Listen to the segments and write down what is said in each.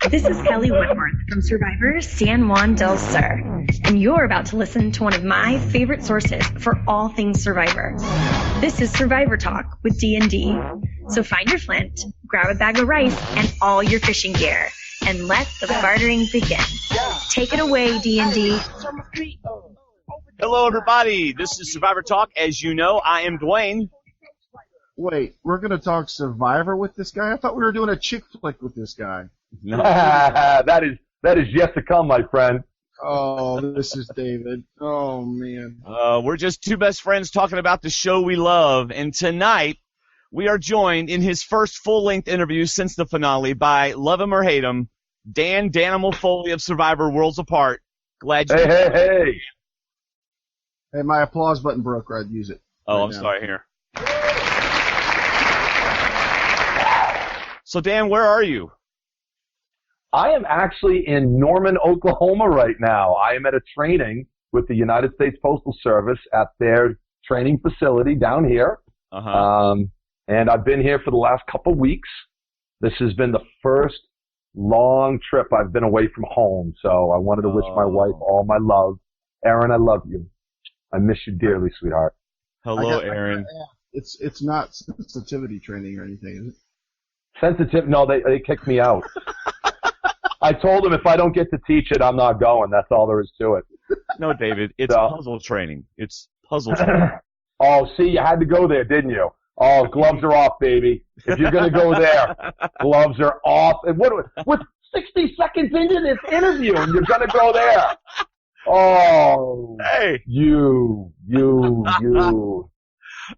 This is Kelly Whitworth from Survivor San Juan del Sur, and you're about to listen to one of my favorite sources for all things Survivor. This is Survivor Talk with D&D. So find your flint, grab a bag of rice, and all your fishing gear, and let the bartering begin. Take it away, D&D. Hello, everybody. This is Survivor Talk. As you know, I am Dwayne. Wait, we're going to talk Survivor with this guy? I thought we were doing a chick flick with this guy. No. that is yet to come, my friend. Oh, this is David. Oh, man. We're just two best friends talking about the show we love, and tonight we are joined in his first full-length interview since the finale by, love him or hate him, Danimal Foley of Survivor Worlds Apart. Glad you Hey. Hey, my applause button broke. I'd use it. Oh, I'm sorry, here. So, Dan, where are you? I am actually in Norman, Oklahoma right now. I am at a training with the United States Postal Service at their training facility down here. And I've been here for the last couple weeks. This has been the first long trip I've been away from home. So I wanted to wish my wife all my love. Erin, I love you. I miss you dearly, sweetheart. Hello, Erin. It's not sensitivity training or anything, is it? Sensitive? No, they kicked me out. I told them if I don't get to teach it, I'm not going. That's all there is to it. No, David, it's puzzle training. It's puzzle training. Oh, see, you had to go there, didn't you? Oh, gloves are off, baby. If you're going to go there, gloves are off. And with 60 seconds into this interview, and you're going to go there. Oh, hey, you.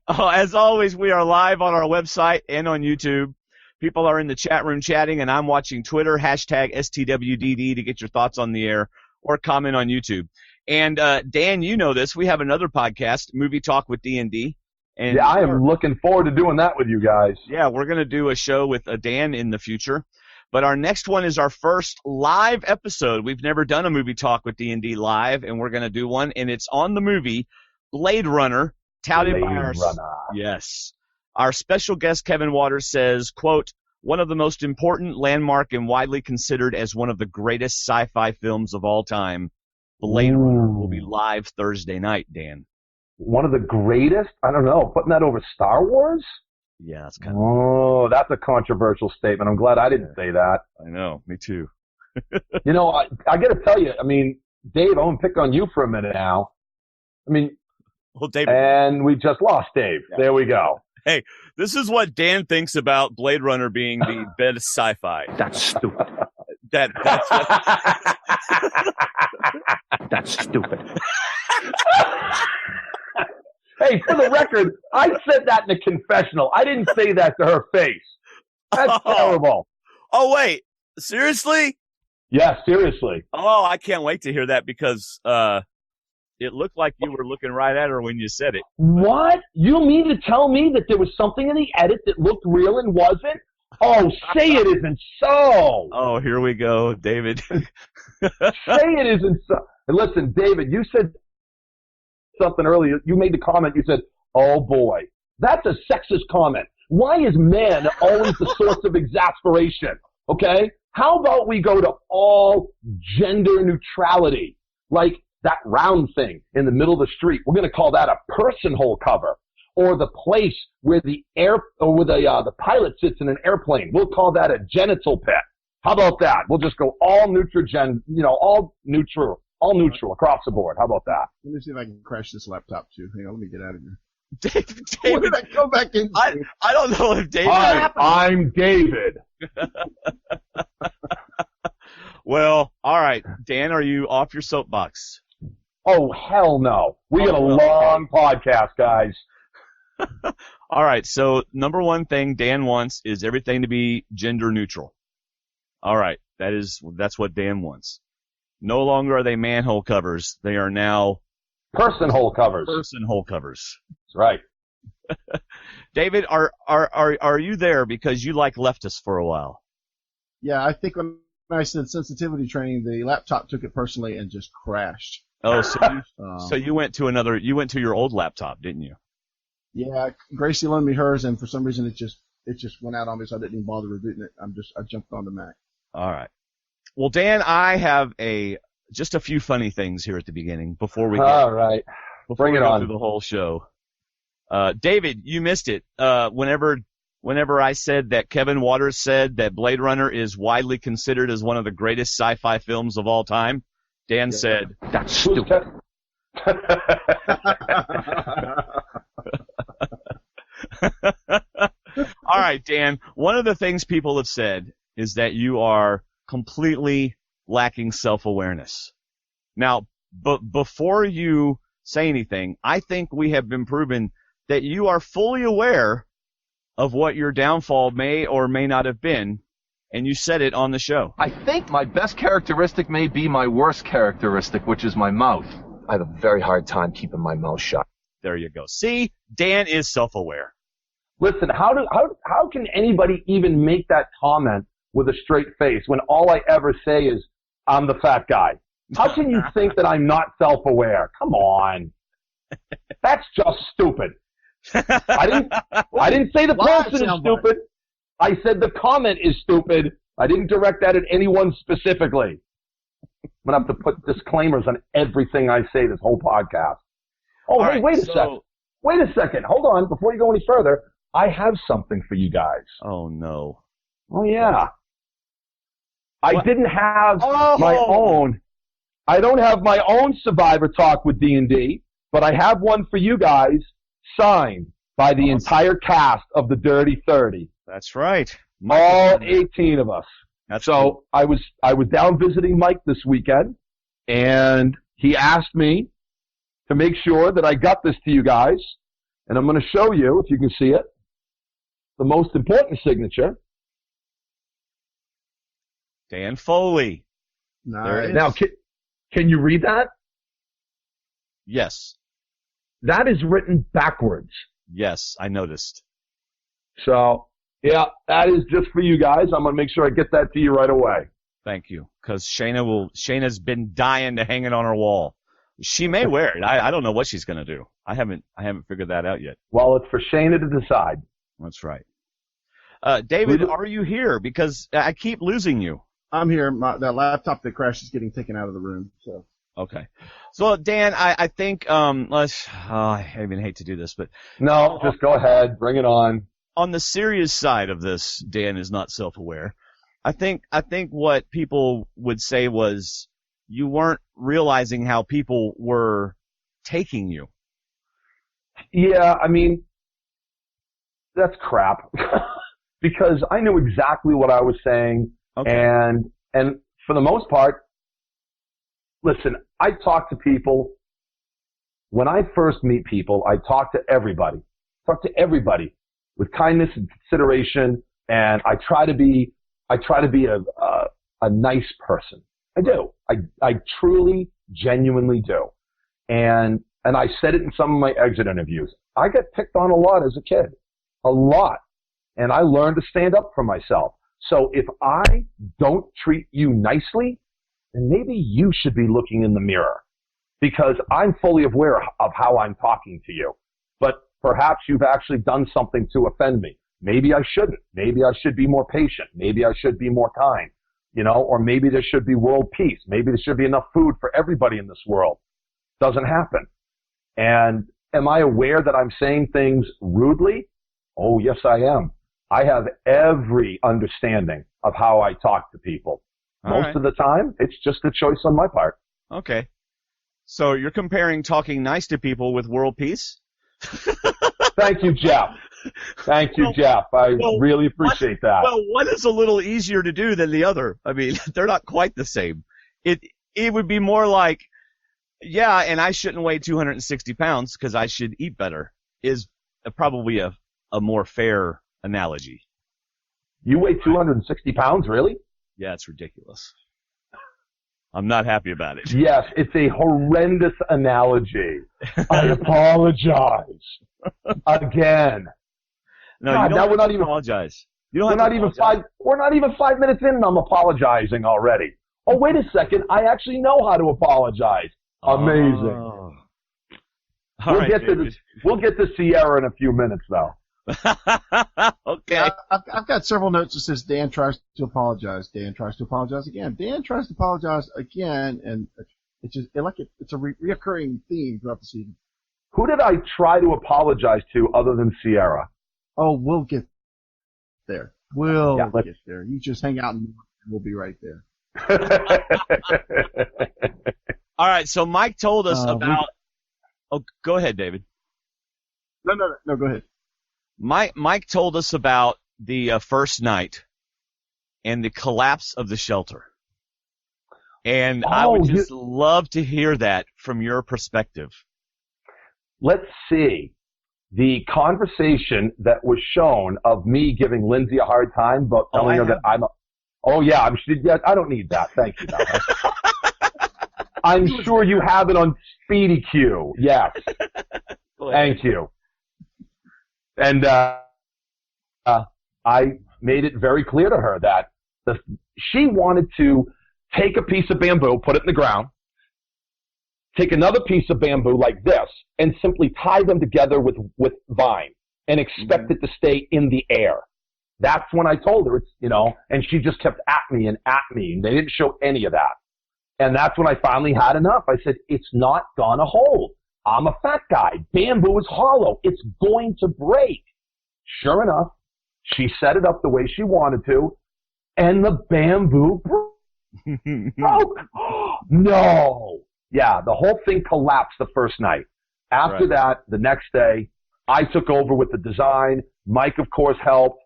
Oh, as always, we are live on our website and on YouTube. People are in the chat room chatting, and I'm watching Twitter, hashtag STWDD, to get your thoughts on the air or comment on YouTube. And, Dan, you know this. We have another podcast, Movie Talk with D&D. And yeah, I am looking forward to doing that with you guys. Yeah, we're going to do a show with Dan in the future. But our next one is our first live episode. We've never done a Movie Talk with D&D live, and we're going to do one. And it's on the movie Blade Runner, touted by our... Yes. Our special guest, Kevin Waters, says, quote, one of the most important, landmark, and widely considered as one of the greatest sci-fi films of all time. Blade Runner will be live Thursday night, Dan. One of the greatest? I don't know. Putting that over Star Wars? Yeah, that's kind of... Oh, that's a controversial statement. I'm glad I didn't say that. I know. Me too. You know, I got to tell you, I mean, Dave, I'm going to pick on you for a minute now. I mean, well, Dave, and we just lost Dave. Yeah. There we go. Hey, this is what Dan thinks about Blade Runner being the best sci-fi. That's stupid. That's That's stupid. Hey, for the record, I said that in the confessional. I didn't say that to her face. That's terrible. Oh, wait. Seriously? Yeah, seriously. Oh, I can't wait to hear that because it looked like you were looking right at her when you said it. What? You mean to tell me that there was something in the edit that looked real and wasn't? Oh, say it isn't so. Oh, here we go, David. Say it isn't so. And listen, David, you said something earlier. You made the comment. You said, oh, boy. That's a sexist comment. Why is men always the source of exasperation? Okay? How about we go to all gender neutrality? Like that round thing in the middle of the street. We're going to call that a person hole cover. Or the place where the pilot sits in an airplane. We'll call that a genital pit. How about that? We'll just go all all neutral across the board. How about that? Let me see if I can crash this laptop too. Hang on, let me get out of here. David, what did I go back in? I don't know if David... Hi, I'm David. Well, all right. Dan, are you off your soapbox? Oh, hell no. We got a long podcast, guys. All right. So, number one thing Dan wants is everything to be gender neutral. All right. That's what Dan wants. No longer are they manhole covers. They are now... person hole covers. Person hole covers. That's right. David, are you there because you like leftists for a while? Yeah, I think when I said sensitivity training, the laptop took it personally and just crashed. Oh, so you went to your old laptop, didn't you? Yeah, Gracie loaned me hers, and for some reason it just it just went out on me, so I didn't even bother rebooting it. I jumped on the Mac. All right. Well, Dan, I have just a few funny things here at the beginning before we Bring it go on through the whole show. David, you missed it. Whenever I said that Kevin Waters said that Blade Runner is widely considered as one of the greatest sci-fi films of all time, Dan said, That's stupid. All right, Dan, one of the things people have said is that you are completely lacking self-awareness. Now, before you say anything, I think we have been proven that you are fully aware of what your downfall may or may not have been, and you said it on the show. I think my best characteristic may be my worst characteristic, which is my mouth. I have a very hard time keeping my mouth shut. There you go. See, Dan is self-aware. Listen, how can anybody even make that comment with a straight face when all I ever say is, I'm the fat guy? How can you think that I'm not self-aware? Come on. That's just stupid. I didn't say the person is stupid. I said the comment is stupid. I didn't direct that at anyone specifically. I'm going to have to put disclaimers on everything I say this whole podcast. Oh, All hey, right, wait a second. Wait a second. Hold on. Before you go any further, I have something for you guys. Oh, no. Oh, yeah. I What? didn't have Oh. my own. I don't have my own Survivor Talk with D&D, but I have one for you guys signed by the entire cast of the Dirty 30. That's right. All 18 of us. That's So cool. I was down visiting Mike this weekend, and he asked me to make sure that I got this to you guys, and I'm going to show you, if you can see it, the most important signature. Dan Foley. Nice. Now, can you read that? Yes. That is written backwards. Yes, I noticed. So, yeah, that is just for you guys. I'm going to make sure I get that to you right away. Thank you. Because Shayna's been dying to hang it on her wall. She may wear it. I don't know what she's going to do. I haven't figured that out yet. Well, it's for Shayna to decide. That's right. David, are you here? Because I keep losing you. I'm here. That laptop that crashed is getting taken out of the room. So. Okay. So, Dan, I think, I even hate to do this, but No, just go ahead. Bring it on. on the serious side of this, Dan is not self-aware. I think what people would say was you weren't realizing how people were taking you. Yeah, I mean, that's crap. Because I knew exactly what I was saying. Okay. And for the most part, listen, I talk to people. When I first meet people, I talk to everybody. With kindness and consideration, and I try to be a nice person. I do. I truly, genuinely do. And I said it in some of my exit interviews. I got picked on a lot as a kid. A lot. And I learned to stand up for myself. So if I don't treat you nicely, then maybe you should be looking in the mirror. Because I'm fully aware of how I'm talking to you. But perhaps you've actually done something to offend me. Maybe I shouldn't. Maybe I should be more patient. Maybe I should be more kind. Or maybe there should be world peace. Maybe there should be enough food for everybody in this world. Doesn't happen. And am I aware that I'm saying things rudely? Oh, yes, I am. I have every understanding of how I talk to people. Most of the time, it's just a choice on my part. Okay. So you're comparing talking nice to people with world peace? Thank you, Jeff. Thank you, Jeff. I really appreciate that. Well, one is a little easier to do than the other. I mean, they're not quite the same. It would be more like, yeah, and I shouldn't weigh 260 pounds because I should eat better, is probably a more fair analogy. You weigh 260 pounds, really? Yeah, it's ridiculous. I'm not happy about it. Yes, it's a horrendous analogy. I apologize. Again. No, God, you don't now we're not even apologize. We're not even 5 minutes in and I'm apologizing already. Oh, wait a second. I actually know how to apologize. Amazing. Oh. We'll get to Sierra in a few minutes, though. Okay. Yeah, I've got several notes that says Dan tries to apologize. Dan tries to apologize again. Dan tries to apologize again, and it's a reoccurring theme throughout the season. Who did I try to apologize to other than Sierra? Oh, we'll get there. We'll Yeah, get there. You just hang out and we'll be right there. All right. So Mike told us about. Oh, go ahead, David. No, go ahead. Mike told us about the first night and the collapse of the shelter. And I would just love to hear that from your perspective. Let's see. The conversation that was shown of me giving Lindsay a hard time about telling her that I'm a... Oh, yeah, I don't need that. Thank you. I'm sure you have it on speedy queue. Yes. Thank you. And I made it very clear to her that she wanted to take a piece of bamboo, put it in the ground, take another piece of bamboo like this, and simply tie them together with vine and expect it to stay in the air. That's when I told her, and she just kept at me, and they didn't show any of that. And that's when I finally had enough. I said, it's not gonna hold. I'm a fat guy. Bamboo is hollow. It's going to break. Sure enough, she set it up the way she wanted to, and the bamboo broke. No. Yeah, the whole thing collapsed the first night. After that, the next day, I took over with the design. Mike, of course, helped.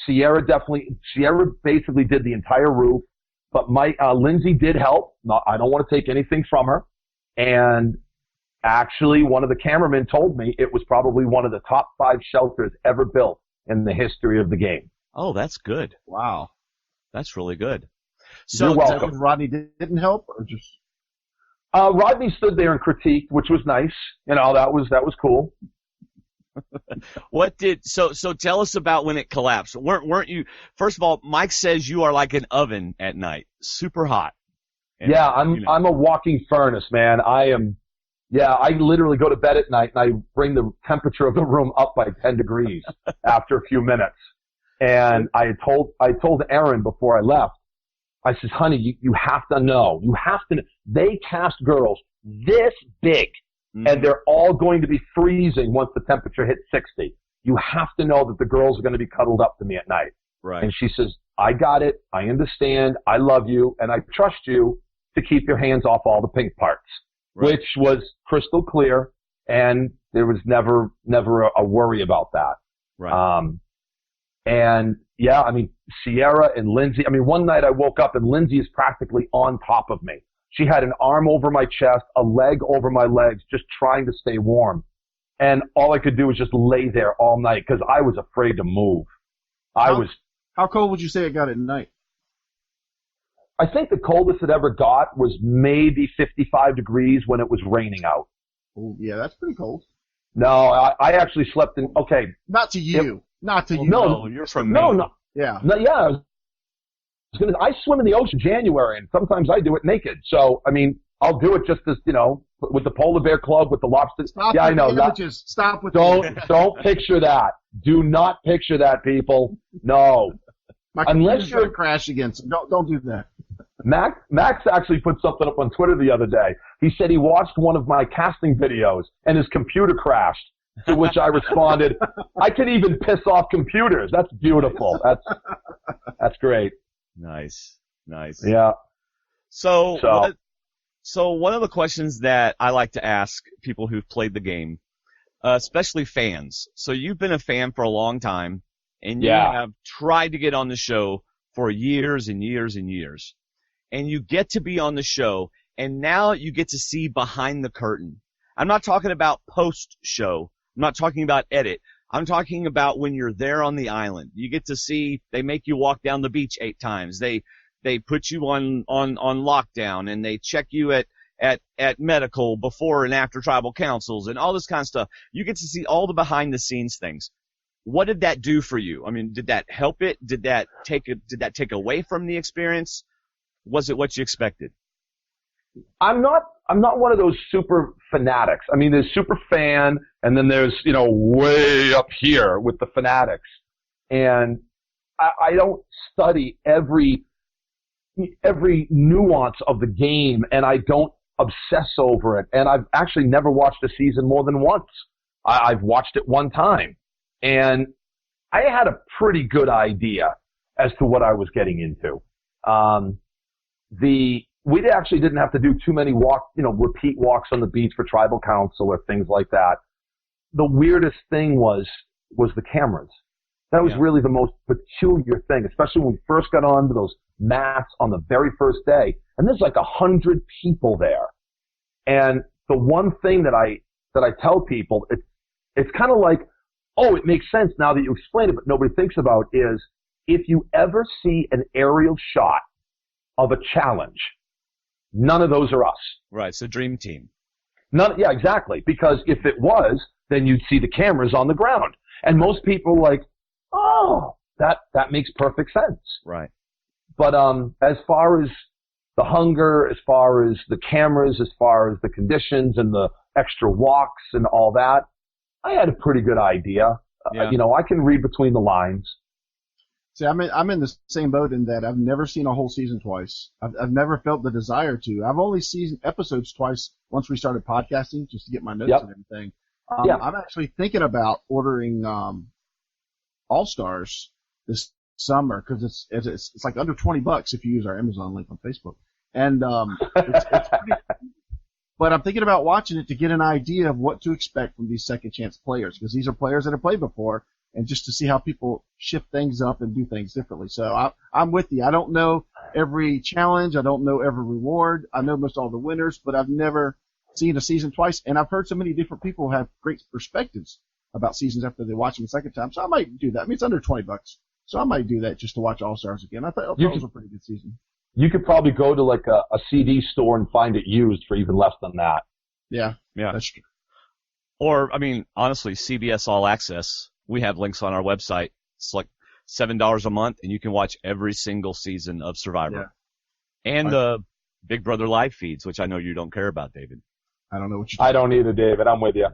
Sierra basically did the entire roof, but Lindsay did help. I don't want to take anything from her. And actually, one of the cameramen told me it was probably one of the top 5 shelters ever built in the history of the game. Oh, that's good. Wow. That's really good. So, you're welcome. Rodney didn't help, or just? Rodney stood there and critiqued, which was nice. That was cool. So tell us about when it collapsed. Weren't you, first of all, Mike says you are like an oven at night, super hot. And, yeah, I'm a walking furnace, man. I literally go to bed at night and I bring the temperature of the room up by 10 degrees after a few minutes. And I told Erin before I left, I says, honey, you have to know. They cast girls this big, and they're all going to be freezing once the temperature hits 60. You have to know that the girls are going to be cuddled up to me at night. Right. And she says, I got it. I understand. I love you. And I trust you to keep your hands off all the pink parts, which was crystal clear. And there was never a worry about that. Right. And yeah, Sierra and Lindsay, one night I woke up and Lindsay is practically on top of me. She had an arm over my chest, a leg over my legs, just trying to stay warm. And all I could do was just lay there all night because I was afraid to move. How cold would you say it got at night? I think the coldest it ever got was maybe 55 degrees when it was raining out. Oh, yeah, that's pretty cold. No, I actually slept in, okay. Not to you. Not to you. No, you're from me. No. Yeah. No, yeah. I swim in the ocean in January, and sometimes I do it naked. So, I'll do it just as, with the polar bear club, with the lobster. Stop yeah, I know. Stop with Don't picture that. Do not picture that, people. No. Unless you're going to crash again, so don't do that. Max actually put something up on Twitter the other day. He said he watched one of my casting videos, and his computer crashed. To which I responded, I can even piss off computers. That's beautiful. That's great. Nice. Yeah. So one of the questions that I like to ask people who've played the game, especially fans. So you've been a fan for a long time, and you have tried to get on the show for years and years and years. And you get to be on the show, and now you get to see behind the curtain. I'm not talking about post-show. I'm not talking about edit. I'm talking about when you're there on the island. You get to see, they make you walk down the beach 8 times. They put you on lockdown, and they check you at medical before and after tribal councils and all this kind of stuff. You get to see all the behind the scenes things. What did that do for you? Did that help it? Did that take away from the experience? Was it what you expected? I'm not one of those super fanatics. I mean, there's super fan, and then there's, way up here with the fanatics. And I don't study every nuance of the game, and I don't obsess over it. And I've actually never watched a season more than once. I've watched it one time, and I had a pretty good idea as to what I was getting into. We actually didn't have to do too many repeat walks on the beach for tribal council or things like that. The weirdest thing was the cameras. That was really the most peculiar thing, especially when we first got onto those mats on the very first day. And there's like 100 people there. And the one thing that I tell people, it's kind of like, oh, it makes sense now that you explain it, but nobody thinks about is if you ever see an aerial shot of a challenge, none of those are us. Right, it's a dream team. Yeah, exactly. Because if it was, then you'd see the cameras on the ground. And most people are like, oh, that makes perfect sense. Right. But as far as the hunger, as far as the cameras, as far as the conditions and the extra walks and all that, I had a pretty good idea. Yeah. I can read between the lines. See, I'm in the same boat in that I've never seen a whole season twice. I've never felt the desire to. I've only seen episodes twice once we started podcasting just to get my notes and everything. I'm actually thinking about ordering All-Stars this summer because it's like under $20 if you use our Amazon link on Facebook. And it's pretty. But I'm thinking about watching it to get an idea of what to expect from these second chance players because these are players that have played before. And just to see how people shift things up and do things differently. So I'm with you. I don't know every challenge. I don't know every reward. I know most all the winners, but I've never seen a season twice. And I've heard so many different people have great perspectives about seasons after they watch them the second time. So I might do that. I mean, it's under $20. So I might do that just to watch All-Stars again. I thought it was a pretty good season. You could probably go to like a CD store and find it used for even less than that. Yeah. That's true. Or, I mean, honestly, CBS All Access. We have links on our website. It's like $7 a month, and you can watch every single season of Survivor. Yeah. And the Big Brother live feeds, which I know you don't care about, David. I don't know what I don't either, David. I'm with you.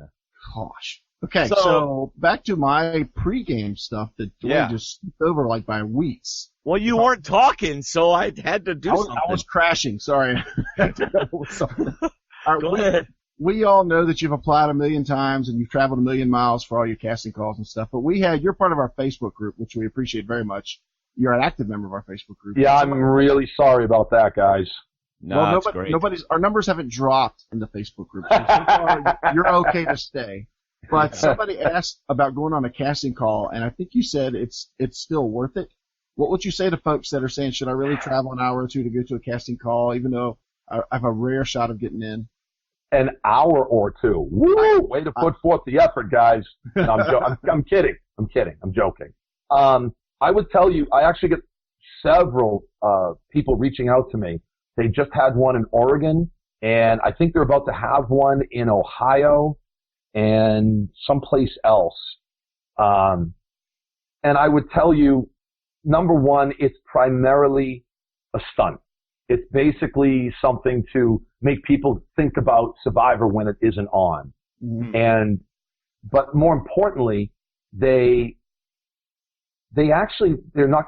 Gosh. Okay, so back to my pregame stuff that Dwayne just skipped over like by weeks. Well, you weren't talking, so I had to do something. I was crashing. Sorry. Go ahead. We all know that you've applied 1 million times and you've traveled 1 million miles for all your casting calls and stuff, but you're part of our Facebook group, which we appreciate very much. You're an active member of our Facebook group. Yeah, I'm really sorry about that, guys. No, it's great. Our numbers haven't dropped in the Facebook group. So far, you're okay to stay. But somebody asked about going on a casting call, and I think you said it's still worth it. What would you say to folks that are saying, should I really travel an hour or two to go to a casting call, even though I have a rare shot of getting in? An hour or two. Woo! Way to put forth the effort, guys. No, I'm kidding. I'm joking. I would tell you, I actually get several people reaching out to me. They just had one in Oregon, and I think they're about to have one in Ohio and someplace else. And I would tell you, number one, it's primarily a stunt. It's basically something to make people think about Survivor when it isn't on. Mm-hmm. But more importantly, they're not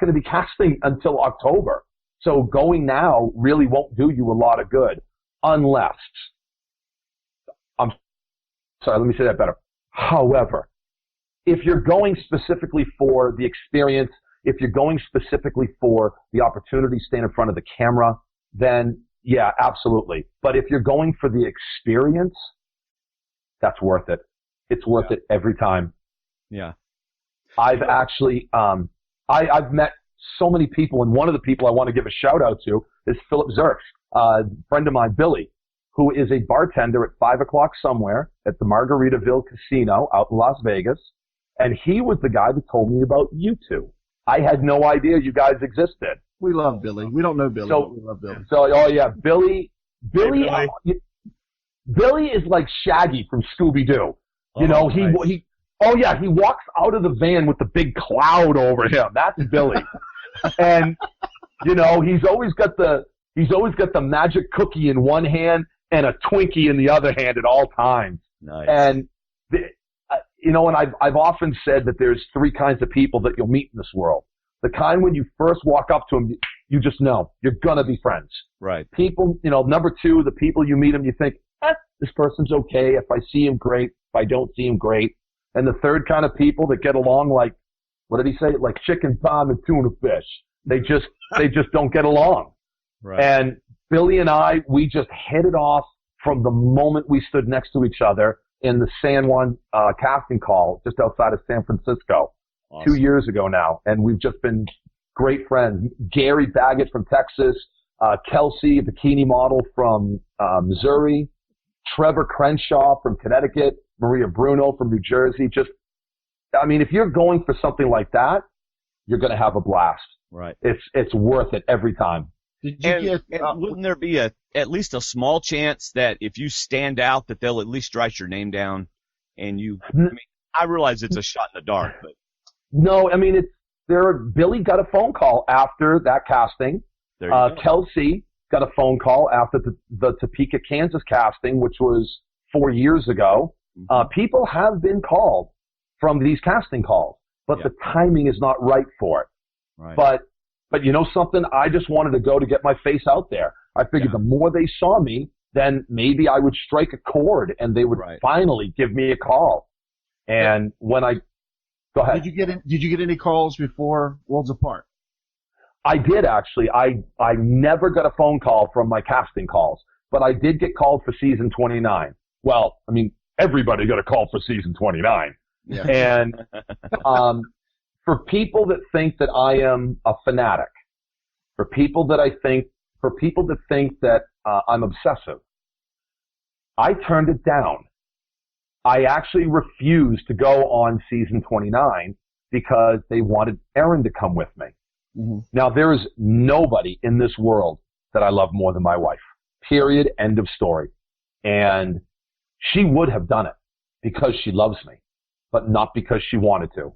going to be casting until October. So going now really won't do you a lot of good unless, I'm sorry, let me say that better. However, if you're going specifically for the experience, if you're going specifically for the opportunity to stand in front of the camera, then yeah, absolutely. But if you're going for the experience, that's worth it. It's worth it every time. Yeah. I've actually, I've met so many people, and one of the people I want to give a shout out to is Philip Zirk, a friend of mine, Billy, who is a bartender at 5 o'clock somewhere at the Margaritaville Casino out in Las Vegas. And he was the guy that told me about you two. I had no idea you guys existed. We love Billy. We don't know Billy, but we love Billy. So, oh yeah, Billy is like Shaggy from Scooby-Doo. You know, nice. he walks out of the van with the big cloud over him. That's Billy. And, you know, he's always got the He's always got the magic cookie in one hand and a Twinkie in the other hand at all times. Nice. And, and I've often said that there's three kinds of people that you'll meet in this world. The kind when you first walk up to them, you just know you're going to be friends. Right. People, number two, the people you meet them, you think, this person's okay. If I see him, great. If I don't see him, great. And the third kind of people that get along like, what did he say? Like chicken, palm, and tuna fish. They just don't get along. Right. And Billy and I, we just hit it off from the moment we stood next to each other in the San Juan casting call just outside of San Francisco. Awesome. 2 years ago now. And we've just been great friends. Gary Baggett from Texas, Kelsey, a bikini model from Missouri, Trevor Crenshaw from Connecticut, Maria Bruno from New Jersey. If you're going for something like that, you're going to have a blast. Right. It's worth it every time. Did you and wouldn't there be at least a small chance that if you stand out that they'll at least write your name down and I realize it's a shot in the dark, but. No, Billy got a phone call after that casting. There you go. Kelsey got a phone call after the Topeka, Kansas casting, which was 4 years ago. Mm-hmm. People have been called from these casting calls, but the timing is not right for it. Right. But you know something? I just wanted to go to get my face out there. I figured the more they saw me, then maybe I would strike a chord and they would finally give me a call. And when I go ahead. Did you get any calls before Worlds Apart? I did actually. I never got a phone call from my casting calls, but I did get called for season 29. Well, everybody got a call for season 29. Yeah. And for people that think that I am a fanatic, for people that think that I'm obsessive, I turned it down. I actually refused to go on season 29 because they wanted Erin to come with me. Mm-hmm. Now, there is nobody in this world that I love more than my wife. Period. End of story. And she would have done it because she loves me, but not because she wanted to.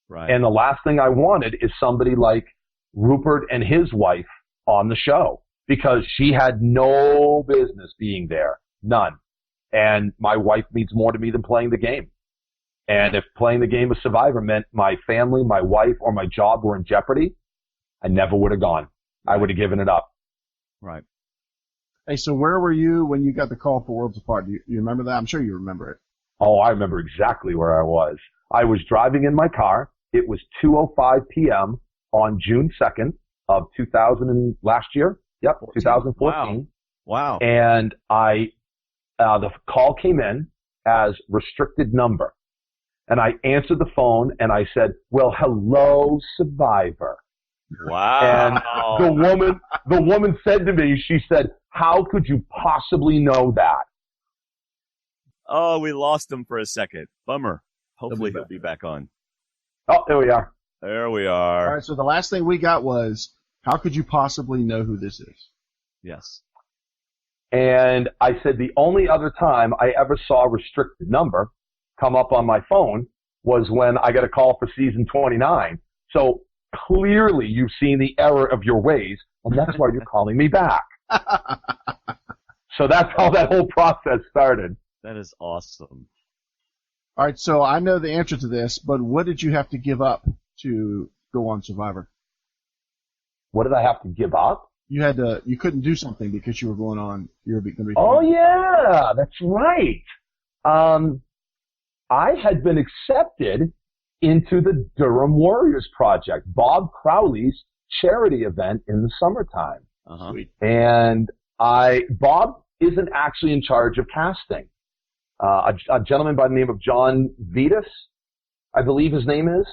Right. And the last thing I wanted is somebody like Rupert and his wife on the show because she had no business being there. None. And my wife means more to me than playing the game. And if playing the game of Survivor meant my family, my wife, or my job were in jeopardy, I never would have gone. I would have given it up. Right. Hey, so where were you when you got the call for Worlds Apart? Do you remember that? I'm sure you remember it. Oh, I remember exactly where I was. I was driving in my car. It was 2:05 p.m. on June 2nd of 2000 last year. Yep, 2014. Wow. And the call came in as restricted number. And I answered the phone and I said, well, hello, Survivor. Wow. And the woman said to me, she said, how could you possibly know that? Oh, we lost him for a second. Bummer. Hopefully he'll be back on. Oh, there we are. There we are. All right, so the last thing we got was, how could you possibly know who this is? Yes. And I said the only other time I ever saw a restricted number come up on my phone was when I got a call for season 29. So clearly you've seen the error of your ways, and that's why you're calling me back. So that's how that whole process started. That is awesome. All right, so I know the answer to this, but what did you have to give up to go on Survivor? What did I have to give up? You couldn't do something because you were going on. Oh yeah, that's right. I had been accepted into the Durham Warriors Project, Bob Crowley's charity event in the summertime. Uh-huh. Sweet. And Bob isn't actually in charge of casting. A gentleman by the name of John Vitas, I believe his name is.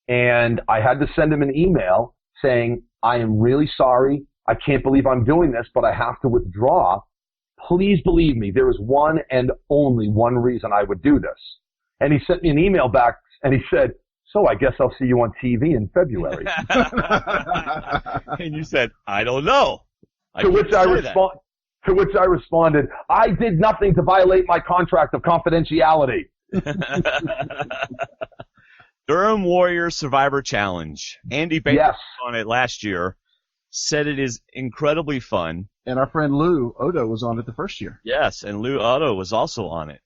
And I had to send him an email saying, I am really sorry. I can't believe I'm doing this, but I have to withdraw. Please believe me, there is one and only one reason I would do this. And he sent me an email back and he said, so I guess I'll see you on TV in February. And you said, I don't know. To which I responded, I did nothing to violate my contract of confidentiality. Durham Warriors Survivor Challenge. Andy Baker was on it last year. said it is incredibly fun. And our friend Lou Odo was on it the first year. Yes, and Lou Otto was also on it.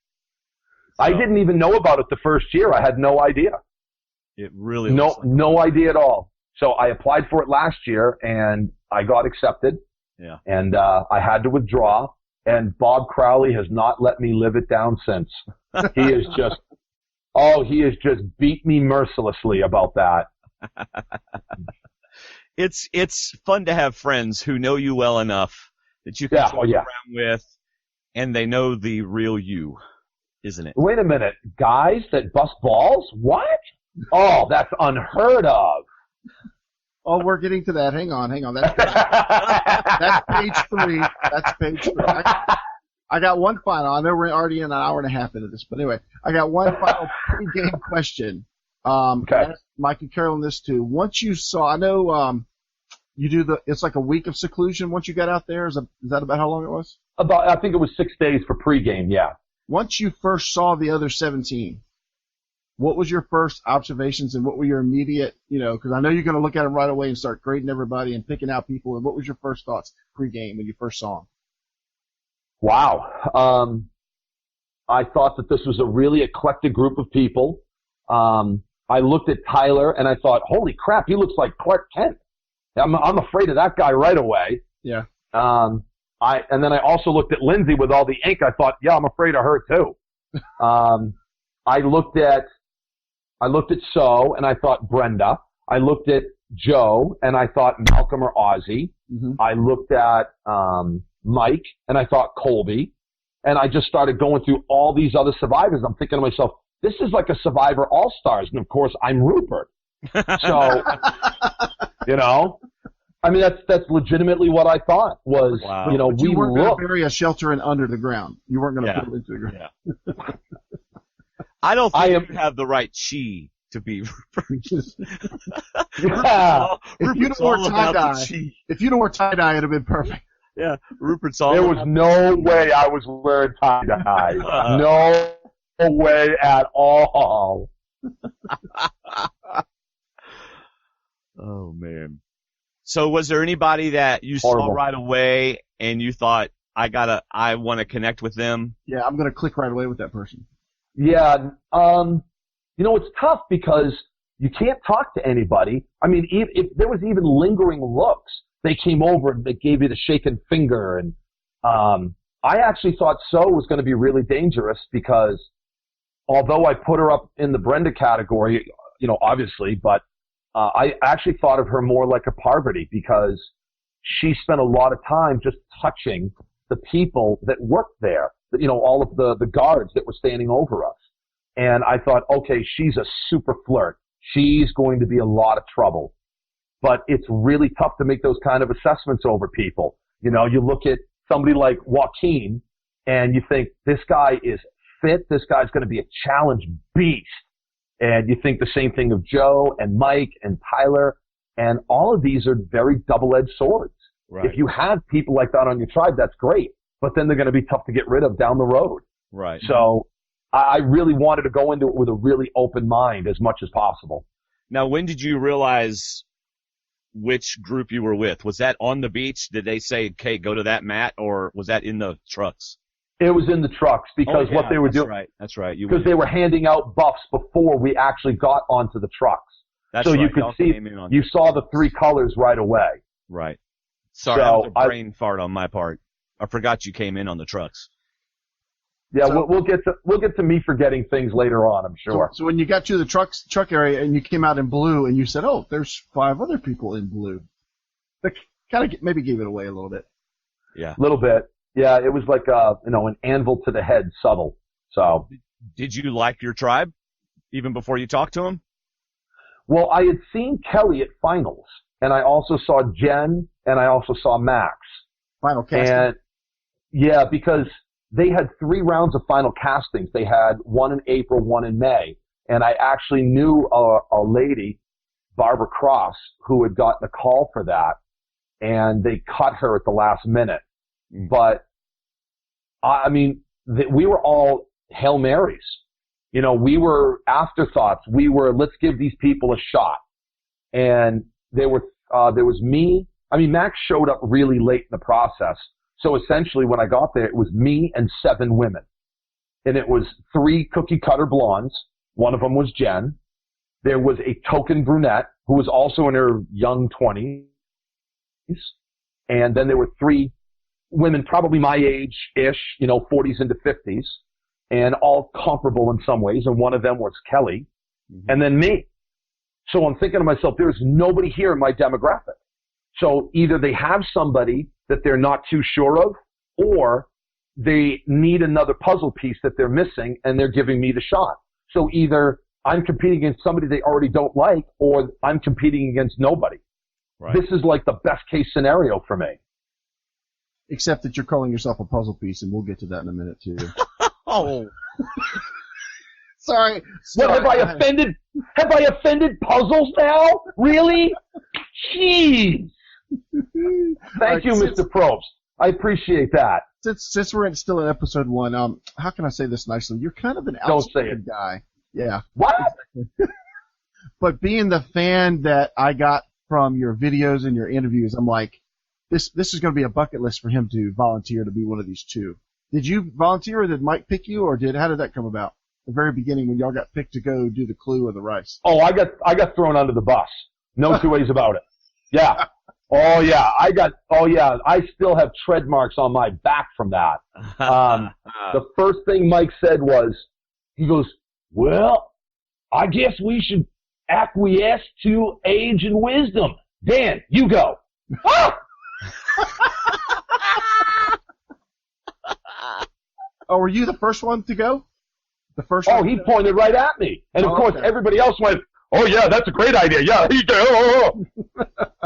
So, I didn't even know about it the first year. I had no idea. It really was no idea at all. So I applied for it last year, and I got accepted. Yeah. And I had to withdraw, and Bob Crowley has not let me live it down since. He is just, he has just beat me mercilessly about that. It's fun to have friends who know you well enough that you can joke around with, and they know the real you, isn't it? Wait a minute. Guys that bust balls? What? Oh, that's unheard of. Oh, we're getting to that. Hang on. That's page 3. That's page 3. I got one final. I know we're already in an hour and a half into this, but anyway, I got one final pre-game question. Okay. Mike and Carolyn, this too. Once you saw, I know you do it's like a week of seclusion once you got out there. Is that about how long it was? I think it was 6 days for pregame, yeah. Once you first saw the other 17, what was your first observations and what were your immediate, because I know you're going to look at them right away and start grading everybody and picking out people. And what was your first thoughts pregame when you first saw them? Wow. I thought that this was a really eclectic group of people. I looked at Tyler and I thought, holy crap, he looks like Clark Kent. I'm afraid of that guy right away. Yeah. And then I also looked at Lindsay with all the ink. I thought, yeah, I'm afraid of her too. I looked at So and I thought Brenda. I looked at Joe and I thought Malcolm or Ozzy. Mm-hmm. I looked at Mike and I thought Colby. And I just started going through all these other survivors. I'm thinking to myself, this is like a Survivor All-Stars. And of course, I'm Rupert. So, I mean, that's legitimately what I thought was, wow. But you weren't going to bury a shelter in under the ground. You weren't going to put it into the ground. Yeah. I don't think you have the right chi to be Rupert. Yeah. If you'd have wore tie-dye, it'd have been perfect. Yeah, Rupert's all. There was no way I was wearing tie-dye. No way at all. Oh, man. So was there anybody that you saw right away and you thought, I want to connect with them? Yeah, I'm going to click right away with that person. Yeah. It's tough because you can't talk to anybody. I mean, if there was even lingering looks, they came over and they gave you the shaken finger. And I actually thought So was going to be really dangerous because although I put her up in the Brenda category, obviously, but I actually thought of her more like a Parvati because she spent a lot of time just touching the people that worked there, all of the guards that were standing over us. And I thought, okay, she's a super flirt. She's going to be a lot of trouble. But it's really tough to make those kind of assessments over people. You look at somebody like Joaquin and you think, this guy is fit. This guy's going to be a challenge beast. And you think the same thing of Joe and Mike and Tyler. And all of these are very double-edged swords. Right. If you have people like that on your tribe, that's great. But then they're going to be tough to get rid of down the road. Right. So I really wanted to go into it with a really open mind as much as possible. Now, when did you realize which group you were with? Was that on the beach? Did they say, okay, go to that mat, or was that in the trucks? It was in the trucks because what they were doing. That's right. Because they were handing out buffs before we actually got onto the trucks. That's so right. You could see, you saw the 3 colors right away. Right. Sorry, that was a brain fart on my part. I forgot you came in on the trucks. Yeah, we'll get to me forgetting things later on, I'm sure. So when you got to the truck area and you came out in blue and you said, oh, there's 5 other people in blue. That kind of maybe gave it away a little bit. Yeah. A little bit. Yeah, it was like an anvil to the head, subtle. So. Did you like your tribe even before you talked to them? Well, I had seen Kelly at finals, and I also saw Jen, and I also saw Max. Final casting. And yeah, because they had 3 rounds of final castings. They had one in April, one in May, and I actually knew a lady, Barbara Cross, who had gotten a call for that, and they cut her at the last minute. But I mean, we were all Hail Marys. We were afterthoughts. We were, let's give these people a shot. And there was me. I mean, Max showed up really late in the process. So essentially when I got there, it was me and 7 women. And it was 3 cookie cutter blondes. One of them was Jen. There was a token brunette who was also in her young 20s. And then there were 3 women, probably my age-ish, 40s into 50s, and all comparable in some ways. And one of them was Kelly, and then me. So I'm thinking to myself, there's nobody here in my demographic. So either they have somebody that they're not too sure of, or they need another puzzle piece that they're missing, and they're giving me the shot. So either I'm competing against somebody they already don't like, or I'm competing against nobody. Right. This is like the best case scenario for me. Except that you're calling yourself a puzzle piece, and we'll get to that in a minute too. Oh. Sorry. What, have I offended? Have I offended puzzles now? Really? Jeez. Thank you, Mr. Probst. I appreciate that. Since we're still in episode 1, how can I say this nicely? You're kind of an outspoken guy. Yeah. What? But being the fan that I got from your videos and your interviews, I'm like, this is going to be a bucket list for him to volunteer to be one of these 2. Did you volunteer, or did Mike pick you, or how did that come about? The very beginning when y'all got picked to go do the Clue or the Rice. Oh, I got thrown under the bus. No 2 ways about it. Yeah. Oh yeah, I still have tread marks on my back from that. The first thing Mike said was, he goes, well, I guess we should acquiesce to age and wisdom. Dan, you go. Ah! Oh, were you the first one to go? The first one? Oh, he pointed right at me. And of course, everybody else went, oh yeah, that's a great idea. Yeah, he did. Oh.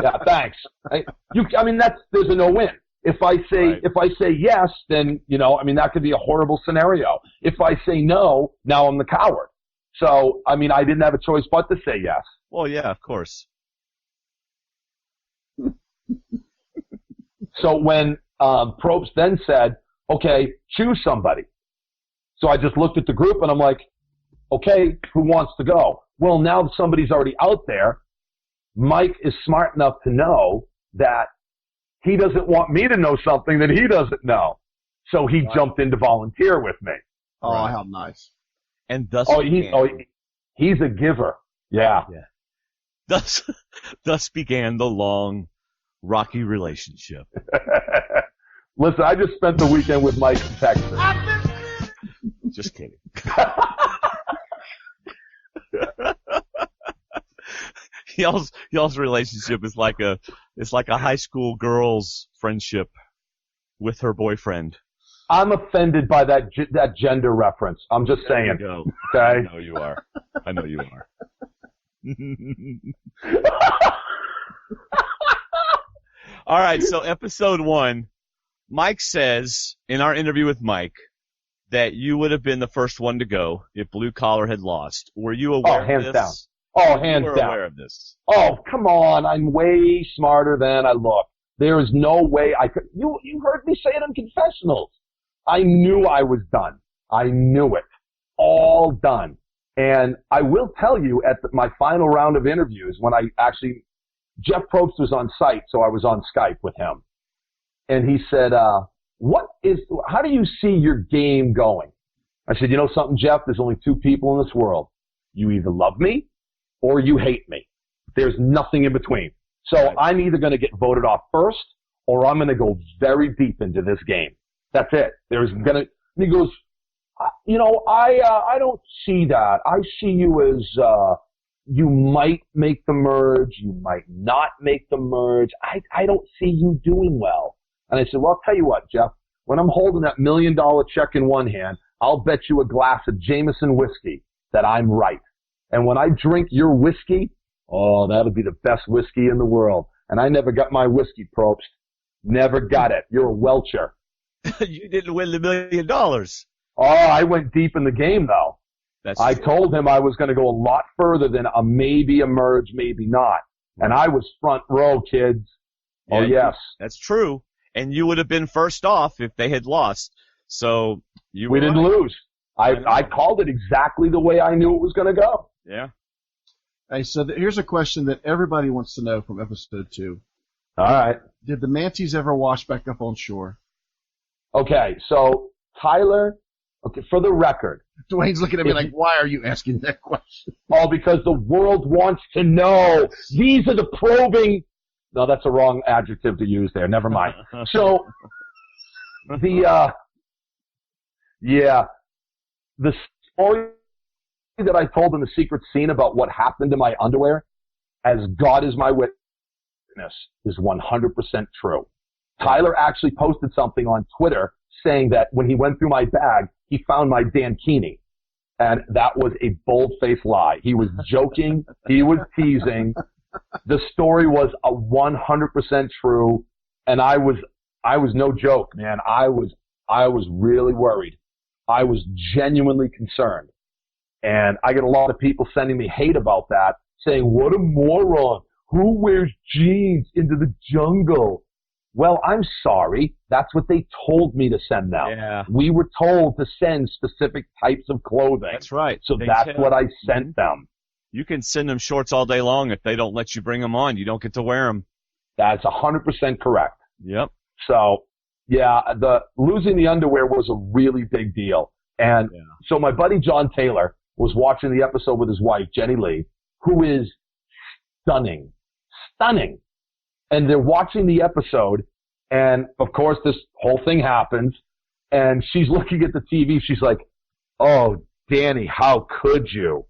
Yeah, thanks. There's a no-win. If I say yes, then, that could be a horrible scenario. If I say no, now I'm the coward. So, I didn't have a choice but to say yes. Well, yeah, of course. So when Probst then said, okay, choose somebody. So I just looked at the group and I'm like, okay, who wants to go? Well, now somebody's already out there. Mike is smart enough to know that he doesn't want me to know something that he doesn't know. So he jumped in to volunteer with me. Oh, how nice. And thus he's a giver. Yeah. Thus began the long, rocky relationship. Listen, I just spent the weekend with Mike in Texas. Just kidding. Y'all's relationship is like a high school girl's friendship with her boyfriend. I'm offended by that gender reference. I'm just saying. There you go. Okay. I know you are. All right. So episode 1, Mike says in our interview with Mike that you would have been the first one to go if Blue Collar had lost. Were you aware of this? Hands down. Oh, hands down. Aware of this. Oh, come on. I'm way smarter than I look. There is no way I could. You heard me say it on confessionals. I knew I was done. I knew it. All done. And I will tell you at my final round of interviews when Jeff Probst was on site, so I was on Skype with him. And he said, how do you see your game going? I said, you know something, Jeff? There's only 2 people in this world. You either love me or you hate me. There's nothing in between. So I'm either going to get voted off first or I'm going to go very deep into this game. That's it. And he goes, I don't see that. I see you as, you might make the merge. You might not make the merge. I don't see you doing well. And I said, well, I'll tell you what, Jeff, when I'm holding that $1 million check in one hand, I'll bet you a glass of Jameson whiskey that I'm right. And when I drink your whiskey, oh, that'll be the best whiskey in the world. And I never got my whiskey, Probst. Never got it. You're a welcher. You didn't win the $1 million. Oh, I went deep in the game, though. I told him I was going to go a lot further than a maybe a merge, maybe not. And I was front row, kids. Yeah, oh, yes. That's true. And you would have been first off if they had lost. So we didn't lose. I called it exactly the way I knew it was going to go. Yeah. Hey, so here's a question that everybody wants to know from episode 2. All right. Did the mantis ever wash back up on shore? Okay, so Tyler, okay, for the record. Dwayne's looking at me like, why are you asking that question? Oh, because the world wants to know. These are the probing. No, that's a wrong adjective to use there. Never mind. So, the story that I told in the secret scene about what happened to my underwear, as God is my witness, is 100% true. Tyler actually posted something on Twitter saying that when he went through my bag, he found my dankini. And that was a bold-faced lie. He was joking. He was teasing. The story was 100% true. And I was no joke, man. I was really worried. I was genuinely concerned. And I get a lot of people sending me hate about that, saying, what a moron. Who wears jeans into the jungle? Well, I'm sorry. That's what they told me to send them. Yeah. We were told to send specific types of clothing. That's right. So that's what I sent them. You can send them shorts all day long. If they don't let you bring them on, you don't get to wear them. That's 100% correct. Yep. So, yeah, losing the underwear was a really big deal. And so my buddy John Taylor was watching the episode with his wife, Jenny Lee, who is stunning. And they're watching the episode, and of course this whole thing happens, and she's looking at the TV. She's like, oh, Danny, how could you?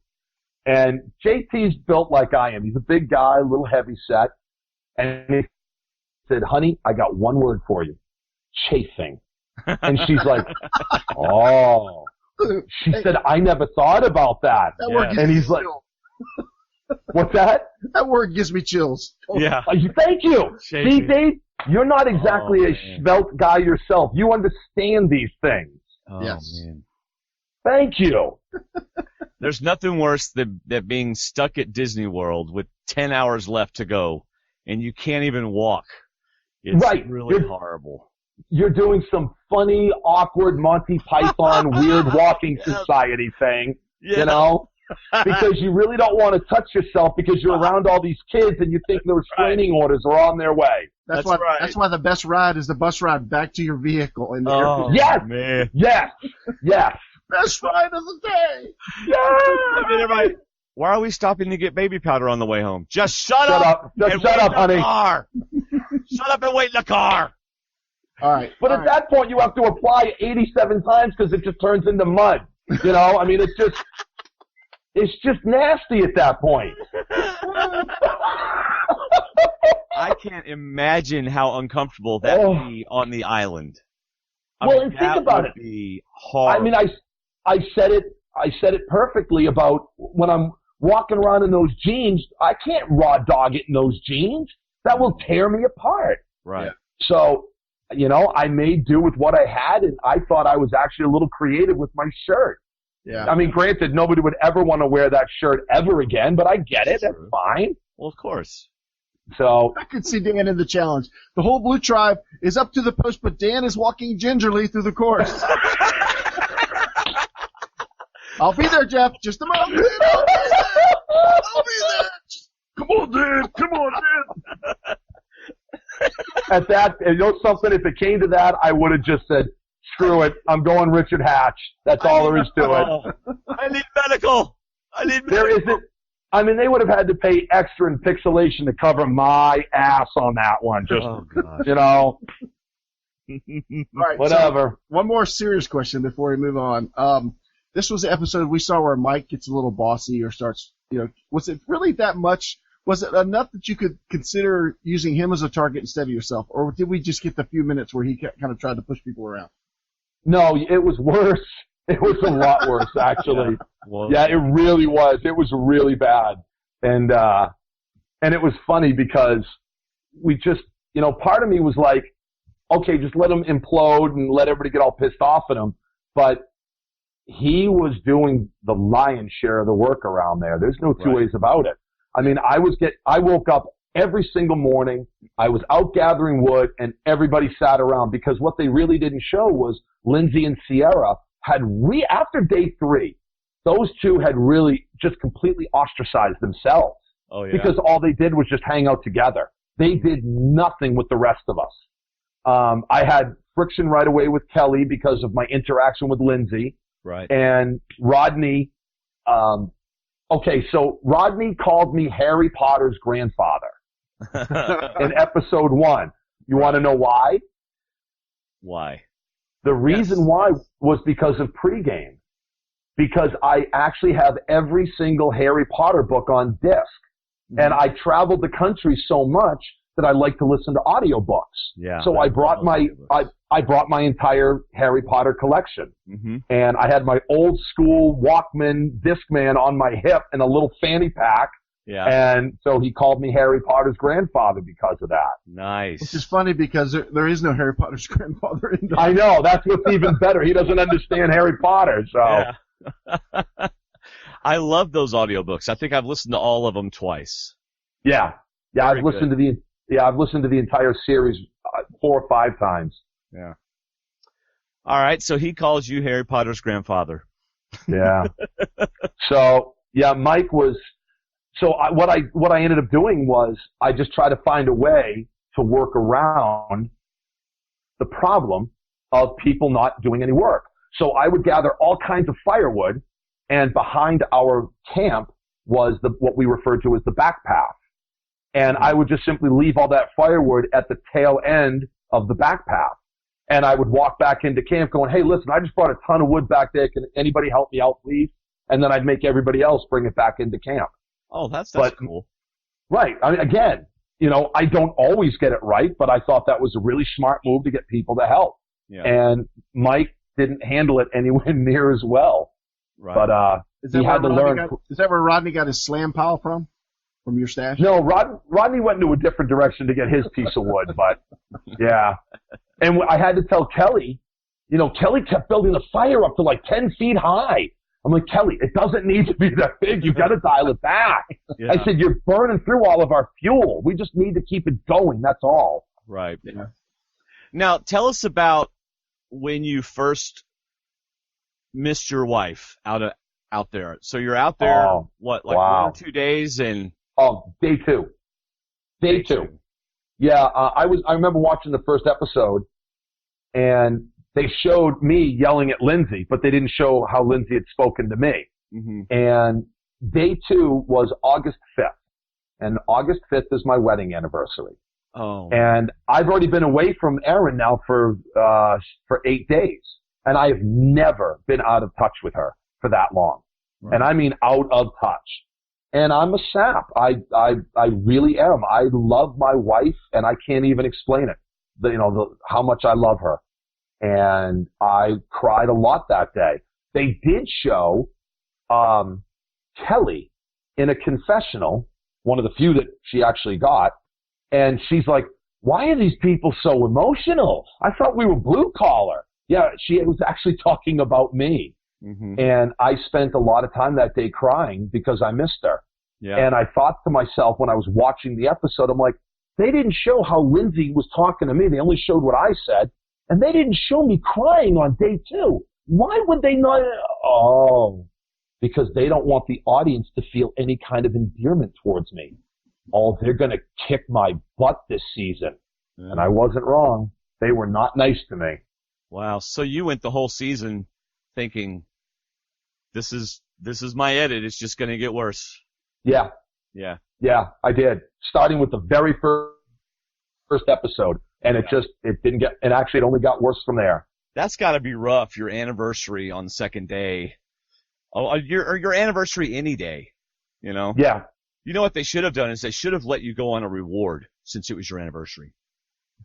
And JT's built like I am. He's a big guy, a little heavy set. And he said, honey, I got one word for you. Chafing. And she's like, oh. She said, I never thought about that. And he's like, what's that? That word gives me chills. Yeah. Thank you. See, Dave, you're not exactly a svelte guy yourself. You understand these things. Oh, yes. Man. Thank you. There's nothing worse than being stuck at Disney World with 10 hours left to go, and you can't even walk. It's really horrible. You're doing some funny, awkward Monty Python weird walking society thing, you know? Because you really don't want to touch yourself because you're around all these kids and you think the restraining orders are on their way. That's why the best ride is the bus ride back to your vehicle in the airport. Yes, man. Yes. Best ride of the day. Yeah. I mean, everybody, why are we stopping to get baby powder on the way home? Just shut up. Just shut up, honey. Car. Shut up and wait in the car. All right. But at that point, you have to apply 87 times because it just turns into mud. You know, I mean, it's just nasty at that point. I can't imagine how uncomfortable that would be on the island. And think about it. Be hard. I mean, I said it perfectly about when I'm walking around in those jeans. I can't raw dog it in those jeans. That will tear me apart. Right. Yeah. So, you know, I made do with what I had, and I thought I was actually a little creative with my shirt. Yeah. I mean, granted, nobody would ever want to wear that shirt ever again, but I get it. That's fine. Well, of course. So I could see Dan in the challenge. The whole Blue Tribe is up to the post, but Dan is walking gingerly through the course. I'll be there, Jeff. Just a moment. I'll be there. Come on, Dan. Come on, Dan. At that, you know something, if it came to that, I would have just said, screw it. I'm going Richard Hatch. That's all there is to it. I need medical. There isn't. I mean, they would have had to pay extra in pixelation to cover my ass on that one. Just, you know. All right, whatever. So one more serious question before we move on. This was the episode we saw where Mike gets a little bossy or starts, you know, was it really that much? Was it enough that you could consider using him as a target instead of yourself? Or did we just get the few minutes where he kind of tried to push people around? No, it was worse. It was a lot worse, actually. Yeah, it really was. It was really bad. And it was funny because we just, you know, part of me was like, okay, just let him implode and let everybody get all pissed off at him. But he was doing the lion's share of the work around there. There's no two ways about it. I mean, I woke up every single morning. I was out gathering wood, and everybody sat around because what they really didn't show was Lindsay and Sierra had after day 3, those two had really just completely ostracized themselves. Oh, yeah. Because all they did was just hang out together. They did nothing with the rest of us. I had friction right away with Kelly because of my interaction with Lindsay. Right. And Rodney, okay, so Rodney called me Harry Potter's grandfather in episode 1. You want to know why? Why? The reason why was because of pregame. Because I actually have every single Harry Potter book on disc. Mm-hmm. And I traveled the country so much that I like to listen to audiobooks. Yeah. So I brought my entire Harry Potter collection. Mm-hmm. And I had my old school Walkman Discman on my hip and a little fanny pack. Yeah. And so he called me Harry Potter's grandfather because of that. Nice. Which is funny because there is no Harry Potter's grandfather in there. I know. That's what's even better. He doesn't understand Harry Potter. So. Yeah. I love those audiobooks. I think I've listened to all of them twice. Yeah. Yeah. I've listened to the entire series 4 or 5 times. Yeah. All right. So he calls you Harry Potter's grandfather. Yeah. So yeah, Mike was. So what I ended up doing was I just tried to find a way to work around the problem of people not doing any work. So I would gather all kinds of firewood, and behind our camp was what we referred to as the back path. And I would just simply leave all that firewood at the tail end of the back path. And I would walk back into camp going, hey, listen, I just brought a ton of wood back there. Can anybody help me out, please? And then I'd make everybody else bring it back into camp. Oh, that's cool. Right. I mean, again, I don't always get it right, but I thought that was a really smart move to get people to help. Yeah. And Mike didn't handle it anywhere near as well. Right. But he had to learn. Is that where Rodney got his slam pile from? From your stash? No, Rodney went into a different direction to get his piece of wood, but yeah. And I had to tell Kelly, Kelly kept building the fire up to like 10 feet high. I'm like, Kelly, it doesn't need to be that big. You got to dial it back. Yeah. I said, you're burning through all of our fuel. We just need to keep it going. That's all. Right. Yeah. Now, tell us about when you first missed your wife out there. So you're out there, 1 or 2 days, and day 2. Day two. Yeah, I remember watching the first episode, and they showed me yelling at Lindsay, but they didn't show how Lindsay had spoken to me. Mm-hmm. And day 2 was August 5th. And August 5th is my wedding anniversary. Oh. And I've already been away from Erin now for 8 days. And I have never been out of touch with her for that long. Right. And I mean out of touch. And I'm a sap. I really am. I love my wife, and I can't even explain it. How much I love her. And I cried a lot that day. They did show Kelly in a confessional, one of the few that she actually got, and she's like, why are these people so emotional? I thought we were blue collar. Yeah, she was actually talking about me. Mm-hmm. And I spent a lot of time that day crying because I missed her. Yeah. And I thought to myself when I was watching the episode, I'm like, they didn't show how Lindsay was talking to me. They only showed what I said. And they didn't show me crying on day 2. Why would they not? Oh, because they don't want the audience to feel any kind of endearment towards me. Oh, they're going to kick my butt this season. Yeah. And I wasn't wrong. They were not nice to me. Wow. So you went the whole season thinking, this is my edit. It's just going to get worse. Yeah. Yeah. Yeah, I did. Starting with the very first episode. And it actually it only got worse from there. That's got to be rough, your anniversary on the second day. Oh, your anniversary any day, Yeah. You know what they should have done is they should have let you go on a reward since it was your anniversary.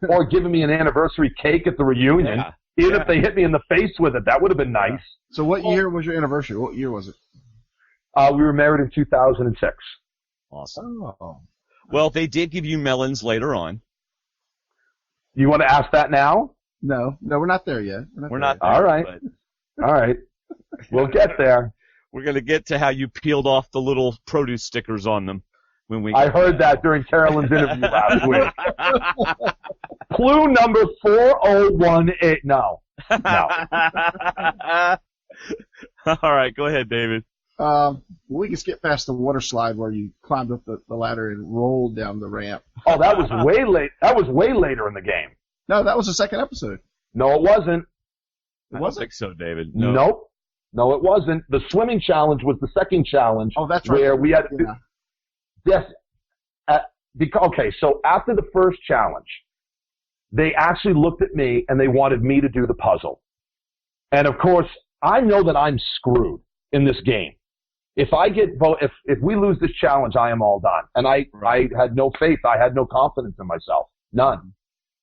Or given me an anniversary cake at the reunion. Yeah. Even if they hit me in the face with it, that would have been nice. So what year was your anniversary? What year was it? We were married in 2006. Awesome. Oh. Well, they did give you melons later on. You want to ask that now? No, we're not there yet. We're not there. All right. All right. We'll get there. We're going to get to how you peeled off the little produce stickers on them when we. I heard that during Carolyn's interview last week. Clue number 4018. No. All right, go ahead, David. We can skip past the water slide where you climbed up the ladder and rolled down the ramp. Oh, that was way late. That was way later in the game. No, that was the second episode. No, it wasn't. I don't think so, David. No. Nope. No, it wasn't. The swimming challenge was the second challenge. Oh, that's right. Where we had yeah. Okay, so after the first challenge, they actually looked at me and they wanted me to do the puzzle. And of course, I know that I'm screwed in this game. If we lose this challenge, I am all done. And I had no faith. I had no confidence in myself. None.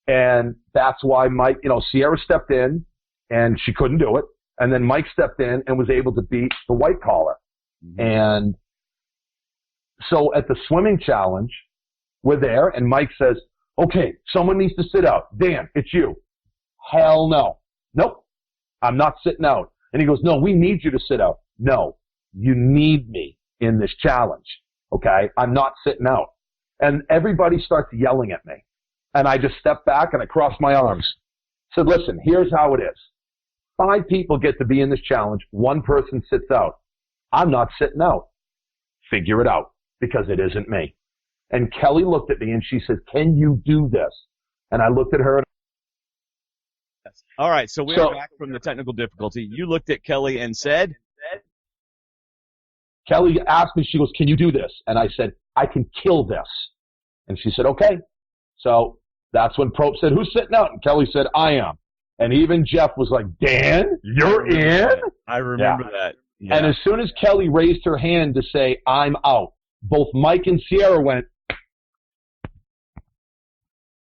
And that's why Mike, Sierra stepped in and she couldn't do it. And then Mike stepped in and was able to beat the white collar. Mm-hmm. And so at the swimming challenge, we're there and Mike says, okay, someone needs to sit out. Dan, it's you. Hell no. Nope. I'm not sitting out. And he goes, no, we need you to sit out. No, you need me in this challenge. Okay. I'm not sitting out. And everybody starts yelling at me. And I just step back and I cross my arms. Said, listen, here's how it is. 5 people get to be in this challenge. 1 person sits out. I'm not sitting out. Figure it out because it isn't me. And Kelly looked at me and she said, can you do this? And I looked at her. All right, so we're back from the technical difficulty. You looked at Kelly and said? Kelly asked me, she goes, can you do this? And I said, I can kill this. And she said, okay. So that's when Probst said, who's sitting out? And Kelly said, I am. And even Jeff was like, Dan, you're in? I remember that. Yeah. And as soon as Kelly raised her hand to say, I'm out, both Mike and Sierra went.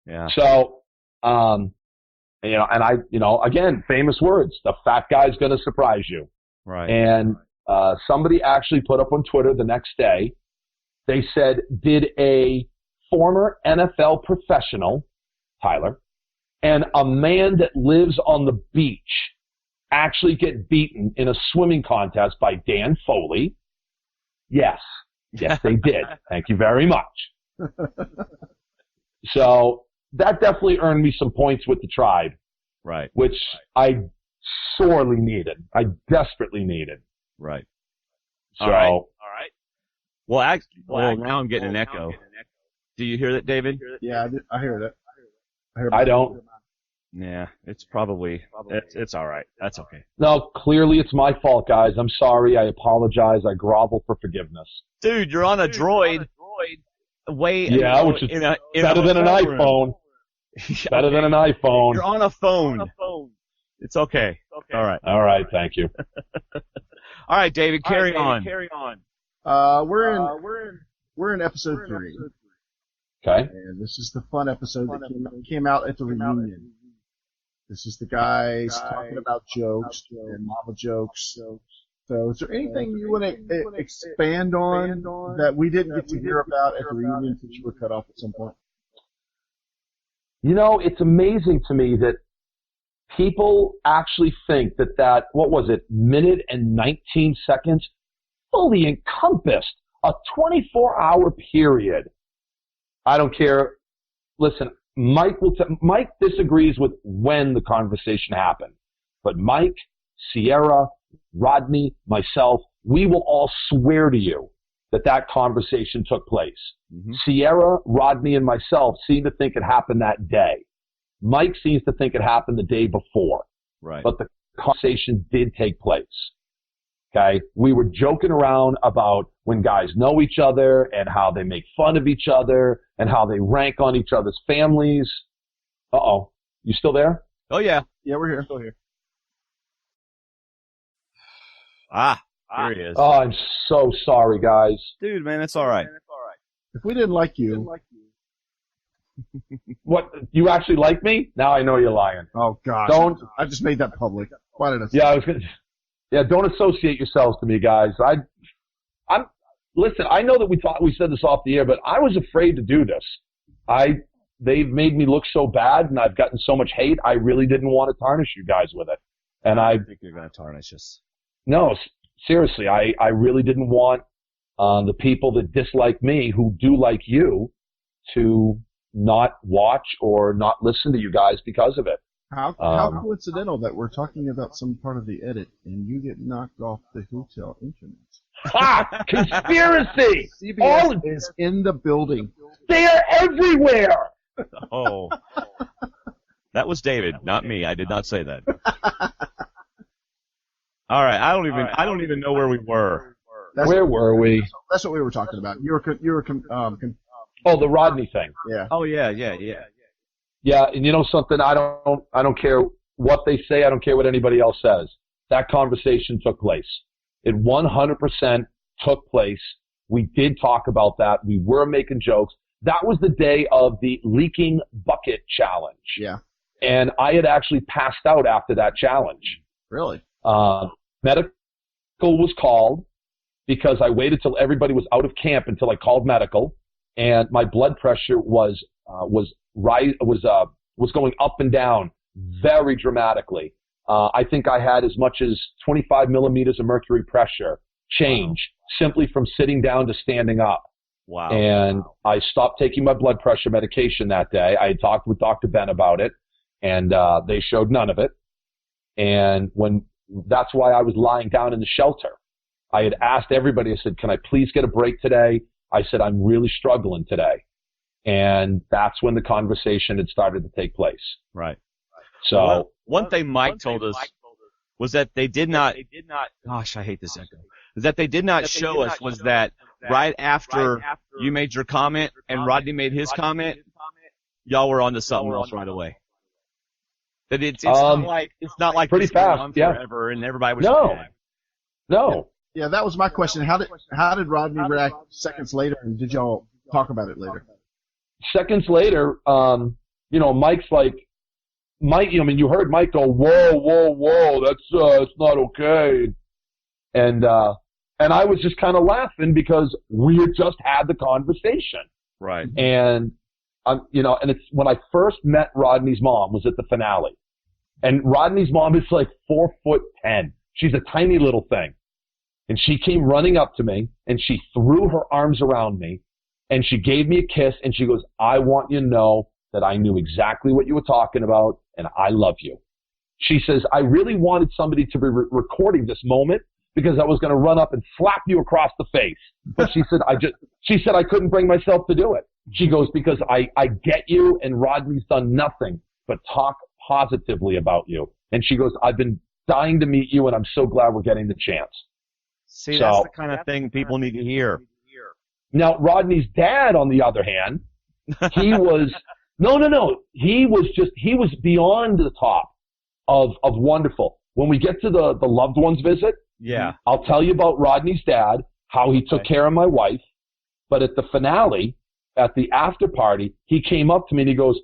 Yeah. So, and I, again, famous words, the fat guy's going to surprise you. Right. And somebody actually put up on Twitter the next day, they said, did a former NFL professional, Tyler, and a man that lives on the beach actually get beaten in a swimming contest by Dan Foley? Yes. Yes, they did. Thank you very much. So that definitely earned me some points with the tribe. Right. Which I sorely needed. I desperately needed. Right. So, all right. Well, now I'm getting an echo. Do you hear that, David? Yeah, I hear that. I don't. Yeah, it's probably it's all right. That's okay. No, clearly it's my fault, guys. I'm sorry. I apologize. I grovel for forgiveness. Dude, you're on a droid. Which is better than an iPhone. Better than an iPhone. You're on a phone. It's okay. All right. All right. Thank you. All right, David. Carry on. We're in episode 3. Okay. And this is the fun episode that came out at the reunion. This is the guys talking about jokes and mama jokes. So is there anything you want to expand on that we didn't get to hear about at the reunion since you were cut off at some point? It's amazing to me that people actually think that what was it, minute and 19 seconds fully encompassed a 24-hour period. I don't care. Listen, Mike disagrees with when the conversation happened. But Mike, Sierra, Rodney, myself, we will all swear to you that conversation took place. Mm-hmm. Sierra, Rodney, and myself seem to think it happened that day. Mike seems to think it happened the day before. Right. But the conversation did take place. Okay? We were joking around about when guys know each other and how they make fun of each other and how they rank on each other's families. Uh-oh. You still there? Oh, yeah. Yeah, we're here. Still here. Here he is. Oh, I'm so sorry, guys. Dude, man, it's all right. If we didn't like you. What? You actually like me? Now I know you're lying. Oh, gosh. I just made that public. Why did I say that? Don't associate yourselves to me, guys. Listen, I know that we said this off the air, but I was afraid to do this. They've made me look so bad, and I've gotten so much hate, I really didn't want to tarnish you guys with it. And I think you're going to tarnish us. No, seriously, I really didn't want the people that dislike me, who do like you, to not watch or not listen to you guys because of it. How coincidental that we're talking about some part of the edit and you get knocked off the hotel internet. Conspiracy! CBS is in the building. They are everywhere! Oh. That was David, not me. I did not say that. All right, I don't even know where we were. Where were we? That's what we were talking about. Oh, the Rodney thing. Yeah. Oh yeah. Yeah, and you know something? I don't care what they say. I don't care what anybody else says. That conversation took place. It 100% took place. We did talk about that. We were making jokes. That was the day of the leaking bucket challenge. Yeah. And I had actually passed out after that challenge. Really? Medical was called because I waited till everybody was out of camp until I called medical, and my blood pressure was going up and down very dramatically. I think I had as much as 25 millimeters of mercury pressure change simply from sitting down to standing up. Wow. And I stopped taking my blood pressure medication that day. I had talked with Dr. Ben about it, and they showed none of it. And that's why I was lying down in the shelter. I had asked everybody, I said, can I please get a break today? I said, I'm really struggling today. And that's when the conversation had started to take place. Right. So well, one thing Mike told us was that they did not, gosh, I hate this echo, that they did not show us was that right after you made your comment and Rodney made his comment, y'all were on to something else right away. That it's not like pretty it's going fast, on yeah. forever and everybody was mad. No. Yeah, that was my question. How did Rodney react seconds later, and did y'all talk about it later? Seconds later, Mike's like, you heard Mike go, whoa, that's not okay. And I was just kind of laughing because we had just had the conversation. Right. And, and it's when I first met Rodney's mom was at the finale. And Rodney's mom is like 4'10". She's a tiny little thing. And she came running up to me and she threw her arms around me and she gave me a kiss and she goes, I want you to know that I knew exactly what you were talking about and I love you. She says, I really wanted somebody to be recording this moment because I was going to run up and slap you across the face. But she said, I couldn't bring myself to do it. She goes, because I get you and Rodney's done nothing but talk positively about you. And she goes, I've been dying to meet you and I'm so glad we're getting the chance. See, that's the kind of thing people need to hear. Now, Rodney's dad, on the other hand, he was, he was beyond the top of wonderful. When we get to the loved ones visit, yeah, I'll tell you about Rodney's dad, how he took care of my wife. But at the finale, at the after party, he came up to me and he goes,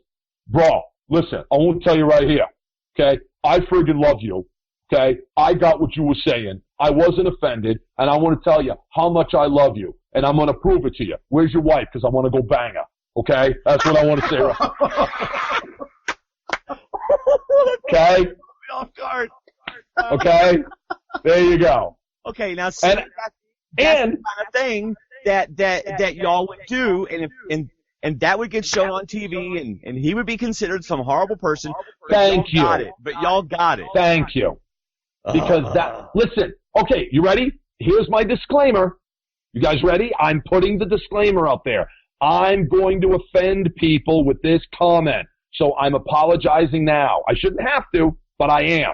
bro, listen, I want to tell you right here, okay? I friggin' love you, okay? I got what you were saying. I wasn't offended, and I want to tell you how much I love you, and I'm going to prove it to you. Where's your wife? Because I want to go bang her, okay? That's what I want to say. Okay? Off guard. Okay? There you go. Okay, now see, that's the kind of thing that y'all would do, and that would get shown on TV, and he would be considered some horrible person. Thank you. But y'all got it. Thank you. Because listen, okay, you ready? Here's my disclaimer. You guys ready? I'm putting the disclaimer out there. I'm going to offend people with this comment. So I'm apologizing now. I shouldn't have to, but I am.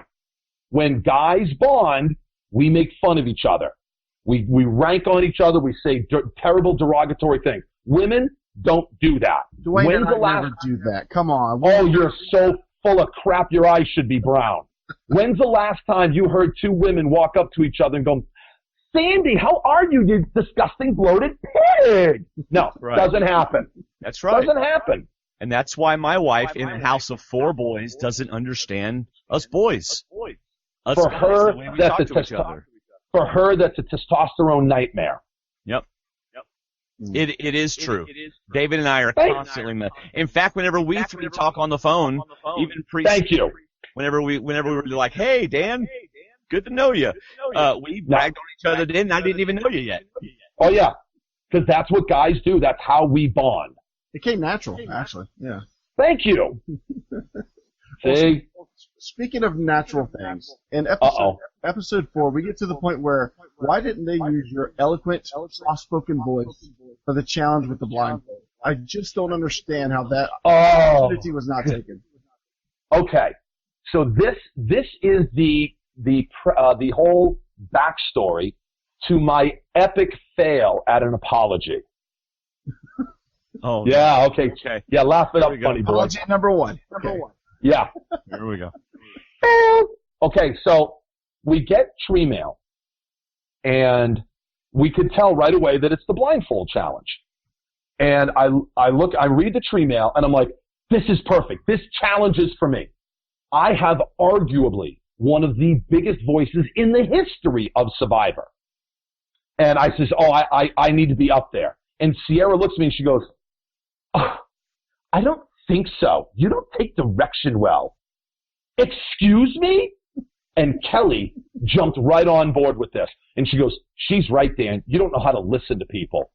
When guys bond, we make fun of each other. We rank on each other. We say terrible derogatory things. Women don't do that. Dwayne and I never do that. Come on. Oh, you're so full of crap. Your eyes should be brown. When's the last time you heard two women walk up to each other and go, Sandy, how are you, you disgusting bloated pig? No, doesn't happen. That's right. Doesn't happen. And that's why my wife in a house of 4 boys doesn't understand us boys. For her, for her, that's a testosterone nightmare. Yep. It is true. David and I are constantly in fact, whenever we three talk on the phone, even Thank you. Whenever we were like, hey, Dan, good to know you. We bragged on each other, and I didn't even know you yet. Oh, yeah. Because that's what guys do. That's how we bond. It came natural, actually. Yeah. Thank you. See? speaking of natural things, in episode 4, we get to the point where why didn't they use your eloquent, soft-spoken voice for the challenge with the blindfold? I just don't understand how that opportunity was not taken. Okay, so this is the whole backstory to my epic fail at an apology. Oh yeah, okay. Yeah, laugh it up, funny boy. Apology number 1. Yeah. Here we go. Okay, so we get tree mail, and we could tell right away that it's the blindfold challenge. And I read the tree mail, and I'm like, this is perfect. This challenge is for me. I have arguably one of the biggest voices in the history of Survivor. And I says, I need to be up there. And Sierra looks at me and she goes, I don't think so. You don't take direction well. Excuse me? And Kelly jumped right on board with this. And she goes, she's right, Dan. You don't know how to listen to people.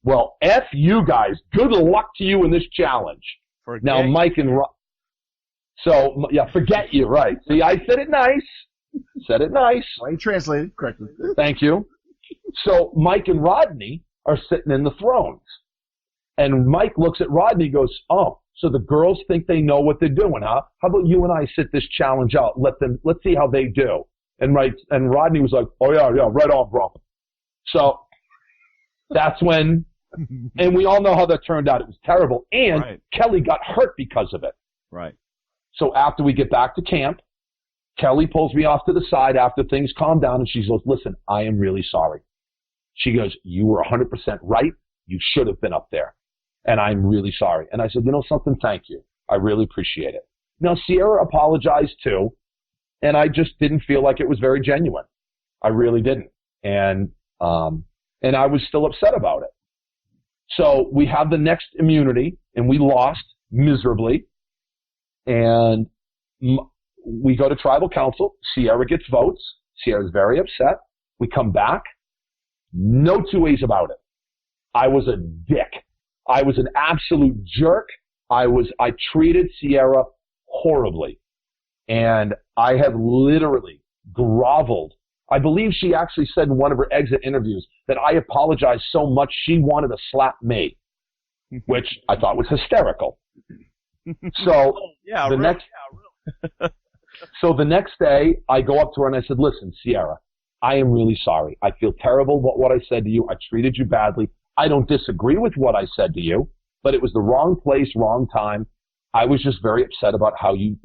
Well, F you guys. Good luck to you in this challenge. Now, Mike and so, yeah, forget you, right. See, I said it nice. Well, you translated correctly. Thank you. So Mike and Rodney are sitting in the thrones. And Mike looks at Rodney and goes, oh, so the girls think they know what they're doing, huh? How about you and I sit this challenge out? Let's see how they do. And Rodney was like, oh, yeah, right on, bro. So that's when, and we all know how that turned out. It was terrible. And Kelly got hurt because of it. Right. So after we get back to camp, Kelly pulls me off to the side after things calm down, and she goes, listen, I am really sorry. She goes, you were 100% right. You should have been up there, and I'm really sorry. And I said, you know something? Thank you. I really appreciate it. Now, Sierra apologized too, and I just didn't feel like it was very genuine. I really didn't. And I was still upset about it. So we have the next immunity, and we lost miserably. And we go to tribal council. Sierra gets votes. Sierra's very upset. We come back. No two ways about it. I was a dick. I was an absolute jerk. I treated Sierra horribly. And I have literally groveled. I believe she actually said in one of her exit interviews that I apologized so much she wanted to slap me, which I thought was hysterical. So the next day, I go up to her and I said, listen, Sierra, I am really sorry. I feel terrible about what I said to you. I treated you badly. I don't disagree with what I said to you, but it was the wrong place, wrong time. I was just very upset about how you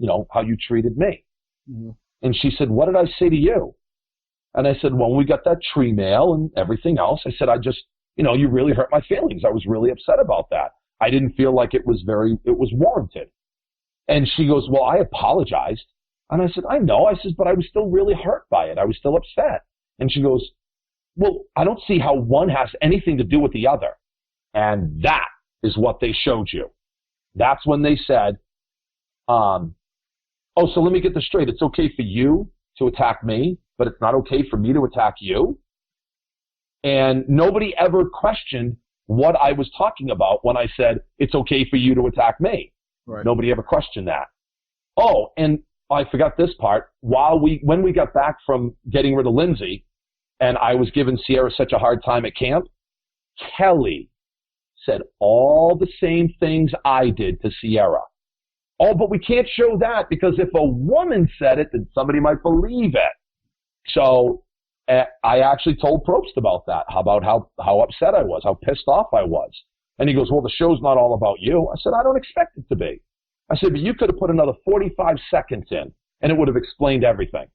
treated me. Mm-hmm. And she said, what did I say to you? And I said, well, we got that tree mail and everything else. I said, you really hurt my feelings. I was really upset about that. I didn't feel like it was warranted. And she goes, well, I apologized. And I said, I know. I said, but I was still really hurt by it. I was still upset. And she goes, well, I don't see how one has anything to do with the other. And that is what they showed you. That's when they said, so let me get this straight. It's okay for you to attack me, but it's not okay for me to attack you. And nobody ever questioned what I was talking about when I said, it's okay for you to attack me. Right. Nobody ever questioned that. Oh, and I forgot this part. When we got back from getting rid of Lindsay, and I was giving Sierra such a hard time at camp, Kelly said all the same things I did to Sierra. Oh, but we can't show that because if a woman said it, then somebody might believe it. So I actually told Probst about that, about how upset I was, how pissed off I was. And he goes, well, the show's not all about you. I said, I don't expect it to be. I said, but you could have put another 45 seconds in, and it would have explained everything.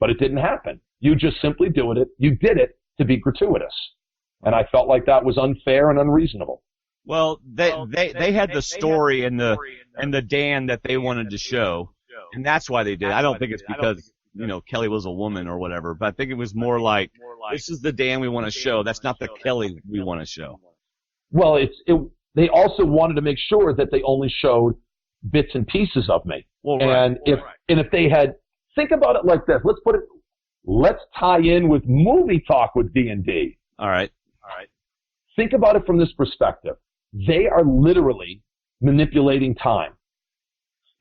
But it didn't happen. You just simply did it. You did it to be gratuitous. And I felt like that was unfair and unreasonable. Well, they had the story and the Dan that they wanted to show, and that's why they did. I don't think it's because Kelly was a woman or whatever, but I think it was more like this is the Dan we want to show. That's not the Kelly we want to show. Well, they also wanted to make sure that they only showed bits and pieces of me. Well, and if they had, think about it like this. Let's tie in with movie talk with D&D. All right. Think about it from this perspective. They are literally manipulating time.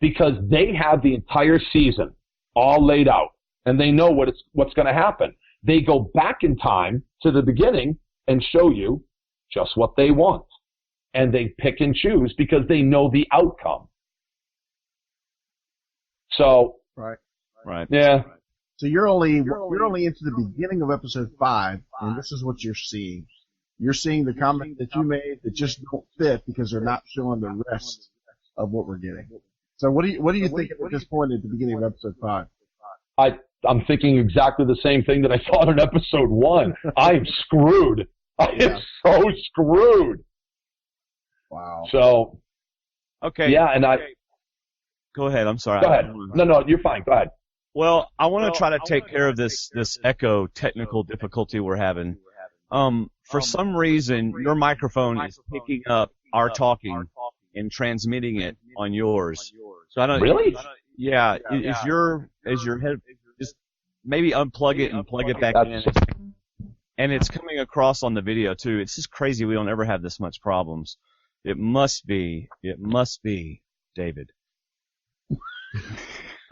because they have the entire season all laid out, and they know what's going to happen. They go back in time to the beginning and show you just what they want, and they pick and choose because they know the outcome. So, right, yeah. So you're only into the beginning of episode 5, and this is what you're seeing. You're seeing the comments that you made that just don't fit because they're not showing the rest of what we're getting. So what do you think at this point at the beginning of episode 5? I'm thinking exactly the same thing that I thought in episode 1. I am screwed. I am so screwed. Wow. So. Okay. Yeah, and Go ahead. I'm sorry. Go ahead. No, you're fine. Go ahead. Well, I want to try to take care of this echo technical difficulty we're having. For some reason, your microphone is picking up our talking and transmitting it on yours. So I don't really. Yeah. Is your head just maybe unplug it and plug it back in? And it's coming across on the video too. It's just crazy. We don't ever have this much problems. It must be David.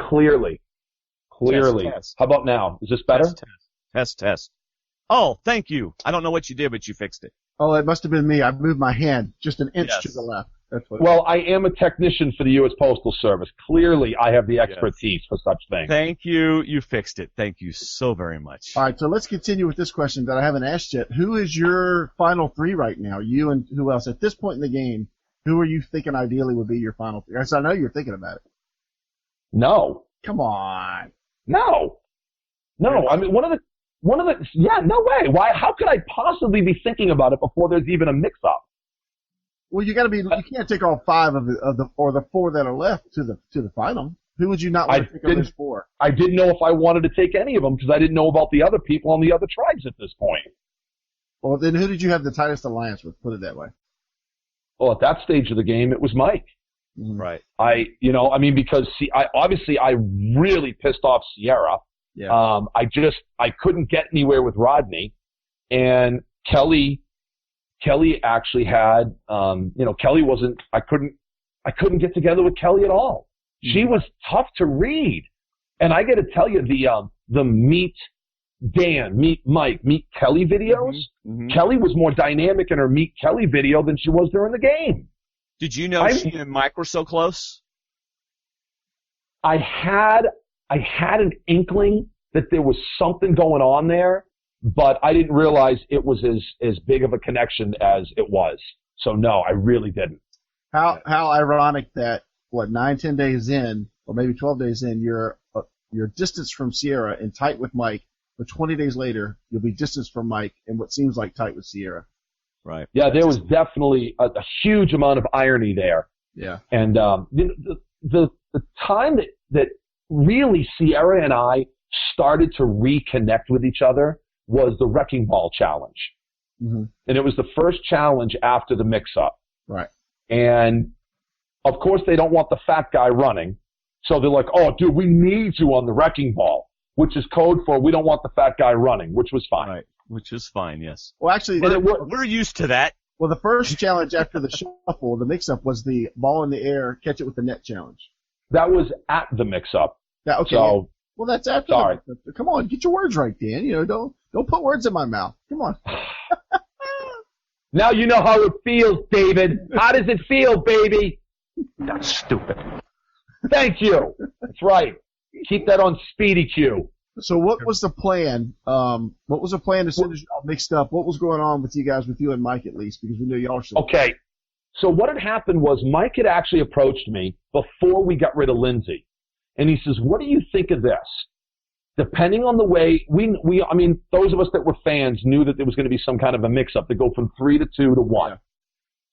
Clearly. Test. How about now? Is this better? Test. Oh, thank you. I don't know what you did, but you fixed it. Oh, it must have been me. I moved my hand just an inch to the left. That's what. Well, I am a technician for the U.S. Postal Service. Clearly, I have the expertise for such things. Thank you. You fixed it. Thank you so very much. All right, so let's continue with this question that I haven't asked yet. Who is your final 3 right now? You and who else? At this point in the game, who are you thinking ideally would be your final 3? Yes, I know you're thinking about it. No. Come on. No. I mean, one of the, yeah, no way. Why? How could I possibly be thinking about it before there's even a mix-up? Well, you can't take all 5 of the 4 that are left to the final. Who would you not want to pick of those 4? I didn't know if I wanted to take any of them because I didn't know about the other people on the other tribes at this point. Well, then who did you have the tightest alliance with? Put it that way. Well, at that stage of the game, it was Mike. Right. Because I really pissed off Sierra. Yeah. I couldn't get anywhere with Rodney, and Kelly actually had, Kelly wasn't. I couldn't get together with Kelly at all. She was tough to read, and I got to tell you, the Meet Dan, Meet Mike, Meet Kelly videos. Mm-hmm. Kelly was more dynamic in her Meet Kelly video than she was during the game. Did you know she and Mike were so close? I had an inkling that there was something going on there, but I didn't realize it was as big of a connection as it was. So no, I really didn't. How ironic that 9-10 days in, or maybe 12 days in, you're distanced from Sierra and tight with Mike, but 20 days later you'll be distanced from Mike and what seems like tight with Sierra. Right. Yeah, there was definitely a huge amount of irony there. Yeah. And the time that really Sierra and I started to reconnect with each other was the Wrecking Ball Challenge. Mm-hmm. And it was the first challenge after the mix-up. Right. And, of course, they don't want the fat guy running. So they're like, oh, dude, we need you on the Wrecking Ball, which is code for we don't want the fat guy running, which was fine. Right. Which is fine, yes. Well, actually, we're used to that. Well, the first challenge after the shuffle, the mix-up, was the ball in the air, catch it with the net challenge. That was at the mix-up. Yeah, okay. So, well, that's after. Sorry. Come on, get your words right, Dan. Don't put words in my mouth. Come on. Now you know how it feels, David. How does it feel, baby? That's stupid. Thank you. That's right. Keep that on speedy Q. So what was the plan? What was the plan as soon as y'all mixed up? What was going on with you and Mike at least? Because we knew y'all were Okay. So what had happened was Mike had actually approached me before we got rid of Lindsay. And he says, what do you think of this? Depending on the way, those of us that were fans knew that there was going to be some kind of a mix-up to go from 3 to 2 to 1. Yeah.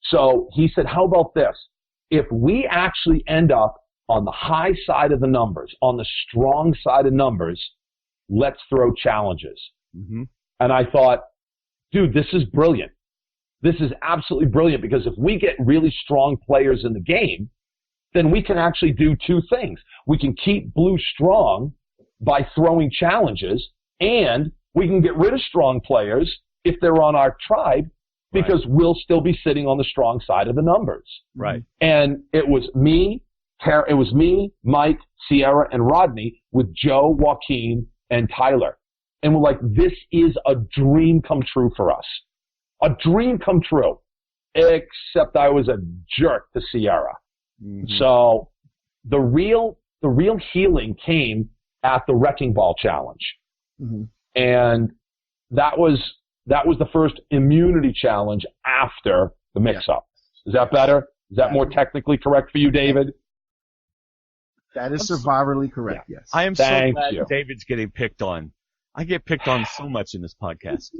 So he said, how about this? If we actually end up on the high side of the numbers, on the strong side of numbers, let's throw challenges. Mm-hmm. And I thought, dude, this is brilliant. This is absolutely brilliant because if we get really strong players in the game, then we can actually do 2 things. We can keep blue strong by throwing challenges, and we can get rid of strong players if they're on our tribe because we'll still be sitting on the strong side of the numbers. Right. And it was me, It was me, Mike, Sierra, and Rodney with Joe, Joaquin, and Tyler. And we're like, this is a dream come true for us. A dream come true. Except I was a jerk to Sierra. Mm-hmm. So the real healing came at the Wrecking Ball Challenge. Mm-hmm. And that was the first immunity challenge after the mix-up. Is that better? Is that more technically correct for you, David? That is survivorly correct, yes. I am so glad David's getting picked on. I get picked on so much in this podcast.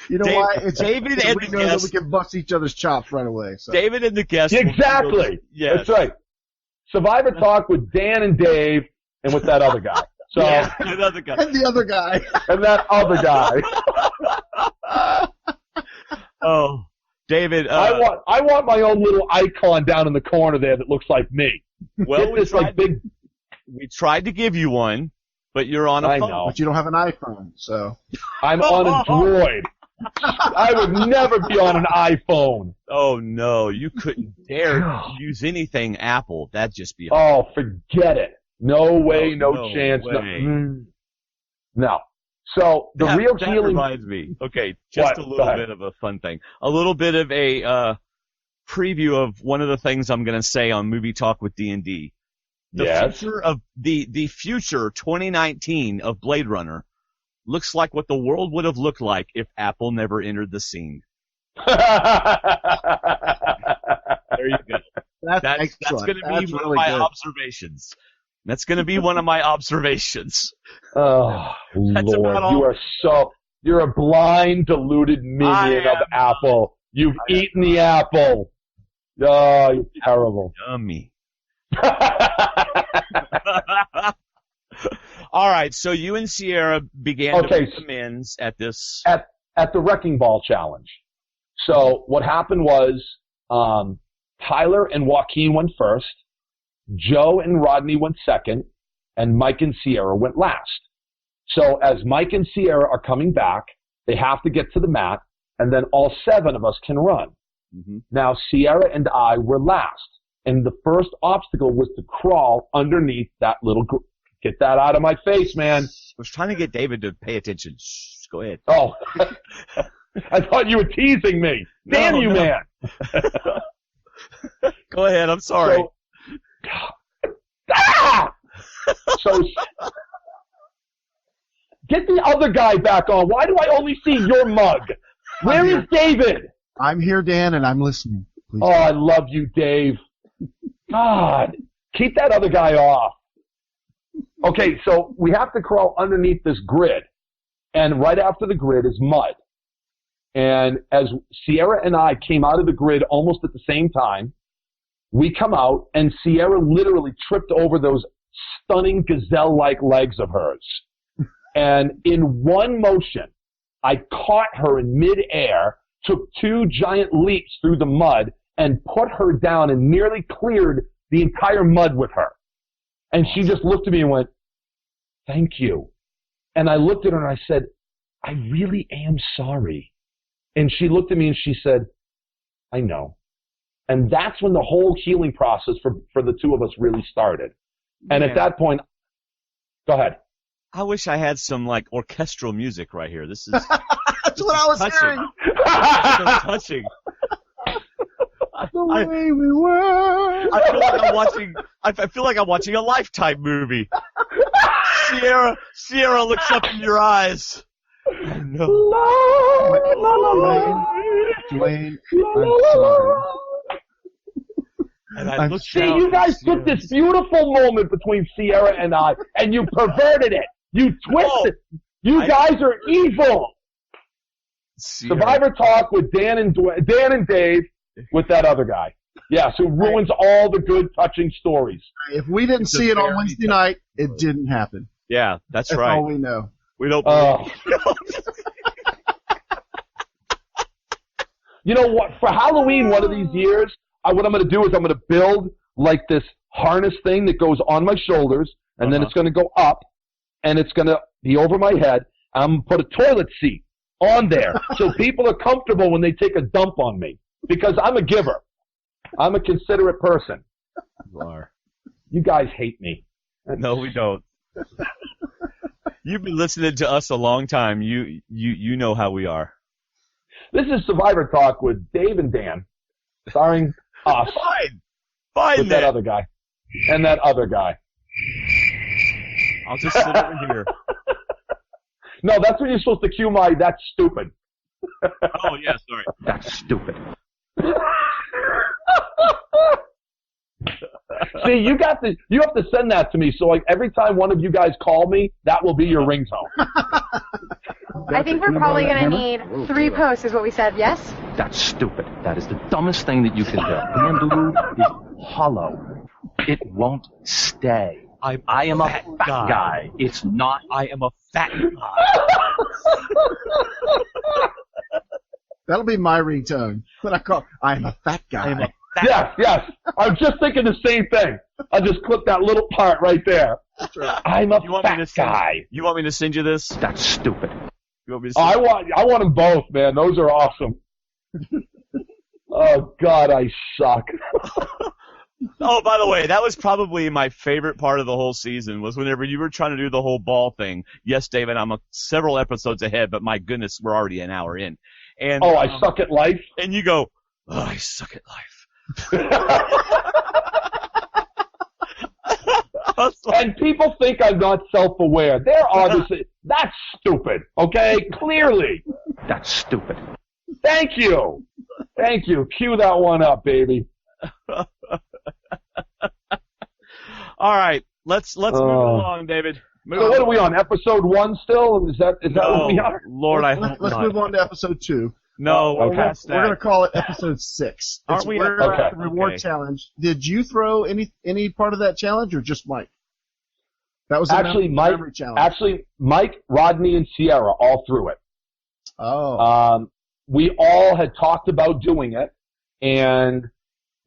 You know why? It's David and the guest. We can bust each other's chops right away. So. David and the guest. Exactly. Yes. That's right. Survivor Talk with Dan and Dave and with that other guy. So, yeah, another guy. And the other guy. And that other guy. Oh, David. I want my own little icon down in the corner there that looks like me. Well, we tried to give you one, but you're on a phone. Know. But you don't have an iPhone, so. I'm on a Droid. I would never be on an iPhone. Oh, no. You couldn't dare use anything Apple. That'd just be... Oh, forget it. No way, no chance. Way. No. So, the real healing... That reminds me. Okay, just a little bit of a fun thing. A little bit of a preview of one of the things I'm going to say on Movie Talk with D&D. Future of the future 2019 of Blade Runner looks like what the world would have looked like if Apple never entered the scene. There you go. That's going to be one of my observations. That's going to be one of my observations. Oh, Lord. You're a blind, deluded minion of Apple. You've eaten the apple. Oh, you're terrible. Yummy. All right, so you and Sierra began to make amends at this... At the Wrecking Ball Challenge. So what happened was Tyler and Joaquin went first, Joe and Rodney went second, and Mike and Sierra went last. So as Mike and Sierra are coming back, they have to get to the mat, and then all 7 of us can run. Mm-hmm. Now, Sierra and I were last, and the first obstacle was to crawl underneath that little... Get that out of my face, man. I was trying to get David to pay attention. Shh, go ahead. Oh. I thought you were teasing me. Damn you, man. Go ahead. I'm sorry. So, get the other guy back on. Why do I only see your mug? Where is David? I'm here, Dan, and I'm listening. Please. Oh, I love you, Dave. God. Keep that other guy off. Okay, so we have to crawl underneath this grid, and right after the grid is mud. And as Sierra and I came out of the grid almost at the same time, we come out, and Sierra literally tripped over those stunning gazelle-like legs of hers. And in one motion, I caught her in midair, took 2 giant leaps through the mud, and put her down and nearly cleared the entire mud with her. And she just looked at me and went, "Thank you." And I looked at her and I said, "I really am sorry." And she looked at me and she said, "I know." And that's when the whole healing process for the 2 of us really started. And at that point, go ahead. I wish I had some orchestral music right here. This is that's what I was hearing. So touching. The way we were. I feel like I'm watching a Lifetime movie. Sierra looks up in your eyes. Oh, no. Dwayne, I'm sorry. And I looked See, you guys took this beautiful moment between Sierra and I, and you perverted it. You twisted. You guys are evil. Sierra. Survivor Talk with Dan and Dave. With that other guy. Yes, who ruins all the good, touching stories. If we didn't see it on Wednesday night, it didn't happen. Yeah, that's right. That's all we know. We don't You know what? For Halloween one of these years, what I'm going to do is I'm going to build this harness thing that goes on my shoulders, and then it's going to go up, and it's going to be over my head. I'm going to put a toilet seat on there so people are comfortable when they take a dump on me. Because I'm a giver. I'm a considerate person. You are. You guys hate me. No, we don't. You've been listening to us a long time. You know how we are. This is Survivor Talk with Dave and Dan, starring us. Fine, with man. that other guy. And that other guy. I'll just sit over here. No, that's when you're supposed to cue my, that's stupid. Oh, yeah, sorry. That's stupid. See, you have to send that to me, so like every time one of you guys call me, that will be your ringtone. I think we're probably going to need 3 posts is what we said, yes? That's stupid. That is the dumbest thing that you can do. Bamboo is hollow. It won't stay. I am a fat guy. It's not. I am a fat guy. That'll be my ringtone. When I call, I am a fat guy. I am a fat guy. Yes. I was just thinking the same thing. I'll just clip that little part right there. That's right. I'm a fat guy. You want me to send you this? That's stupid. You want me to send I want them both, man. Those are awesome. Oh, God, I suck. Oh, by the way, that was probably my favorite part of the whole season was whenever you were trying to do the whole ball thing. Yes, David, I'm several episodes ahead, but my goodness, we're already an hour in. And I suck at life? And you go, oh, I suck at life. And people think I'm not self-aware. They're obviously, that's stupid, okay? Clearly. That's stupid. Thank you. Cue that one up, baby. All right, let's move along, David. So what are we on? Episode 1 still? Is that what we are? Lord, let's move on to episode 2. No, we're going to call it episode 6. Aren't we? The reward challenge. Did you throw any part of that challenge, or just Mike? That was actually memory challenge. Actually, Mike, Rodney, and Sierra all threw it. Oh. We all had talked about doing it, and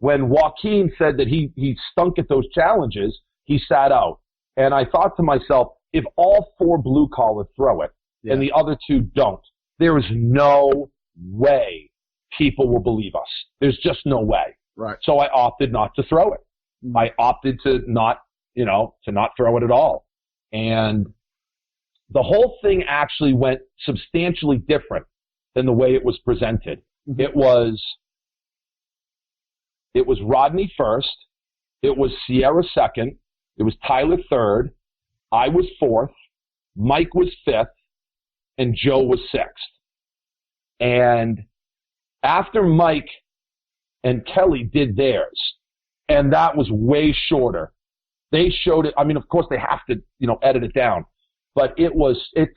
when Joaquin said that he stunk at those challenges, he sat out. And I thought to myself, if all 4 blue collar throw it, and the other 2 don't, there is no way people will believe us. There's just no way. Right. So I opted not to throw it. I opted to not throw it at all. And the whole thing actually went substantially different than the way it was presented. Mm-hmm. It was Rodney first. It was Sierra second. It was Tyler third. I was fourth. Mike was fifth. And Joe was sixth. And after Mike and Kelly did theirs, and that was way shorter, they showed it. I mean, of course, they have to, edit it down. But it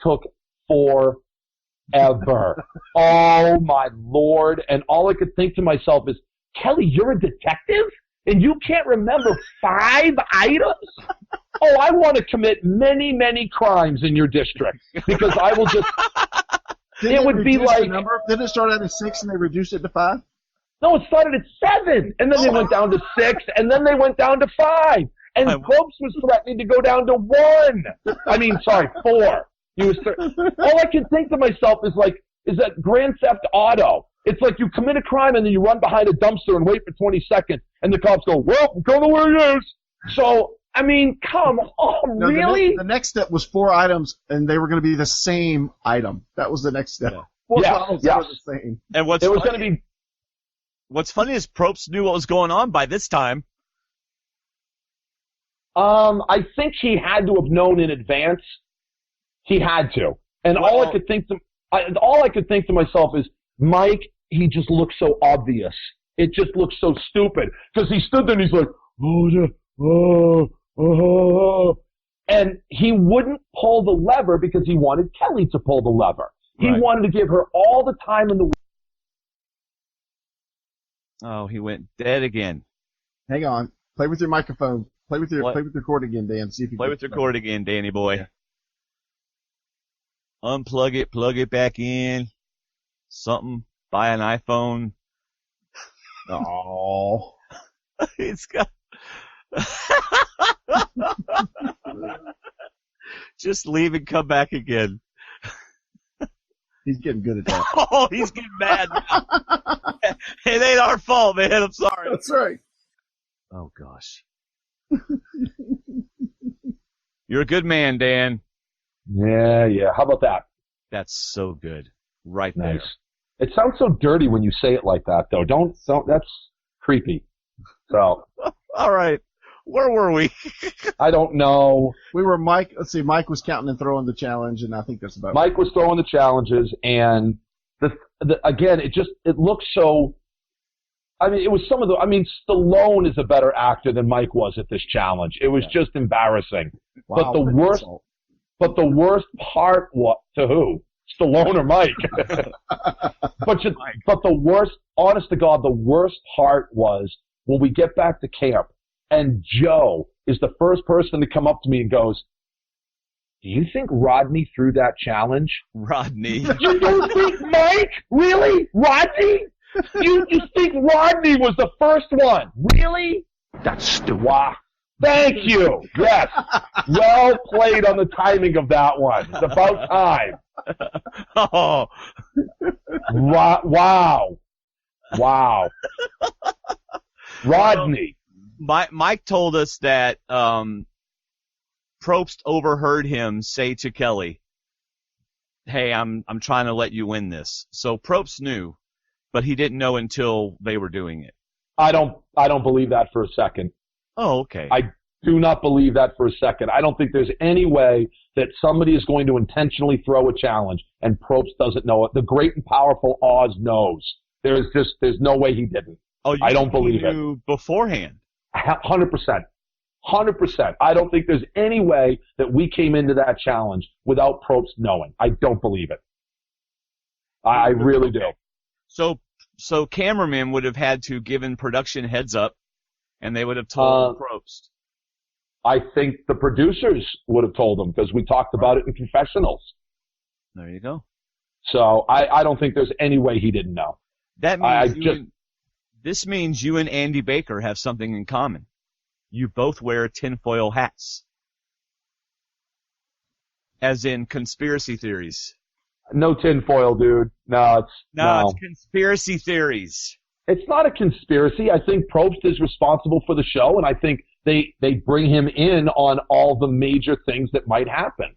took forever. Oh, my Lord. And all I could think to myself is, Kelly, you're a detective? And you can't remember 5 items? Oh, I want to commit many, many crimes in your district because I will just... It would be like... Didn't it start out at 6 and they reduced it to 5? No, it started at 7, and then they went down to 6, and then they went down to 5. And Probst was threatening to go down to 1. I mean, sorry, 4. All I can think to myself is that Grand Theft Auto. It's like you commit a crime and then you run behind a dumpster and wait for 20 seconds, and the cops go, well, go to where it is. So, I mean, come on, really? The next step was 4 items, and they were going to be the same item. That was the next step. Yeah. 4 items were the same. And what's funny is Probst knew what was going on by this time. I think he had to have known in advance. He had to. And all I could think to myself is, Mike, he just looks so obvious. It just looks so stupid. Because he stood there and he's like, and he wouldn't pull the lever because he wanted Kelly to pull the lever. He wanted to give her all the time in the world. Oh, he went dead again. Hang on. Play with your microphone. Play with your cord again, Dan. See if you play with your cord again, Danny boy. Yeah. Unplug it, plug it back in. Something. Buy an iPhone. Oh. It's got. Just leave and come back again. He's getting good at that. Oh, he's getting mad now. It ain't our fault, man. I'm sorry. That's right. Oh, gosh. You're a good man, Dan. Yeah. How about that? That's so good. Right Nice. there. It sounds so dirty when you say it like that, though. Don't. That's creepy. So. All right. Where were we? I don't know. We were Mike. Let's see. Mike was counting and throwing the challenge, and I think that's about. Mike was throwing the challenges, and again, it looks so. I mean, it was some of the. I mean, Stallone is a better actor than Mike was at this challenge. It was just embarrassing. Wow, But the worst part was to who? Stallone or Mike? but the worst, honest to God, the worst part was when we get back to camp, and Joe is the first person to come up to me and goes, "Do you think Rodney threw that challenge?" Rodney. You don't think Mike? Really? Rodney? You think Rodney was the first one? Really? That's stupid. Wow. Thank you. Yes. Well played on the timing of that one. It's about time. Oh. Wow. Rodney. Mike told us that Probst overheard him say to Kelly, "Hey, I'm trying to let you win this." So Probst knew, but he didn't know until they were doing it. I don't believe that for a second. Oh, okay. I do not believe that for a second. I don't think there's any way that somebody is going to intentionally throw a challenge and Probst doesn't know it. The great and powerful Oz knows. There's no way he didn't. Oh, I don't believe it. Beforehand. 100%. 100%. I don't think there's any way that we came into that challenge without Probst knowing. I don't believe it. I really do. So cameramen would have had to given production heads up, and they would have told Probst. I think the producers would have told them because we talked about it in confessionals. There you go. So I don't think there's any way he didn't know. That means this means you and Andy Baker have something in common. You both wear tinfoil hats. As in conspiracy theories. No tinfoil, dude. No, it's conspiracy theories. It's not a conspiracy. I think Probst is responsible for the show, and I think they bring him in on all the major things that might happen.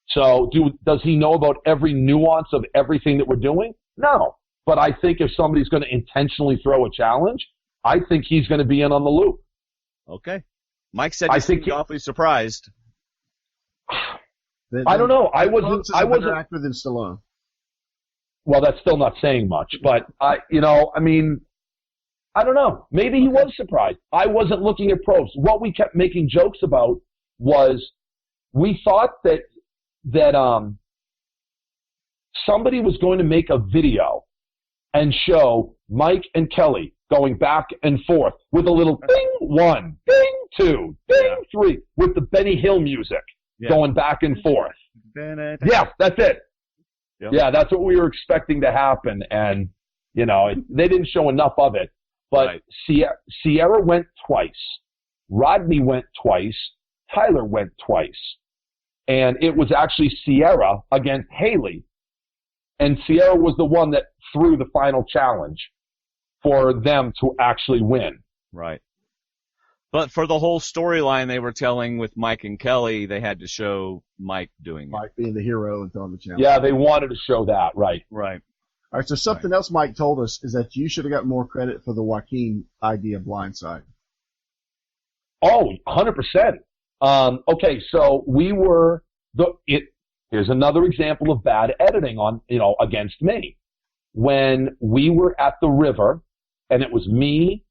So does he know about every nuance of everything that we're doing? No. But I think if somebody's going to intentionally throw a challenge, I think he's going to be in on the loop. Okay. Mike said he seemed awfully surprised. I don't know. I wasn't a better actor than Stallone. Well, that's still not saying much, but I don't know. Maybe he was surprised. I wasn't looking at Probst. What we kept making jokes about was we thought that somebody was going to make a video and show Mike and Kelly going back and forth with a little ding 1, ding 2, ding 3 with the Benny Hill music going back and forth. Yeah, that's it. Yep. Yeah, that's what we were expecting to happen, and they didn't show enough of it. But Sierra went twice, Rodney went twice, Tyler went twice, and it was actually Sierra against Haley, and Sierra was the one that threw the final challenge for them to actually win. Right. But for the whole storyline they were telling with Mike and Kelly, they had to show Mike doing it. Mike being the hero and throwing the challenge. Yeah, they wanted to show that, right. Right. All right, so something else Mike told us is that you should have got more credit for the Joaquin idea, Blindside. Oh, 100%. Okay, so we were here's another example of bad editing against me. When we were at the river, and it was me,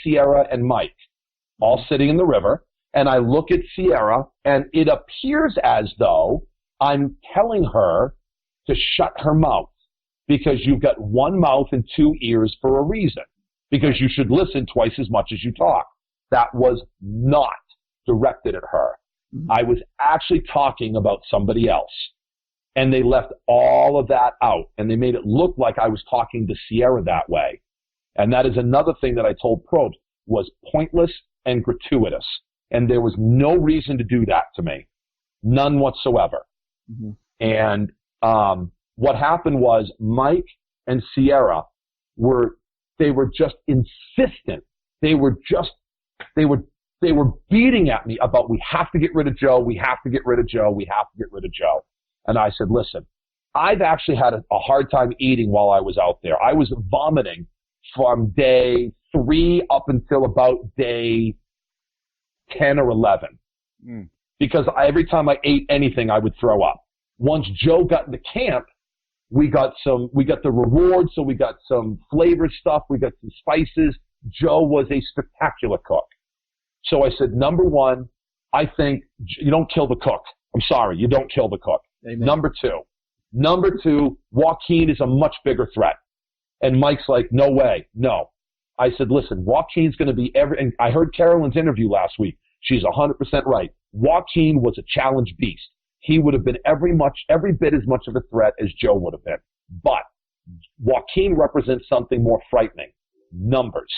Sierra, and Mike, all sitting in the river, and I look at Sierra, and it appears as though I'm telling her to shut her mouth, because you've got one mouth and two ears for a reason, because you should listen twice as much as you talk. That was not directed at her. Mm-hmm. I was actually talking about somebody else. And they left all of that out, and they made it look like I was talking to Sierra that way. And that is another thing that I told Probst was pointless and gratuitous. And there was no reason to do that to me. None whatsoever. Mm-hmm. And what happened was Mike and Sierra were just insistent. They were they were beating at me about, we have to get rid of Joe, we have to get rid of Joe, we have to get rid of Joe. And I said, listen, I've actually had a hard time eating while I was out there. I was vomiting from day 3 up until about day 10 or 11. Because every time I ate anything, I would throw up. Once Joe got into camp, we got the rewards, so we got some flavored stuff, we got some spices. Joe was a spectacular cook. So I said, number 1, I think you don't kill the cook. I'm sorry, you don't kill the cook. Amen. Number two, Joaquin is a much bigger threat. And Mike's like, no way, no. I said, listen, Joaquin's going to be and I heard Carolyn's interview last week. She's 100% right. Joaquin was a challenge beast. He would have been every bit as much of a threat as Joe would have been. But Joaquin represents something more frightening. Numbers.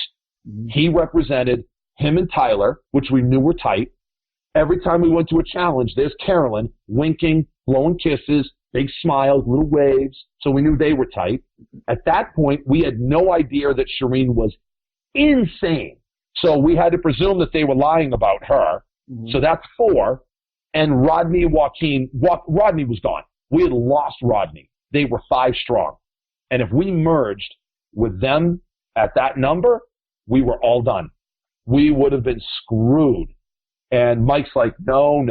He represented him and Tyler, which we knew were tight. Every time we went to a challenge, there's Carolyn winking, blowing kisses, big smiles, little waves. So we knew they were tight. At that point, we had no idea that Shireen was insane. So we had to presume that they were lying about her. So that's 4. And Rodney and Joaquin, Rodney was gone. We had lost Rodney. They were 5 strong. And if we merged with them at that number, we were all done. We would have been screwed. And Mike's like, no.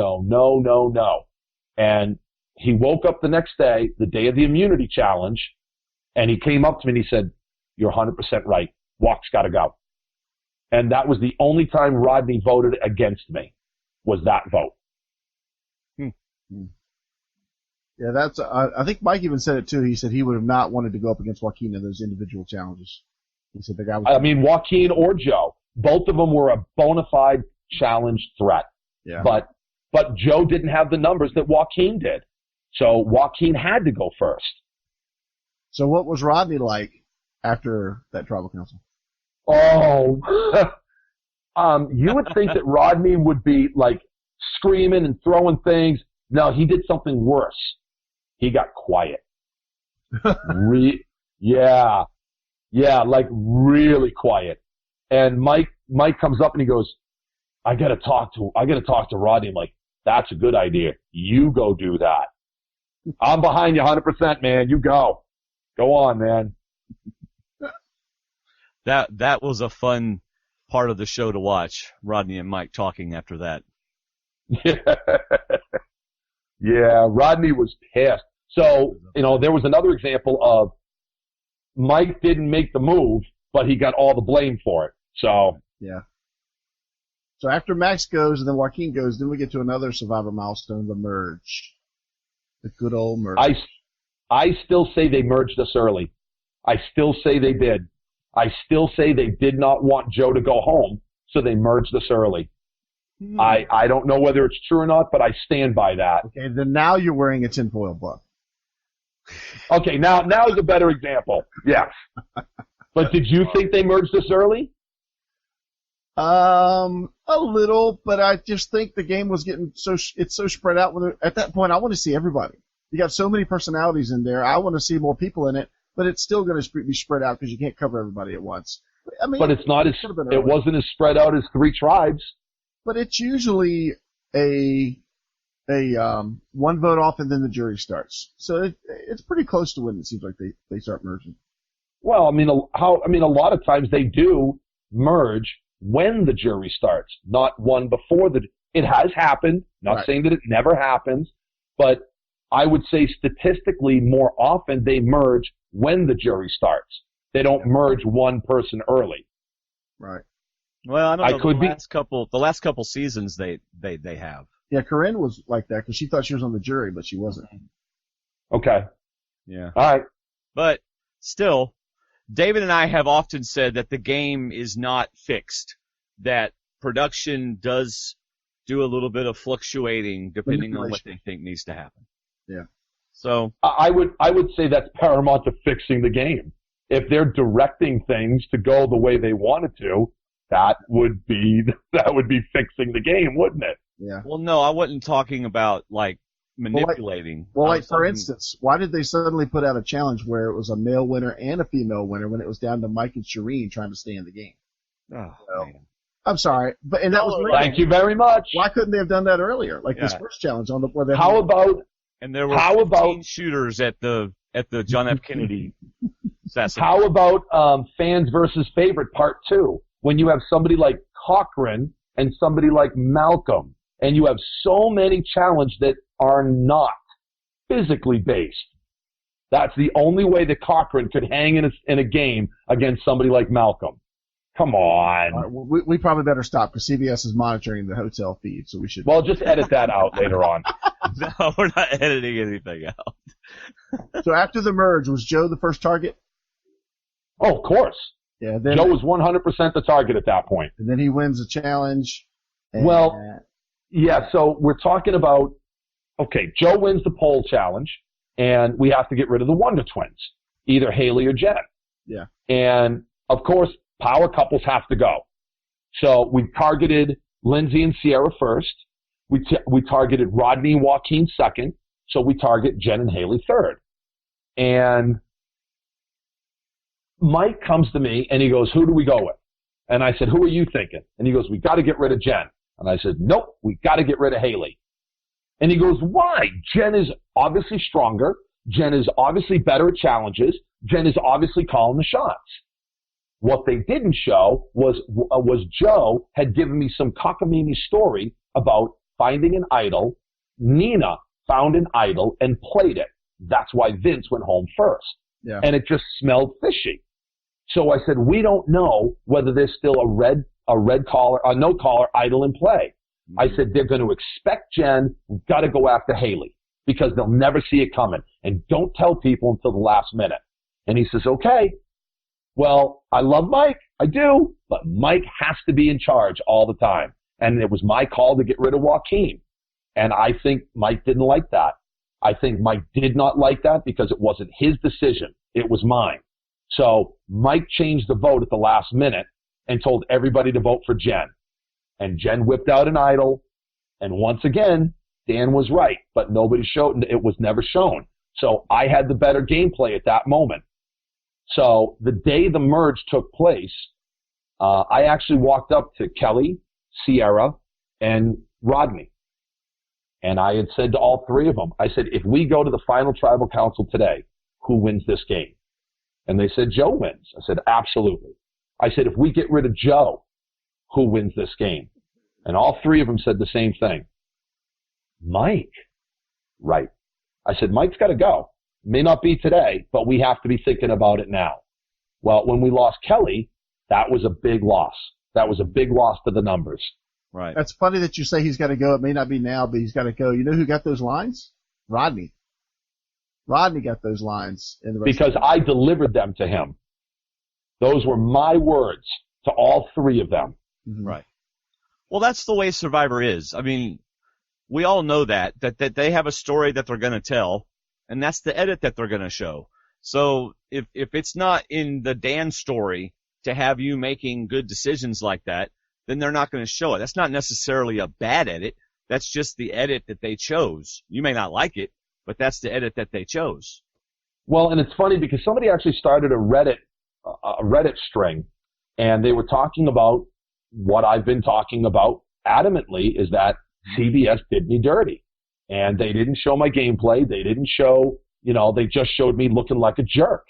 And he woke up the next day, the day of the immunity challenge, and he came up to me and he said, you're 100% right. Walk's got to go. And that was the only time Rodney voted against me, was that vote. Yeah, that's. I think Mike even said it too. He said he would have not wanted to go up against Joaquin in those individual challenges. He said the guy was. I mean, Joaquin or Joe, both of them were a bona fide challenge threat. Yeah. But Joe didn't have the numbers that Joaquin did, so Joaquin had to go first. So what was Rodney like after that tribal council? Oh, you would think that Rodney would be like screaming and throwing things. No, he did something worse. He got quiet. Yeah, like really quiet. And Mike comes up and he goes, I gotta talk to Rodney. I'm like, that's a good idea. You go do that. I'm behind you 100%, man. You go. Go on, man. That was a fun part of the show to watch, Rodney and Mike talking after that. Yeah, Rodney was pissed. So, there was another example of Mike didn't make the move, but he got all the blame for it. So. Yeah. So after Max goes and then Joaquin goes, then we get to another Survivor milestone, the merge. The good old merge. I still say they merged us early. I still say they did. I still say they did not want Joe to go home, so they merged us early. I don't know whether it's true or not, but I stand by that. Okay, then now you're wearing a tinfoil buff. Okay, now is a better example. Yes. But did you think they merged us early? A little, but I just think the game was getting it's so spread out. At that point, I want to see everybody. You got so many personalities in there. I want to see more people in it, but it's still going to be spread out because you can't cover everybody at once. I mean, but it's not it wasn't as spread out as 3 tribes. But it's usually a one vote off and then the jury starts. So it's pretty close to when it seems like they start merging. Well, a lot of times they do merge when the jury starts, not one before it has happened. Not saying that it never happens, but I would say statistically more often they merge when the jury starts. They don't merge one person early. Right. Well, I don't know. The last couple seasons they have. Yeah, Corinne was like that because she thought she was on the jury, but she wasn't. Okay. Yeah. All right. But still, David and I have often said that the game is not fixed, that production does do a little bit of fluctuating depending on what they think needs to happen. Yeah. So I would say that's paramount to fixing the game. If they're directing things to go the way they want it to, that would be fixing the game, wouldn't it? Yeah. Well, no, I wasn't talking about like manipulating. Well, for instance, why did they suddenly put out a challenge where it was a male winner and a female winner when it was down to Mike and Shireen trying to stay in the game? Oh, man. I'm sorry, and that was Thank you very much. Why couldn't they have done that earlier, like this first challenge on the where they? How about? And there were 15 shooters at the John F. Kennedy assassination. How about fans versus favorite part 2? When you have somebody like Cochran and somebody like Malcolm, and you have so many challenges that are not physically based. That's the only way that Cochran could hang in a game against somebody like Malcolm. Come on. We probably better stop because CBS is monitoring the hotel feed, so we should. Well, just edit that out later on. No, we're not editing anything out. So after the merge, was Joe the first target? Oh, of course. Yeah. Joe was 100% the target at that point. And then he wins the challenge. Yeah, so we're talking about, okay, Joe wins the poll challenge, and we have to get rid of the Wonder Twins, either Haley or Jen. Yeah. And, of course, power couples have to go. So we targeted Lindsay and Sierra first. We targeted Rodney and Joaquin second. So we target Jen and Haley third. And Mike comes to me and he goes, who do we go with? And I said, who are you thinking? And he goes, we got to get rid of Jen. And I said, nope, we got to get rid of Haley. And he goes, why? Jen is obviously stronger. Jen is obviously better at challenges. Jen is obviously calling the shots. What they didn't show was Joe had given me some cockamamie story about finding an idol. Nina found an idol and played it. That's why Vince went home first. Yeah. And it just smelled fishy. So I said, we don't know whether there's still a no collar idol in play. Mm-hmm. I said, they're going to expect Jen. We've got to go after Haley because they'll never see it coming. And don't tell people until the last minute. And he says, okay. Well, I love Mike. I do. But Mike has to be in charge all the time. And it was my call to get rid of Joaquin. And I think Mike didn't like that. I think Mike did not like that because it wasn't his decision. It was mine. So Mike changed the vote at the last minute and told everybody to vote for Jen. And Jen whipped out an idol. And once again, Dan was right, but nobody showed, it was never shown. So I had the better gameplay at that moment. So the day the merge took place, I actually walked up to Kelly, Sierra, and Rodney. And I had said to all three of them, I said, if we go to the final tribal council today, who wins this game? And they said, Joe wins. I said, absolutely. I said, if we get rid of Joe, who wins this game? And all three of them said the same thing. Mike. Right. I said, Mike's got to go. May not be today, but we have to be thinking about it now. Well, when we lost Kelly, that was a big loss. That was a big loss to the numbers. Right. That's funny that you say he's got to go. It may not be now, but he's got to go. You know who got those lines? Rodney. Rodney got those lines. Because I delivered them to him. Those were my words to all three of them. Mm-hmm. Right. Well, that's the way Survivor is. I mean, we all know that they have a story that they're going to tell, and that's the edit that they're going to show. So if it's not in the Dan story to have you making good decisions like that, then they're not going to show it. That's not necessarily a bad edit. That's just the edit that they chose. You may not like it, but that's the edit that they chose. Well, and it's funny because somebody actually started a Reddit string, and they were talking about what I've been talking about adamantly, is that CBS did me dirty. And they didn't show my gameplay. They didn't show, they just showed me looking like a jerk.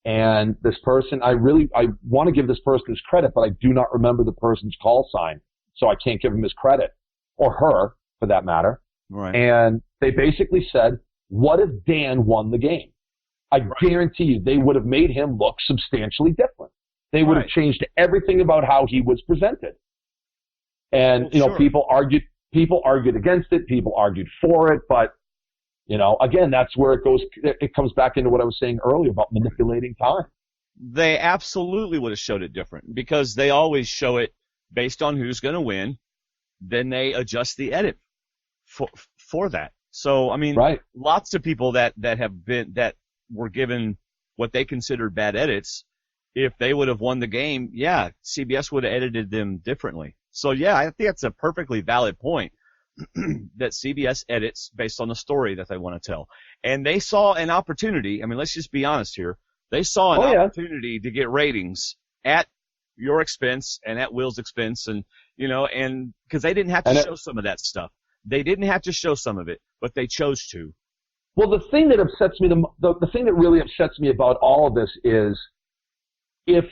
And this person, I want to give this person his credit, but I do not remember the person's call sign. So I can't give him his credit, or her for that matter. Right. And they basically said, what if Dan won the game? I guarantee you they would have made him look substantially different. They would have changed everything about how he was presented. And, sure. people argued against it. People argued for it. But, again, that's where it goes. It comes back into what I was saying earlier about manipulating time. They absolutely would have showed it different because they always show it based on who's going to win. Then they adjust the edit for that. So, I mean, lots of people that were given what they considered bad edits, if they would have won the game, CBS would have edited them differently. So, I think that's a perfectly valid point that CBS edits based on the story that they want to tell. And they saw an opportunity. I mean, let's just be honest here. They saw an opportunity to get ratings at your expense and at Will's expense, and and because they didn't have to show some of that stuff. They didn't have to show some of it, but they chose to. Well, the thing that upsets me, the thing that really upsets me about all of this is if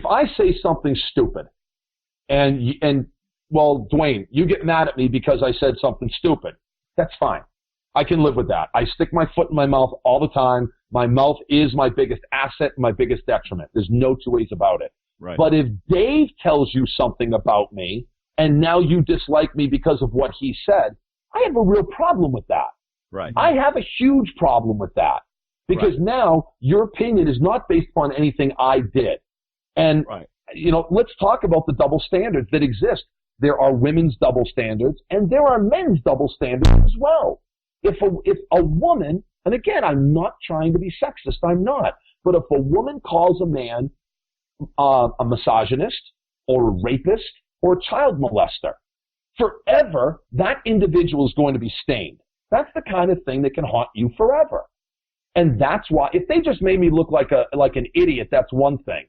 I say something stupid, and well, Dwayne, you get mad at me because I said something stupid. That's fine. I can live with that. I stick my foot in my mouth all the time. My mouth is my biggest asset and my biggest detriment. There's no two ways about it. Right. But if Dave tells you something about me, and now you dislike me because of what he said, I have a real problem with that. Right. I have a huge problem with that. Because now your opinion is not based upon anything I did. And, let's talk about the double standards that exist. There are women's double standards, and there are men's double standards as well. If a woman, and again, I'm not trying to be sexist, I'm not, but if a woman calls a man a misogynist or a rapist or a child molester, forever, that individual is going to be stained. That's the kind of thing that can haunt you forever. And that's why, if they just made me look like an idiot, that's one thing.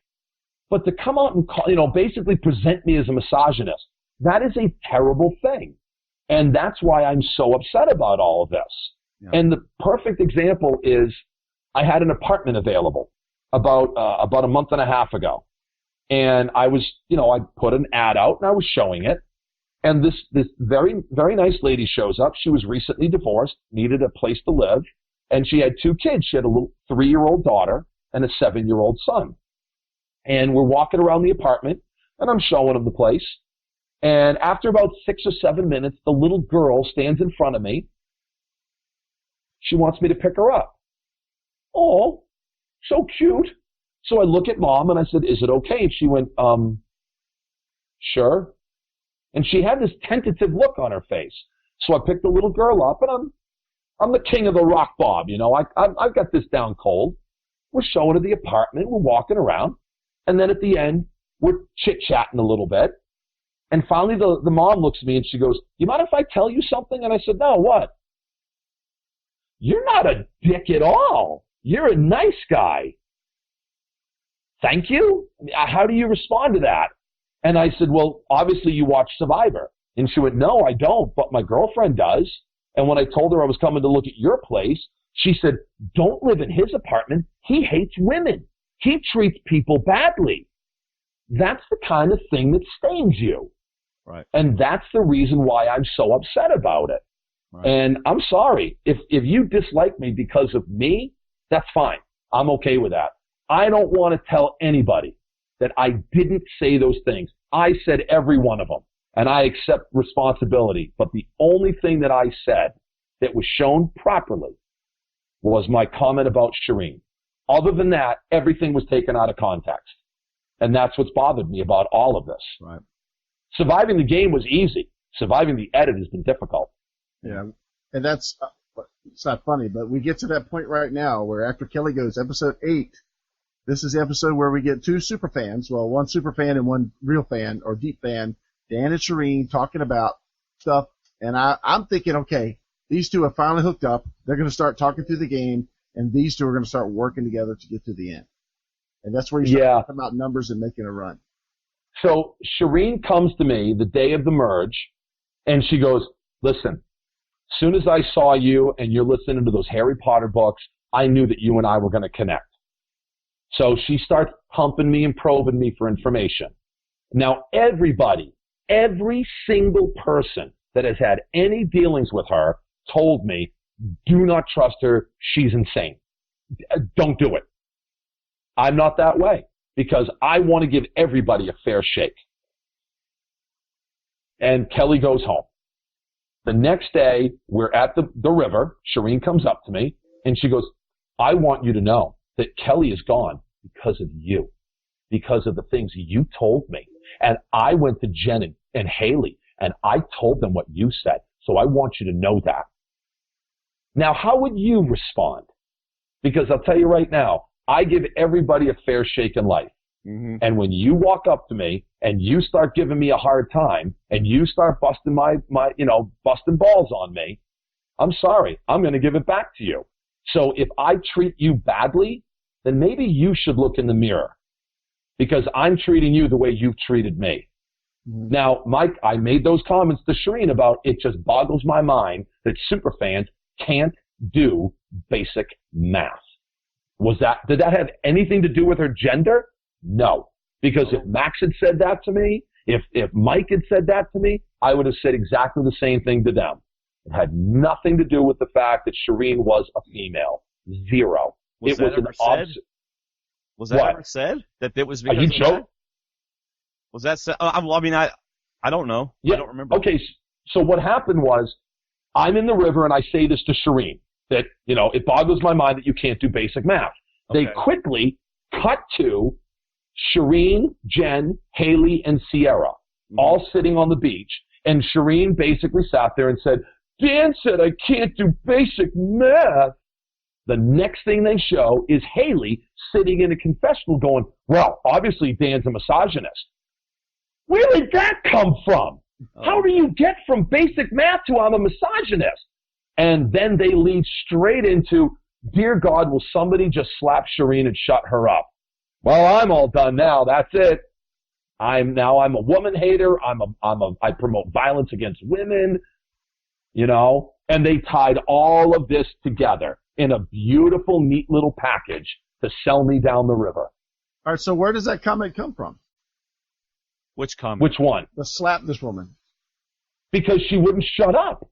But to come out and call, basically present me as a misogynist, that is a terrible thing. And that's why I'm so upset about all of this. Yeah. And the perfect example is I had an apartment available about a month and a half ago. And I was, I put an ad out and I was showing it. And this very, very nice lady shows up. She was recently divorced, needed a place to live. And she had 2 kids. She had a little 3-year-old daughter and a 7-year-old son. And we're walking around the apartment and I'm showing them the place. And after about 6 or 7 minutes, the little girl stands in front of me. She wants me to pick her up. Oh, so cute. So I look at Mom and I said, is it okay? And she went, sure. And she had this tentative look on her face. So I picked the little girl up and I'm the king of the rock, Bob. I've got this down cold. We're showing her the apartment. We're walking around. And then at the end, we're chit-chatting a little bit. And finally, the mom looks at me and she goes, you mind if I tell you something? And I said, no, what? You're not a dick at all. You're a nice guy. Thank you? How do you respond to that? And I said, well, obviously you watch Survivor. And she went, no, I don't, but my girlfriend does. And when I told her I was coming to look at your place, she said, don't live in his apartment. He hates women. He treats people badly. That's the kind of thing that stains you. Right. And that's the reason why I'm so upset about it. Right. And I'm sorry. If you dislike me because of me, that's fine. I'm okay with that. I don't want to tell anybody that I didn't say those things. I said every one of them, and I accept responsibility. But the only thing that I said that was shown properly was my comment about Shireen. Other than that, everything was taken out of context. And that's what's bothered me about all of this. Right. Surviving the game was easy. Surviving the edit has been difficult. Yeah, and that's it's not funny, but we get to that point right now where after Kelly goes, episode 8, this is the episode where we get 2 super fans, well, one super fan and one real fan or deep fan, Dan and Shireen, talking about stuff, and I'm thinking, okay, these 2 have finally hooked up. They're going to start talking through the game, and these 2 are going to start working together to get to the end. And that's where you start talking about numbers and making a run. So Shireen comes to me the day of the merge, and she goes, listen, as soon as I saw you and you're listening to those Harry Potter books, I knew that you and I were going to connect. So she starts pumping me and probing me for information. Now everybody, every single person that has had any dealings with her told me, do not trust her, she's insane. Don't do it. I'm not that way because I want to give everybody a fair shake. And Kelly goes home. The next day, we're at the river. Shireen comes up to me, and she goes, I want you to know that Kelly is gone because of you, because of the things you told me. And I went to Jen and Haley, and I told them what you said. So I want you to know that. Now, how would you respond? Because I'll tell you right now, I give everybody a fair shake in life. Mm-hmm. And when you walk up to me and you start giving me a hard time and you start busting busting balls on me, I'm sorry. I'm going to give it back to you. So if I treat you badly, then maybe you should look in the mirror because I'm treating you the way you've treated me. Now, Mike, I made those comments to Shireen about it just boggles my mind that superfans can't do basic math. Did that have anything to do with her gender? No. Because if Max had said that to me, if Mike had said that to me, I would have said exactly the same thing to them. It had nothing to do with the fact that Shireen was a female. Zero. Was that ever said? That it was because Are you joking? Was that said? I mean, I don't know. Yeah. I don't remember. Okay, so what happened was, I'm in the river and I say this to Shireen, that, it boggles my mind that you can't do basic math. Okay. They quickly cut to Shireen, Jen, Haley, and Sierra, all sitting on the beach. And Shireen basically sat there and said, Dan said I can't do basic math. The next thing they show is Haley sitting in a confessional going, well, obviously Dan's a misogynist. Where did that come from? How do you get from basic math to I'm a misogynist? And then they lead straight into, dear God, will somebody just slap Shireen and shut her up? Well, I'm all done now. That's it. I'm a woman hater. I promote violence against women, and they tied all of this together in a beautiful, neat little package to sell me down the river. All right, so where does that comment come from? Which comment? Which one? The slap this woman. Because she wouldn't shut up.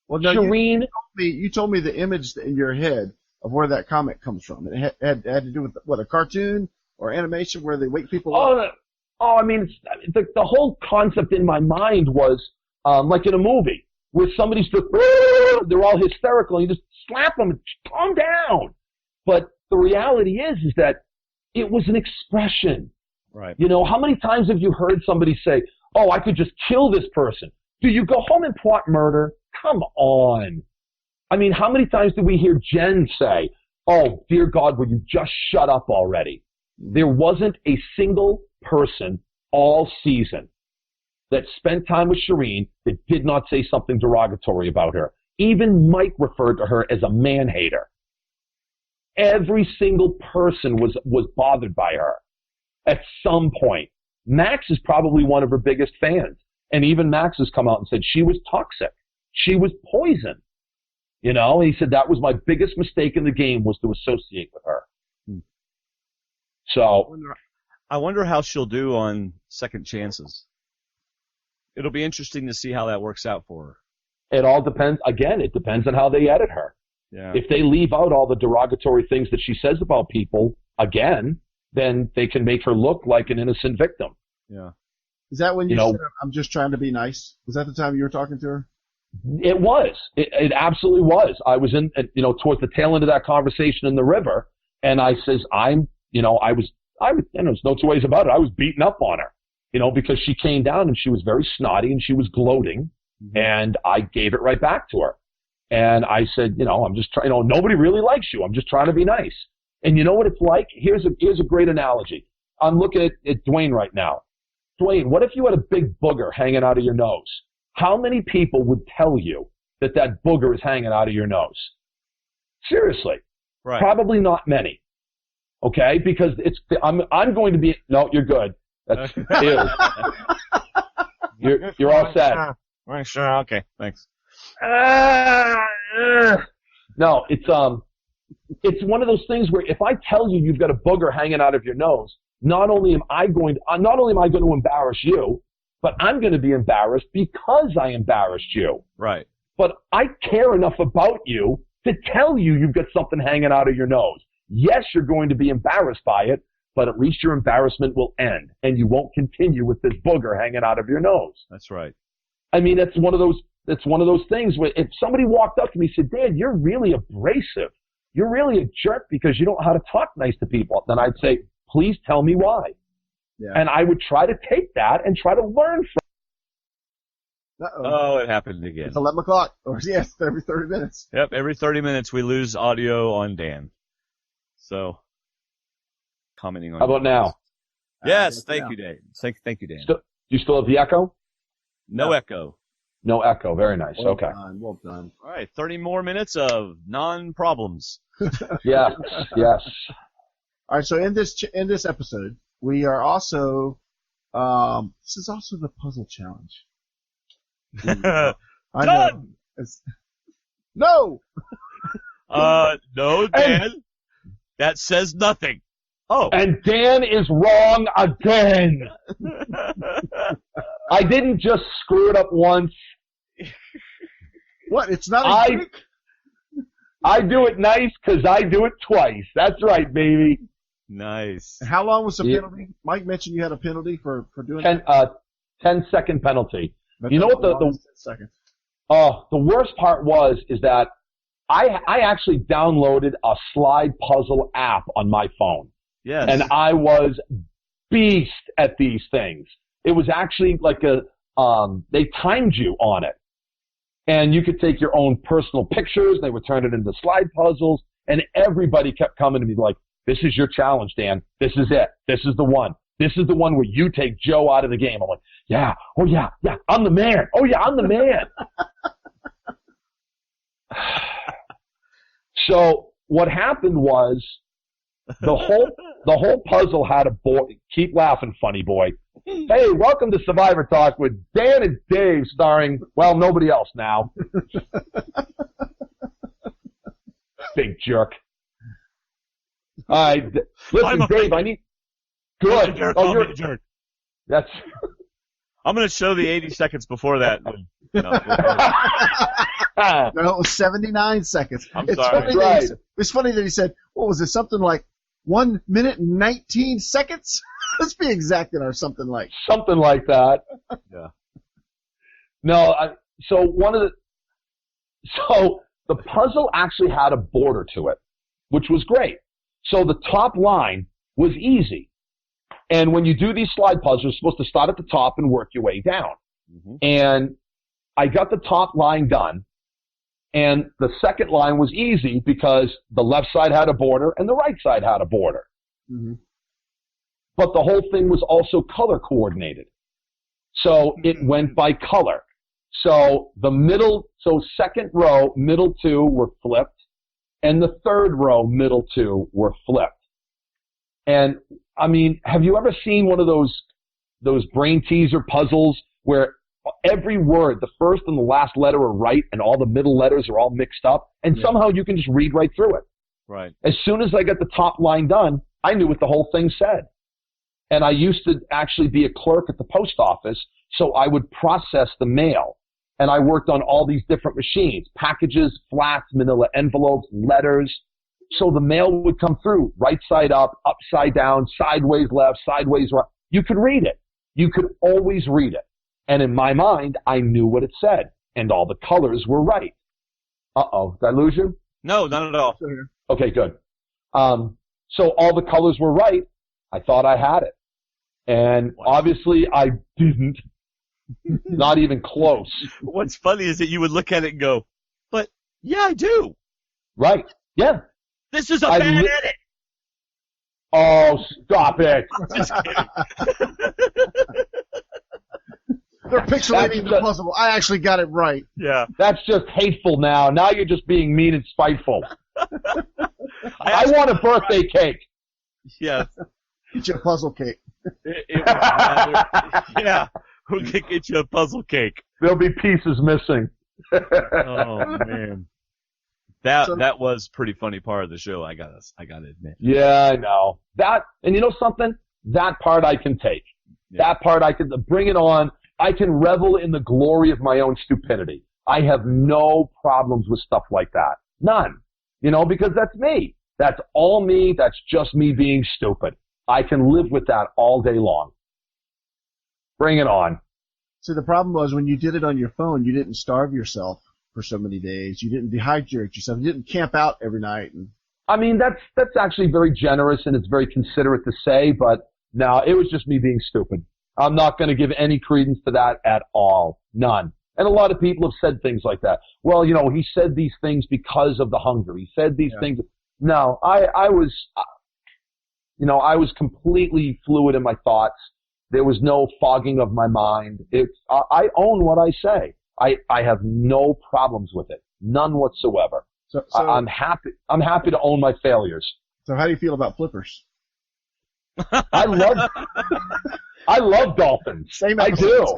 Well, no, Shireen, you told me the image in your head of where that comment comes from. It had to do with, what, a cartoon or animation where they wake people up? I mean, the whole concept in my mind was like in a movie where somebody's just, they're all hysterical, and you just slap them and calm down. But the reality is that it was an expression. Right. How many times have you heard somebody say, oh, I could just kill this person? Do you go home and plot murder? Come on. I mean, how many times do we hear Jen say, oh, dear God, will you just shut up already? There wasn't a single person all season that spent time with Shireen that did not say something derogatory about her. Even Mike referred to her as a man-hater. Every single person was bothered by her at some point. Max is probably one of her biggest fans. And even Max has come out and said she was toxic. She was poison. And he said that was my biggest mistake in the game was to associate with her. So I wonder how she'll do on second chances. It'll be interesting to see how that works out for her. It all depends. Again, it depends on how they edit her. Yeah. If they leave out all the derogatory things that she says about people, again, then they can make her look like an innocent victim. Yeah. Is that when you said, I'm just trying to be nice? Was that the time you were talking to her? It was. It absolutely was. I was in, towards the tail end of that conversation in the river, and I says, there's no two ways about it. I was beating up on her, because she came down and she was very snotty and she was gloating, and I gave it right back to her. And I said, I'm just trying, nobody really likes you. I'm just trying to be nice. And you know what it's like? Here's a great analogy. I'm looking at Dwayne right now. Dwayne, what if you had a big booger hanging out of your nose? How many people would tell you that booger is hanging out of your nose? Seriously. Right. Probably not many. Okay? Because I'm going to be, no, you're good. That's, you're all set. Sure. Okay. Thanks. No, it's one of those things where if I tell you you've got a booger hanging out of your nose, not only am I going to embarrass you, but I'm going to be embarrassed because I embarrassed you. Right. But I care enough about you to tell you you've got something hanging out of your nose. Yes, you're going to be embarrassed by it, but at least your embarrassment will end, and you won't continue with this booger hanging out of your nose. That's right. I mean, it's one of those things where if somebody walked up to me and said, Dan, you're really abrasive. You're really a jerk because you don't know how to talk nice to people. Then I'd say, please tell me why. Yeah. And I would try to take that and try to learn from it. Oh, it happened again. It's 11 o'clock. Yes, every 30 minutes. Yep, every 30 minutes we lose audio on Dan. So, commenting on how about now? Yes, thank you, Dan. Thank you, Dan. Do you still have the echo? No echo. No echo. Very nice. Well okay. Done. Well done. All right, 30 more minutes of non-problems. Yes. All right. So in this episode, we are also, this is also the puzzle challenge. I know. No! No, Dan. That says nothing. Oh. And Dan is wrong again. I didn't just screw it up once. What? It's not a trick? I do it nice because I do it twice. That's right, baby. Nice. And how long was the penalty? Mike mentioned you had a penalty for doing that. 10-second penalty. That's you know what 10 seconds. The worst part is that I actually downloaded a slide puzzle app on my phone. Yes. And I was beast at these things. It was actually like they timed you on it. And you could take your own personal pictures. They would turn it into slide puzzles. And everybody kept coming to me like, this is your challenge, Dan. This is it. This is the one. This is the one where you take Joe out of the game. I'm like, yeah. Oh, yeah. Yeah. I'm the man. Oh, yeah. I'm the man. So what happened was the whole puzzle had a boy. Keep laughing, funny boy. Hey, welcome to Survivor Talk with Dan and Dave, starring, well, nobody else now. Big jerk. All right, listen, Dave, I need. Good. Oh, you're a jerk. That's. I'm going to show the 80 seconds before that. No, it was 79 seconds. I'm sorry. It's funny that he said, what was it, something like 1 minute and 19 seconds? Let's be exact in our something like. Something like that. Yeah. No, so the puzzle actually had a border to it, which was great. So the top line was easy. And when you do these slide puzzles, you're supposed to start at the top and work your way down. Mm-hmm. And I got the top line done. And the second line was easy because the left side had a border and the right side had a border. Mm-hmm. But the whole thing was also color coordinated. So it went by color. So second row, middle two were flipped, and the third row, middle two were flipped. And I mean, have you ever seen one of those brain teaser puzzles where every word, the first and the last letter are right and all the middle letters are all mixed up, and somehow you can just read right through it? Right. As soon as I got the top line done, I knew what the whole thing said. And I used to actually be a clerk at the post office, so I would process the mail. And I worked on all these different machines, packages, flats, manila envelopes, letters. So the mail would come through right side up, upside down, sideways left, sideways right. You could read it. You could always read it. And in my mind, I knew what it said. And all the colors were right. Uh-oh. Did I lose you? No, not at all. Okay, good. So all the colors were right. I thought I had it. And obviously I didn't. Not even close. What's funny is that you would look at it and go, but yeah, I do. Right. Yeah. This is a bad edit. Oh, stop it. Just kidding. They're pixelating the puzzle. I actually got it right. Yeah. That's just hateful now. Now you're just being mean and spiteful. I want a birthday cake. Yeah. Get you a puzzle cake. Yeah. We'll get you a puzzle cake. There'll be pieces missing. Oh, man. That was pretty funny part of the show, I gotta admit. Yeah, I know. And you know something? That part I can take. Yeah. That part I can bring it on. I can revel in the glory of my own stupidity. I have no problems with stuff like that. None. Because that's me. That's all me. That's just me being stupid. I can live with that all day long. Bring it on. See, the problem was when you did it on your phone, you didn't starve yourself for so many days. You didn't dehydrate yourself. You didn't camp out every night. I mean, that's actually very generous and it's very considerate to say, but no, it was just me being stupid. I'm not going to give any credence to that at all. None. And a lot of people have said things like that. Well, he said these things because of the hunger. He said these things. No, I was completely fluid in my thoughts. There was no fogging of my mind. I own what I say. I have no problems with it. None whatsoever. So I'm happy to own my failures. So how do you feel about flippers? I love dolphins. Same I do.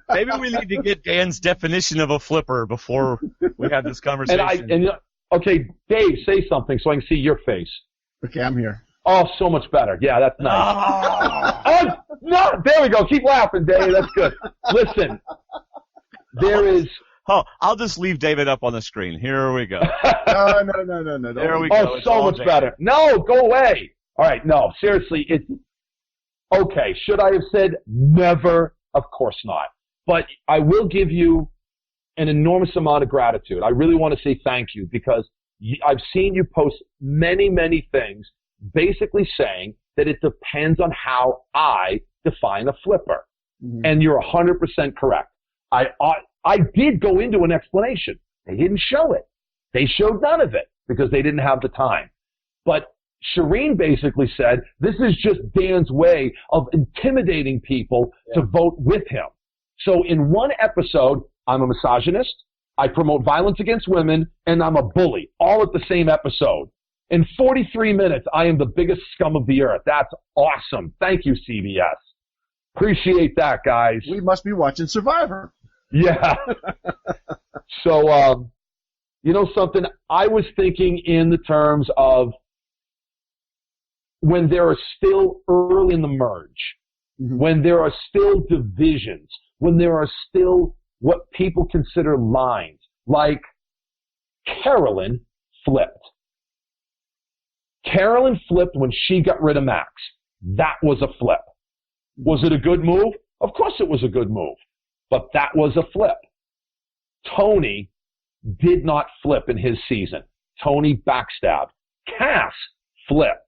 Maybe we need to get Dan's definition of a flipper before we have this conversation. Okay, Dave, say something so I can see your face. Okay, I'm here. Oh, so much better. Yeah, that's nice. Oh, no, there we go. Keep laughing, Dave. That's good. Listen, there is. Oh, I'll just leave David up on the screen. Here we go. No. There we go. Oh, It's so all much David. better. No, go away. All right, no, seriously, it's okay. Should I have said never? Of course not. But I will give you an enormous amount of gratitude. I really want to say thank you because I've seen you post many, many things basically saying that it depends on how I define a flipper. Mm-hmm. And you're 100% correct. I did go into an explanation. They didn't show it. They showed none of it because they didn't have the time. But Shireen basically said, this is just Dan's way of intimidating people to vote with him. So in one episode, I'm a misogynist, I promote violence against women, and I'm a bully, all at the same episode. In 43 minutes, I am the biggest scum of the earth. That's awesome. Thank you, CBS. Appreciate that, guys. We must be watching Survivor. Yeah. So, you know something? I was thinking in the terms of when there are still early in the merge, when there are still divisions, when there are still what people consider lines, like Carolyn flipped. Carolyn flipped when she got rid of Max. That was a flip. Was it a good move? Of course it was a good move, but that was a flip. Tony did not flip in his season. Tony backstabbed. Cass flipped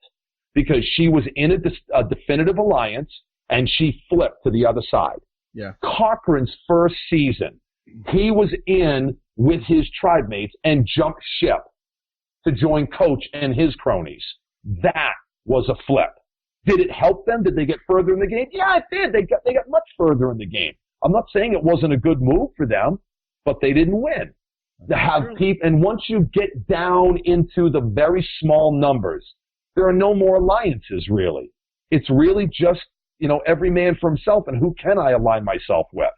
because she was in a definitive alliance and she flipped to the other side. Yeah. Cochran's first season, he was in with his tribe mates and jumped ship to join Coach and his cronies. That was a flip. Did it help them? Did they get further in the game? Yeah, it did. They got much further in the game. I'm not saying it wasn't a good move for them, but they didn't win. To have people, and once you get down into the very small numbers, there are no more alliances really. It's really just, every man for himself, and who can I align myself with?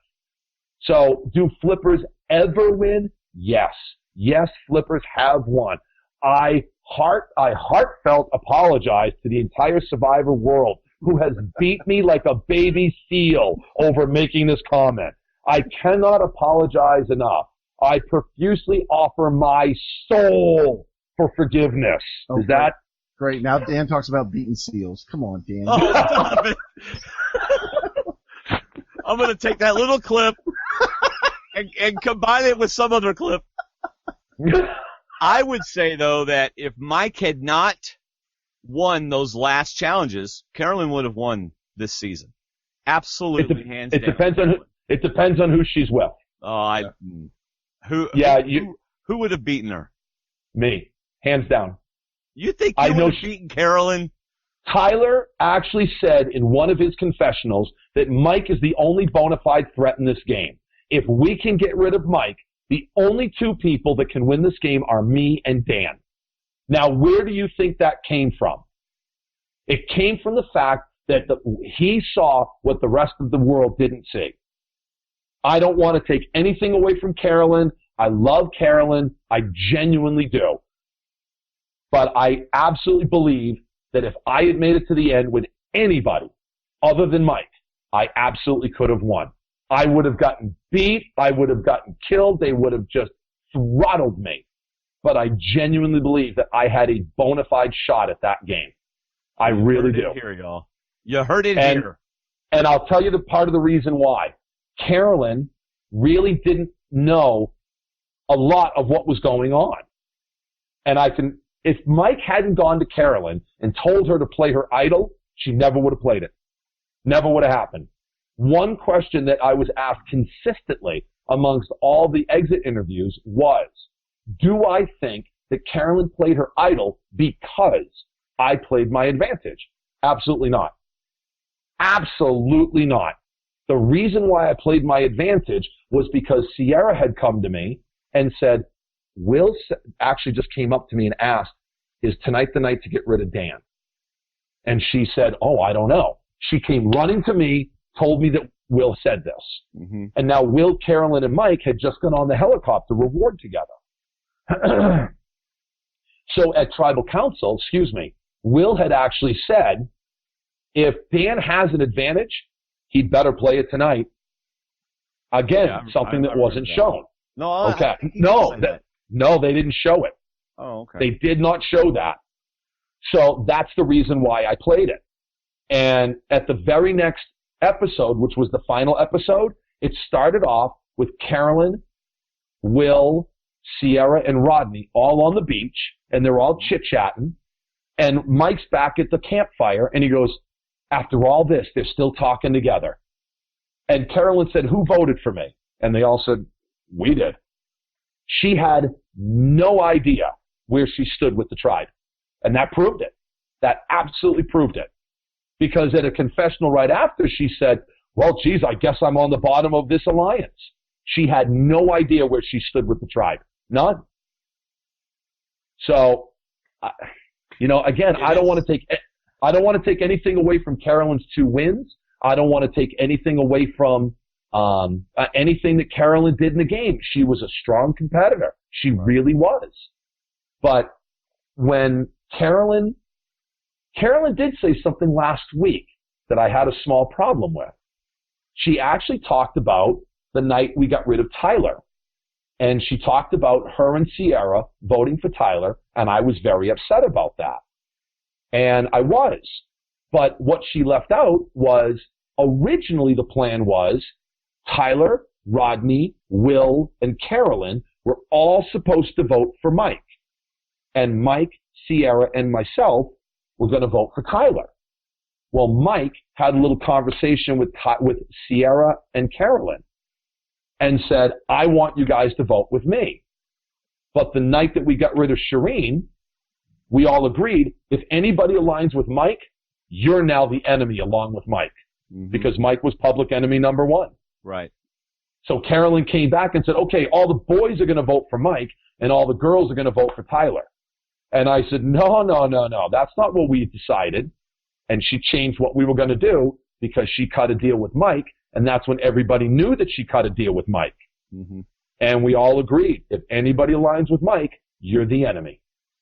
So, do flippers ever win? Yes. Yes, flippers have won. I heartfelt apologize to the entire Survivor world who has beat me like a baby seal over making this comment. I cannot apologize enough. I profusely offer my soul for forgiveness. Okay. Is that great? Now Dan talks about beating seals. Come on, Dan. Oh, stop it. I'm going to take that little clip and combine it with some other clip. I would say, though, that if Mike had not won those last challenges, Carolyn would have won this season. Absolutely, hands down. It depends on who she's with. Who would have beaten her? Me, hands down. You think you would have beaten Carolyn? Tyler actually said in one of his confessionals that Mike is the only bona fide threat in this game. If we can get rid of Mike, the only two people that can win this game are me and Dan. Now, where do you think that came from? It came from the fact that he saw what the rest of the world didn't see. I don't want to take anything away from Carolyn. I love Carolyn. I genuinely do. But I absolutely believe that if I had made it to the end with anybody other than Mike, I absolutely could have won. I would have gotten beat. I would have gotten killed. They would have just throttled me. But I genuinely believe that I had a bona fide shot at that game. I really do. Here, y'all. You heard it here. And I'll tell you the part of the reason why. Carolyn really didn't know a lot of what was going on. And if Mike hadn't gone to Carolyn and told her to play her idol, she never would have played it. Never would have happened. One question that I was asked consistently amongst all the exit interviews was, do I think that Carolyn played her idol because I played my advantage? Absolutely not. Absolutely not. The reason why I played my advantage was because Sierra had come to me and said, actually just came up to me and asked, is tonight the night to get rid of Dan? And she said, oh, I don't know. She came running to me, told me that Will said this. Mm-hmm. And now Will, Carolyn, and Mike had just gone on the helicopter reward together. So at tribal council, Will had actually said, if Dan has an advantage, he'd better play it tonight. Again, something that wasn't shown. No, okay. No, they didn't show it. Oh, okay. They did not show that. So that's the reason why I played it. And at the very next episode, which was the final episode, it started off with Carolyn, Will, Sierra, and Rodney all on the beach, and they're all chit-chatting. And Mike's back at the campfire, and he goes, after all this, they're still talking together. And Carolyn said, who voted for me? And they all said, we did. She had no idea where she stood with the tribe. And that proved it. That absolutely proved it. Because at a confessional right after, she said, well, geez, I guess I'm on the bottom of this alliance. She had no idea where she stood with the tribe. None. So, again, I don't want to take anything away from Carolyn's 2 wins. I don't want to take anything away from anything that Carolyn did in the game. She was a strong competitor. She really was. But when Carolyn did say something last week that I had a small problem with. She actually talked about the night we got rid of Tyler. And she talked about her and Sierra voting for Tyler, and I was very upset about that. And I was. But what she left out was, originally the plan was Tyler, Rodney, Will, and Carolyn were all supposed to vote for Mike. And Mike, Sierra, and myself were going to vote for Tyler. Well, Mike had a little conversation with Sierra and Carolyn and said, I want you guys to vote with me. But the night that we got rid of Shireen, we all agreed, if anybody aligns with Mike, you're now the enemy along with Mike. Mm-hmm. Because Mike was public enemy number 1. Right. So Carolyn came back and said, okay, all the boys are going to vote for Mike and all the girls are going to vote for Tyler. And I said, no, that's not what we decided. And she changed what we were going to do because she cut a deal with Mike, and that's when everybody knew that she cut a deal with Mike. Mm-hmm. And we all agreed, if anybody aligns with Mike, you're the enemy.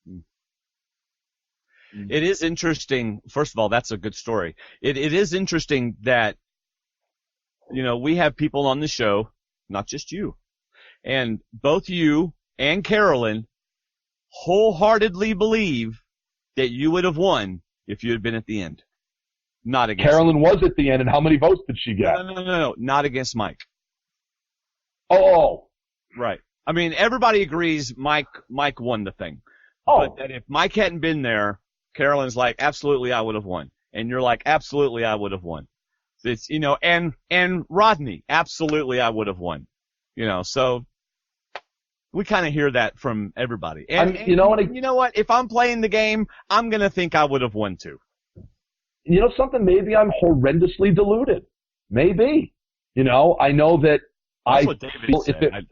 Mm-hmm. It is interesting. First of all, that's a good story. It is interesting that, we have people on the show, not just you, and both you and Carolyn wholeheartedly believe that you would have won if you had been at the end. Not against Carolyn was at the end, and how many votes did she get? No. Not against Mike. Oh. Right. I mean, everybody agrees Mike won the thing. Oh. But that if Mike hadn't been there, Carolyn's like, absolutely, I would have won. And you're like, absolutely, I would have won. It's, and Rodney, absolutely, I would have won. So we kind of hear that from everybody. And you know what? If I'm playing the game, I'm going to think I would have won too. You know something? Maybe I'm horrendously deluded. Maybe. I know that That's what David said.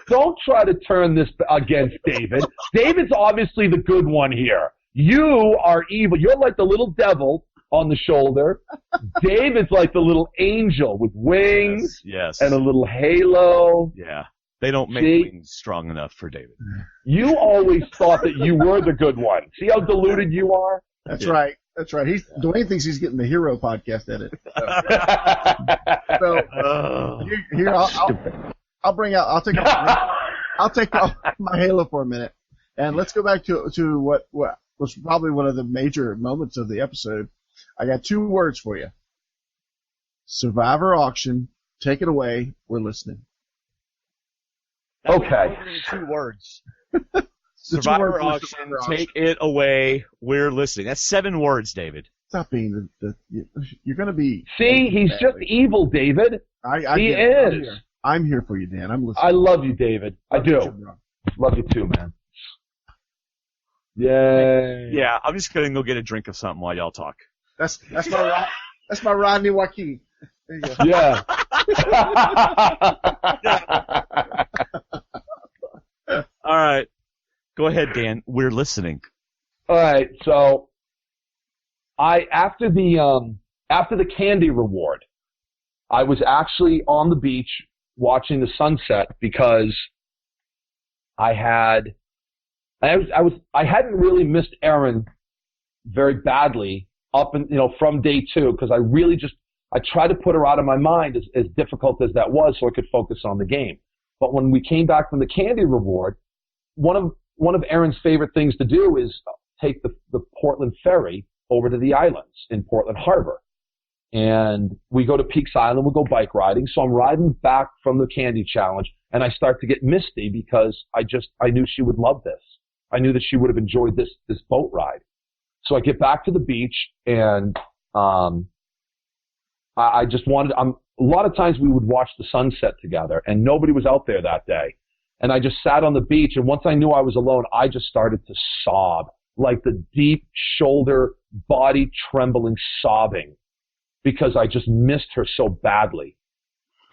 Don't try to turn this against David. David's obviously the good one here. You are evil. You're like the little devil on the shoulder. David's like the little angel with wings and a little halo. Yeah. They don't make wings strong enough for David. You always thought that you were the good one. See how deluded you are? That's right. Dwayne thinks he's getting the Hero podcast edit. So here I'll take off my halo for a minute, and let's go back to what was probably one of the major moments of the episode. I got 2 words for you. Survivor auction. Take it away. We're listening. Okay. 2 words. Survivor auction. Take it away. We're listening. That's 7 words, David. Stop being you're going to be. See, he's just evil, David. He is. I'm here for you, Dan. I'm listening. I love you, David. I do. Love you too, man. Yay. Yeah, I'm just going to go get a drink of something while y'all talk. That's my Rodney Joaquin. There you go. Yeah. All right. Go ahead, Dan. We're listening. All right, so after the candy reward, I was actually on the beach watching the sunset because I hadn't really missed Erin very badly from day 2, because I tried to put her out of my mind as difficult as that was, so I could focus on the game. But when we came back from the candy reward, one of Erin's favorite things to do is take the Portland ferry over to the islands in Portland Harbor. And we go to Peaks Island, we'll go bike riding. So I'm riding back from the candy challenge, and I start to get misty because I knew she would love this. I knew that she would have enjoyed this boat ride. So I get back to the beach, and I just wanted, a lot of times we would watch the sunset together, and nobody was out there that day. And I just sat on the beach, and once I knew I was alone, I just started to sob, like the deep shoulder, body trembling sobbing, because I just missed her so badly.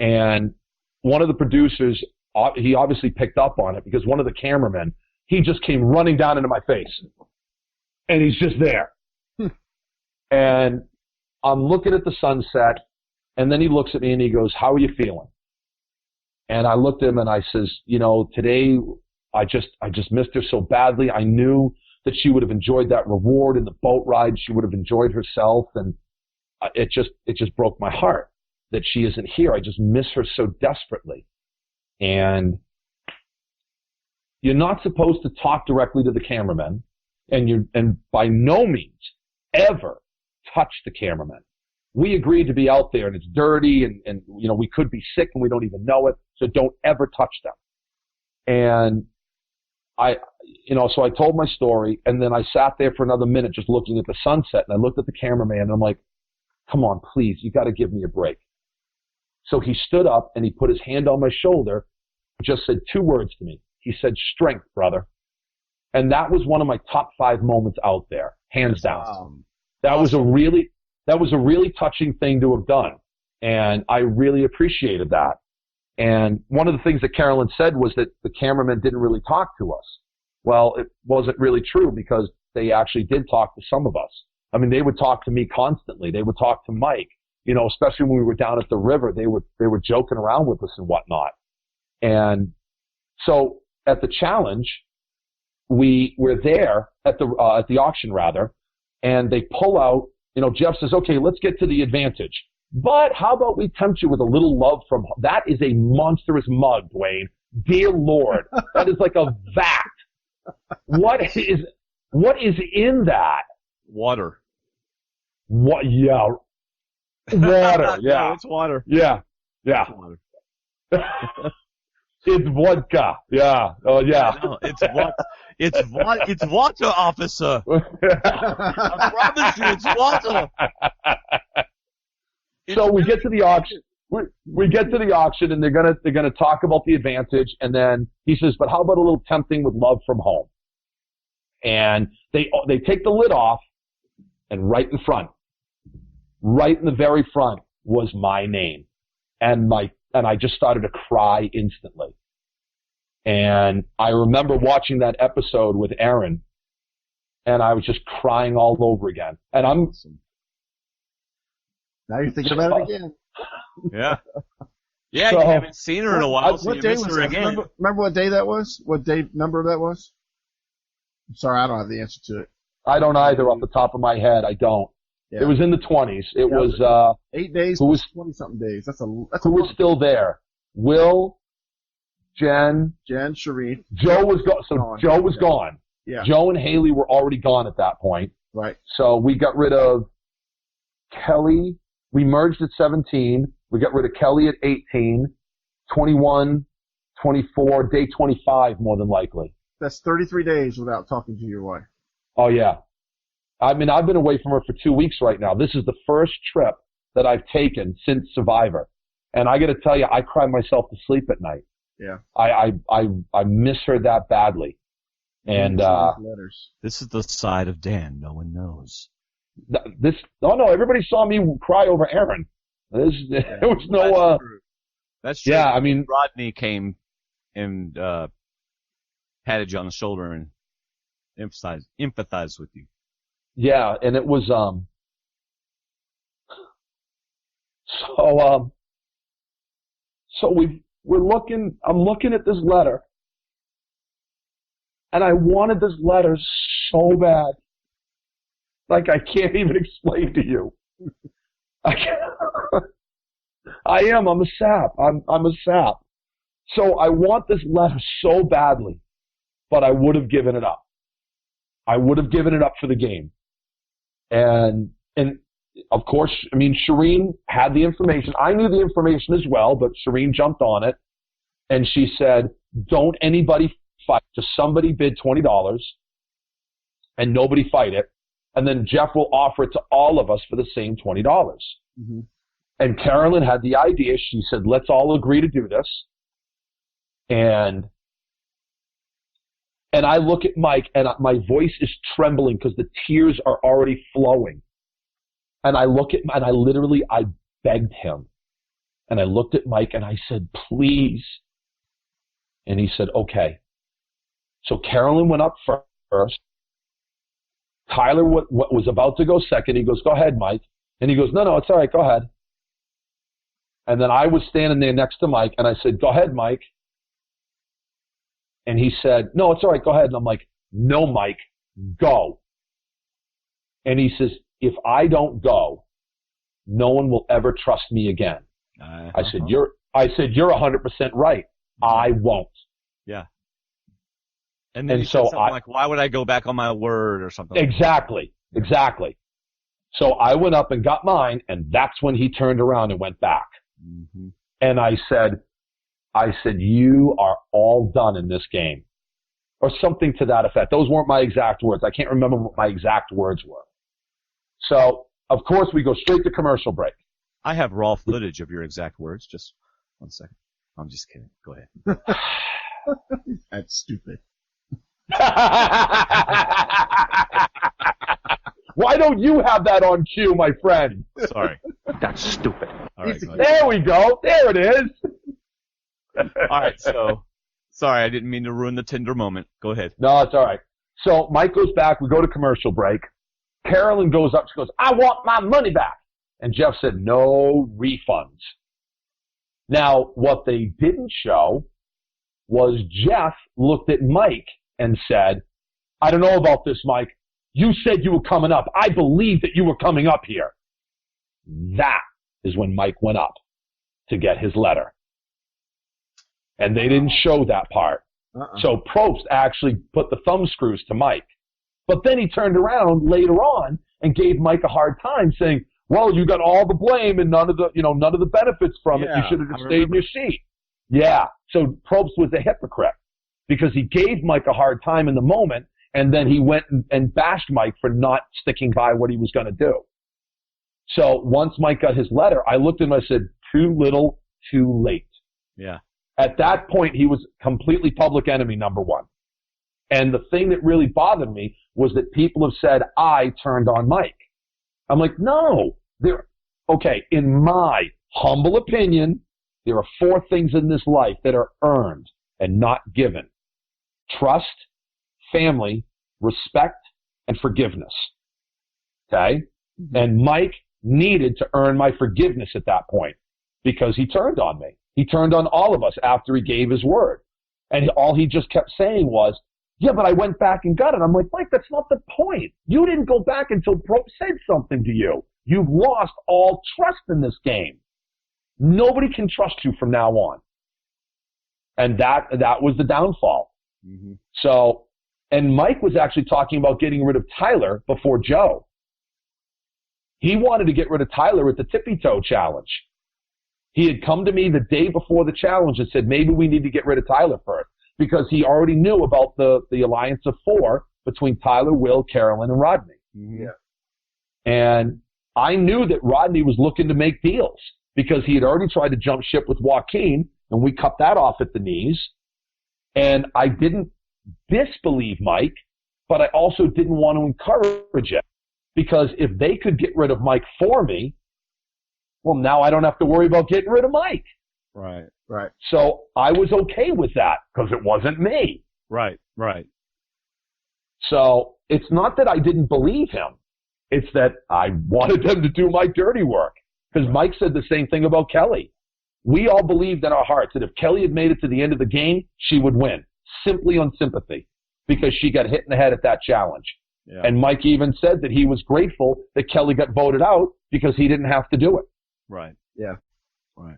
And one of the producers, he obviously picked up on it, because one of the cameramen, he just came running down into my face. And he's just there. And I'm looking at the sunset, and then he looks at me and he goes, "How are you feeling?" And I looked at him and I says, today I just missed her so badly. I knew that she would have enjoyed that reward in the boat ride. She would have enjoyed herself. And it just broke my heart that she isn't here. I just miss her so desperately. And you're not supposed to talk directly to the cameraman, and by no means ever touch the cameraman. We agreed to be out there, and it's dirty, and we could be sick and we don't even know it, so don't ever touch them. And so I told my story, and then I sat there for another minute just looking at the sunset, and I looked at the cameraman, and I'm like, "Come on, please, you got to give me a break." So he stood up and he put his hand on my shoulder, just said 2 words to me. He said, "Strength, brother." And that was one of my top 5 moments out there, hands down. Awesome. That was a really touching thing to have done, and I really appreciated that. And one of the things that Carolyn said was that the cameraman didn't really talk to us. Well, it wasn't really true, because they actually did talk to some of us. I mean, they would talk to me constantly. They would talk to Mike, especially when we were down at the river. They were joking around with us and whatnot. And so at the challenge, we were there at the auction rather, and they pull out. Jeff says, "Okay, let's get to the advantage. But how about we tempt you with a little love from home?" That is a monstrous mug, Dwayne. Dear Lord, that is like a vat. What is in that? Water. What? Yeah. Water. Yeah. No, it's water. Yeah. Yeah. It's water. It's vodka. Yeah. Oh, yeah. No, it's water, officer. I promise you, it's water. So we get to the auction. We get to the auction, and they're gonna talk about the advantage, and then he says, "But how about a little tempting with love from home?" And they take the lid off, and right in the very front was my name, and I just started to cry instantly. And I remember watching that episode with Erin, and I was just crying all over again. And now you're thinking about it again. Yeah. Yeah, you haven't seen her in a while, so you miss her again. Remember what day that was? What day number that was? I'm sorry, I don't have the answer to it. I don't either off the top of my head. I don't. Yeah. It was in the 20s. It was 8 days plus 20-something days. Who was still there? Will, Jen, Sharif. Joe was gone. So Joe was gone. Yeah. Joe and Haley were already gone at that point. Right. So we got rid of Kelly. We merged at 17. We got rid of Kelly at 18, 21, 24, day 25 more than likely. That's 33 days without talking to your wife. Oh, yeah. I mean, I've been away from her for 2 weeks right now. This is the first trip that I've taken since Survivor. And I got to tell you, I cry myself to sleep at night. Yeah. I miss her that badly. And this is the side of Dan no one knows. Everybody saw me cry over Erin. There was no. That's true. Yeah, I mean, Rodney came and patted you on the shoulder and empathize with you. Yeah, and it was I'm looking at this letter, and I wanted this letter so bad. Like, I can't even explain to you. I'm a sap. I'm a sap. So I want this letter so badly, but I would have given it up. I would have given it up for the game. And of course, I mean, Shireen had the information. I knew the information as well, but Shireen jumped on it, and she said, don't anybody fight. Just somebody bid $20, and nobody fight it, and then Jeff will offer it to all of us for the same $20. Mm-hmm. And Carolyn had the idea. She said, let's all agree to do this. And I look at Mike, and my voice is trembling because the tears are already flowing. And I look at him, and I begged him. And I looked at Mike, and I said, please. And he said, okay. So Carolyn went up first. Tyler was about to go second. He goes, go ahead, Mike. And he goes, no, it's all right, go ahead. And then I was standing there next to Mike, and I said, go ahead, Mike. And he said, no, it's all right, go ahead. And I'm like, no, Mike, go. And he says, if I don't go, no one will ever trust me again. I said, you're 100% right. I won't. Yeah. And then so like, why would I go back on my word or something? Exactly. So I went up and got mine, and that's when he turned around and went back. Mm-hmm. And I said, you are all done in this game. Or something to that effect. Those weren't my exact words. I can't remember what my exact words were. So, of course, we go straight to commercial break. I have raw footage of your exact words. Just 1 second. I'm just kidding. Go ahead. That's stupid. Why don't you have that on cue, my friend? Sorry. That's stupid. All right, there we go. There it is. All right, so sorry, I didn't mean to ruin the tender moment. Go ahead. No, it's all right. So Mike goes back. We go to commercial break. Carolyn goes up. She goes, I want my money back. And Jeff said, no refunds. Now, what they didn't show was Jeff looked at Mike and said, I don't know about this, Mike. You said you were coming up. I believe that you were coming up here. That is when Mike went up to get his letter. And they didn't show that part. So Probst actually put the thumb screws to Mike. But then he turned around later on and gave Mike a hard time, saying, well, you got all the blame and none of the benefits from it. You should have just stayed in your seat. Yeah. So Probst was a hypocrite because he gave Mike a hard time in the moment, and then he went and bashed Mike for not sticking by what he was going to do. So once Mike got his letter, I looked at him and I said, too little, too late. Yeah. At that point, he was completely public enemy number one. And the thing that really bothered me was that people have said I turned on Mike. I'm like, no. Okay, in my humble opinion, there are 4 things in this life that are earned and not given. Trust, family, respect, and forgiveness. Okay? Mm-hmm. And Mike needed to earn my forgiveness at that point because he turned on me. He turned on all of us after he gave his word. And all he just kept saying was, yeah, but I went back and got it. I'm like, Mike, that's not the point. You didn't go back until Probst said something to you. You've lost all trust in this game. Nobody can trust you from now on. And that was the downfall. Mm-hmm. So, and Mike was actually talking about getting rid of Tyler before Joe. He wanted to get rid of Tyler at the Tippy Toe Challenge. He had come to me the day before the challenge and said, maybe we need to get rid of Tyler first, because he already knew about the alliance of 4 between Tyler, Will, Carolyn, and Rodney. Mm-hmm. Yeah. And I knew that Rodney was looking to make deals because he had already tried to jump ship with Joaquin, and we cut that off at the knees. And I didn't disbelieve Mike, but I also didn't want to encourage it, because if they could get rid of Mike for me, well, now I don't have to worry about getting rid of Mike. Right. So I was okay with that because it wasn't me. Right. So it's not that I didn't believe him. It's that I wanted them to do my dirty work. Because Mike said the same thing about Kelly. We all believed in our hearts that if Kelly had made it to the end of the game, she would win, simply on sympathy, because she got hit in the head at that challenge. Yeah. And Mike even said that he was grateful that Kelly got voted out because he didn't have to do it. Right. Yeah. Right.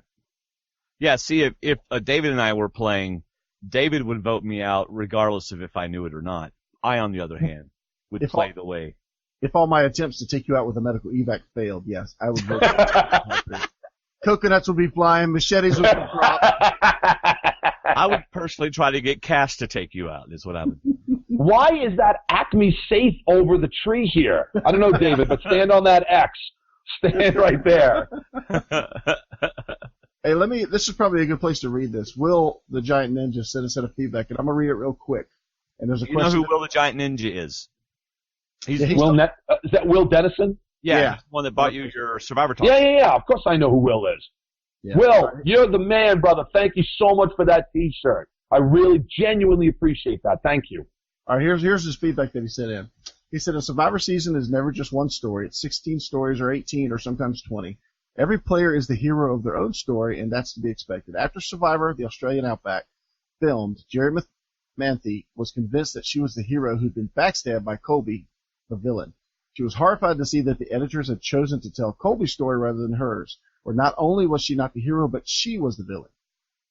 Yeah, see, if David and I were playing, David would vote me out regardless of if I knew it or not. I, on the other hand, would play the way. If all my attempts to take you out with a medical evac failed, yes, I would vote. Coconuts would be flying, machetes would be dropped. I would personally try to get Cass to take you out, is what I would do. Why is that Acme safe over the tree here? I don't know, David, but stand on that X. Stand right there. Hey, this is probably a good place to read this. Will, the Giant Ninja, sent a set of feedback, and I'm going to read it real quick. And there's a question. You know who Will the Giant Ninja is? Is that Will Dennison? Yeah. The one that bought you your Survivor Talk. Yeah. Of course I know who Will is. Yeah, Will, you're the man, brother. Thank you so much for that T-shirt. I really genuinely appreciate that. Thank you. All right, here's his feedback that he sent in. He said, a Survivor season is never just one story. It's 16 stories or 18 or sometimes 20. Every player is the hero of their own story, and that's to be expected. After Survivor, the Australian Outback filmed, Jerry Manthe was convinced that she was the hero who'd been backstabbed by Colby, the villain. She was horrified to see that the editors had chosen to tell Colby's story rather than hers, where not only was she not the hero, but she was the villain.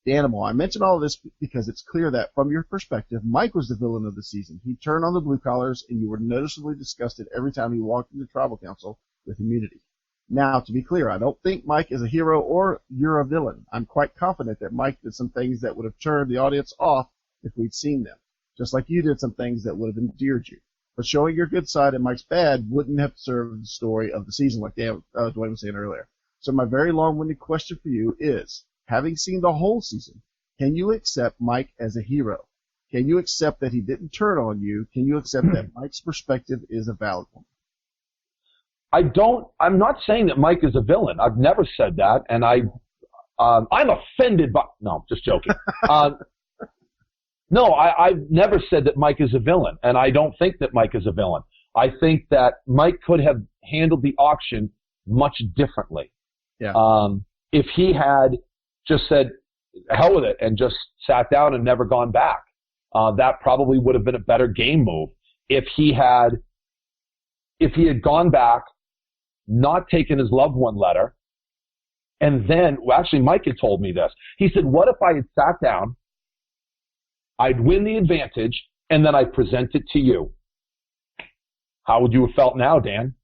Danimal, I mention all of this because it's clear that, from your perspective, Mike was the villain of the season. He turned on the blue collars, and you were noticeably disgusted every time he walked into Tribal Council with immunity. Now, to be clear, I don't think Mike is a hero or you're a villain. I'm quite confident that Mike did some things that would have turned the audience off if we'd seen them, just like you did some things that would have endeared you. But showing your good side and Mike's bad wouldn't have served the story of the season, like Dwayne was saying earlier. So my very long-winded question for you is, having seen the whole season, can you accept Mike as a hero? Can you accept that he didn't turn on you? Can you accept that Mike's perspective is a valid one? I'm not saying that Mike is a villain. I've never said that, and I'm offended by, no, just joking. No, I've never said that Mike is a villain, and I don't think that Mike is a villain. I think that Mike could have handled the auction much differently. Yeah. If he had just said, hell with it, and just sat down and never gone back, that probably would have been a better game move. If he had gone back, not taken his loved one letter, and then, well, actually, Mike had told me this. He said, what if I had sat down, I'd win the advantage, and then I'd present it to you? How would you have felt now, Dan?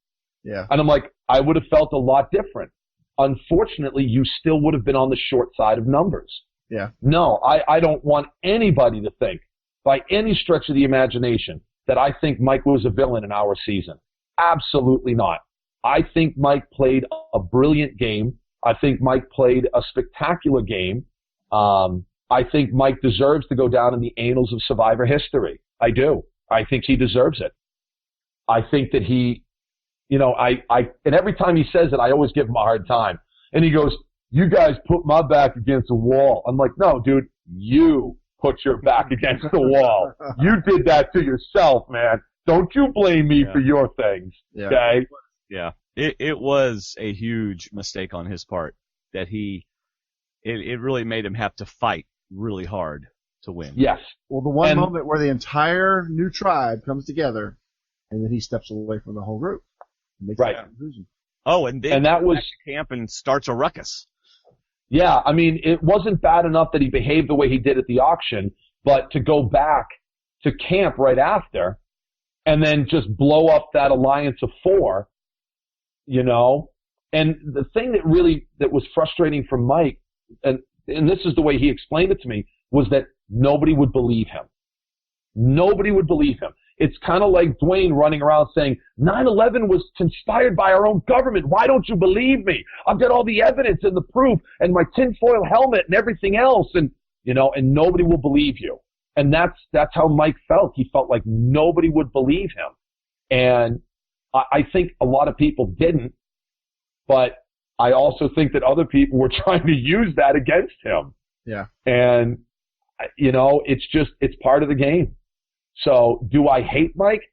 Yeah. And I'm like, I would have felt a lot different. Unfortunately, you still would have been on the short side of numbers. Yeah. No, I don't want anybody to think, by any stretch of the imagination, that I think Mike was a villain in our season. Absolutely not. I think Mike played a brilliant game. I think Mike played a spectacular game. I think Mike deserves to go down in the annals of Survivor history. I do. I think he deserves it. I think that he, and every time he says it, I always give him a hard time. And he goes, you guys put my back against the wall. I'm like, no, dude, you put your back against the wall. You did that to yourself, man. Don't you blame me for your things. Yeah. Okay? Yeah. It was a huge mistake on his part that it really made him have to fight really hard to win. Yes. Well, the one moment where the entire new tribe comes together and then he steps away from the whole group. Right. And that was camp and starts a ruckus. Yeah, I mean, it wasn't bad enough that he behaved the way he did at the auction, but to go back to camp right after and then just blow up that alliance of 4, and the thing that was frustrating for Mike, and this is the way he explained it to me, was that nobody would believe him. Nobody would believe him. It's kind of like Dwayne running around saying, 9/11 was conspired by our own government. Why don't you believe me? I've got all the evidence and the proof and my tinfoil helmet and everything else. And nobody will believe you. And that's how Mike felt. He felt like nobody would believe him. And I think a lot of people didn't, but I also think that other people were trying to use that against him. Yeah. And, it's part of the game. So do I hate Mike?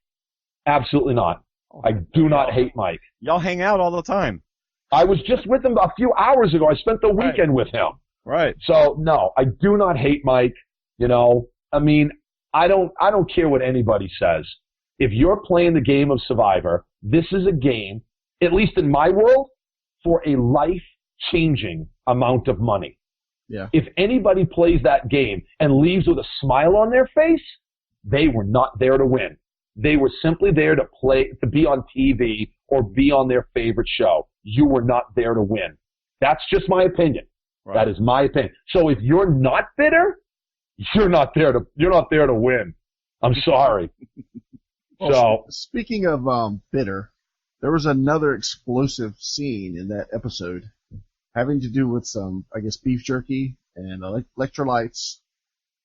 Absolutely not. I do not hate Mike. Y'all hang out all the time. I was just with him a few hours ago. I spent the weekend with him. Right. So no, I do not hate Mike. You know, I mean, I don't care what anybody says. If you're playing the game of Survivor, this is a game, at least in my world, for a life-changing amount of money. Yeah. If anybody plays that game and leaves with a smile on their face, they were not there to win. They were simply there to be on TV or be on their favorite show. You were not there to win. That's just my opinion. Right. That is my opinion. So if you're not bitter, you're not there to win. I'm sorry. Well, speaking of bitter, there was another explosive scene in that episode having to do with some, I guess, beef jerky and electrolytes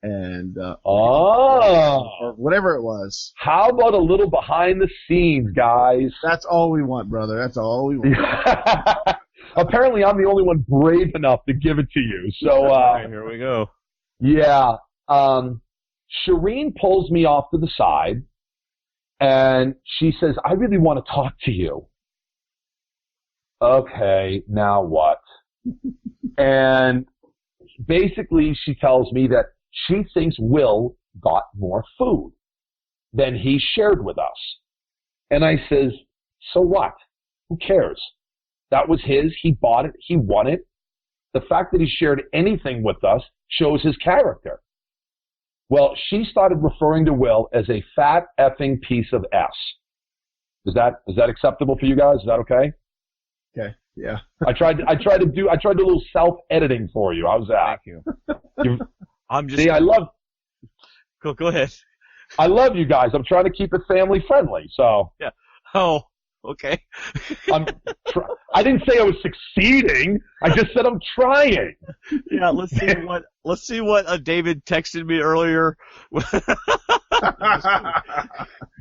and or whatever it was. How about a little behind the scenes, guys? That's all we want, brother. That's all we want. Apparently, I'm the only one brave enough to give it to you. So here we go. Yeah. Shireen pulls me off to the side, and she says, I really want to talk to you. Okay, now what? And basically, she tells me that she thinks Will got more food than he shared with us. And I says, so what? Who cares? That was his. He bought it. He won it. The fact that he shared anything with us shows his character. Well, she started referring to Will as a fat effing piece of S. Is that acceptable for you guys? Is that okay? Okay. Yeah. I tried to do a little self-editing for you. How's that? Thank you. Go ahead. I love you guys. I'm trying to keep it family friendly. So. Yeah. Oh. Okay. I didn't say I was succeeding. I just said I'm trying. Yeah, let's see what David texted me earlier.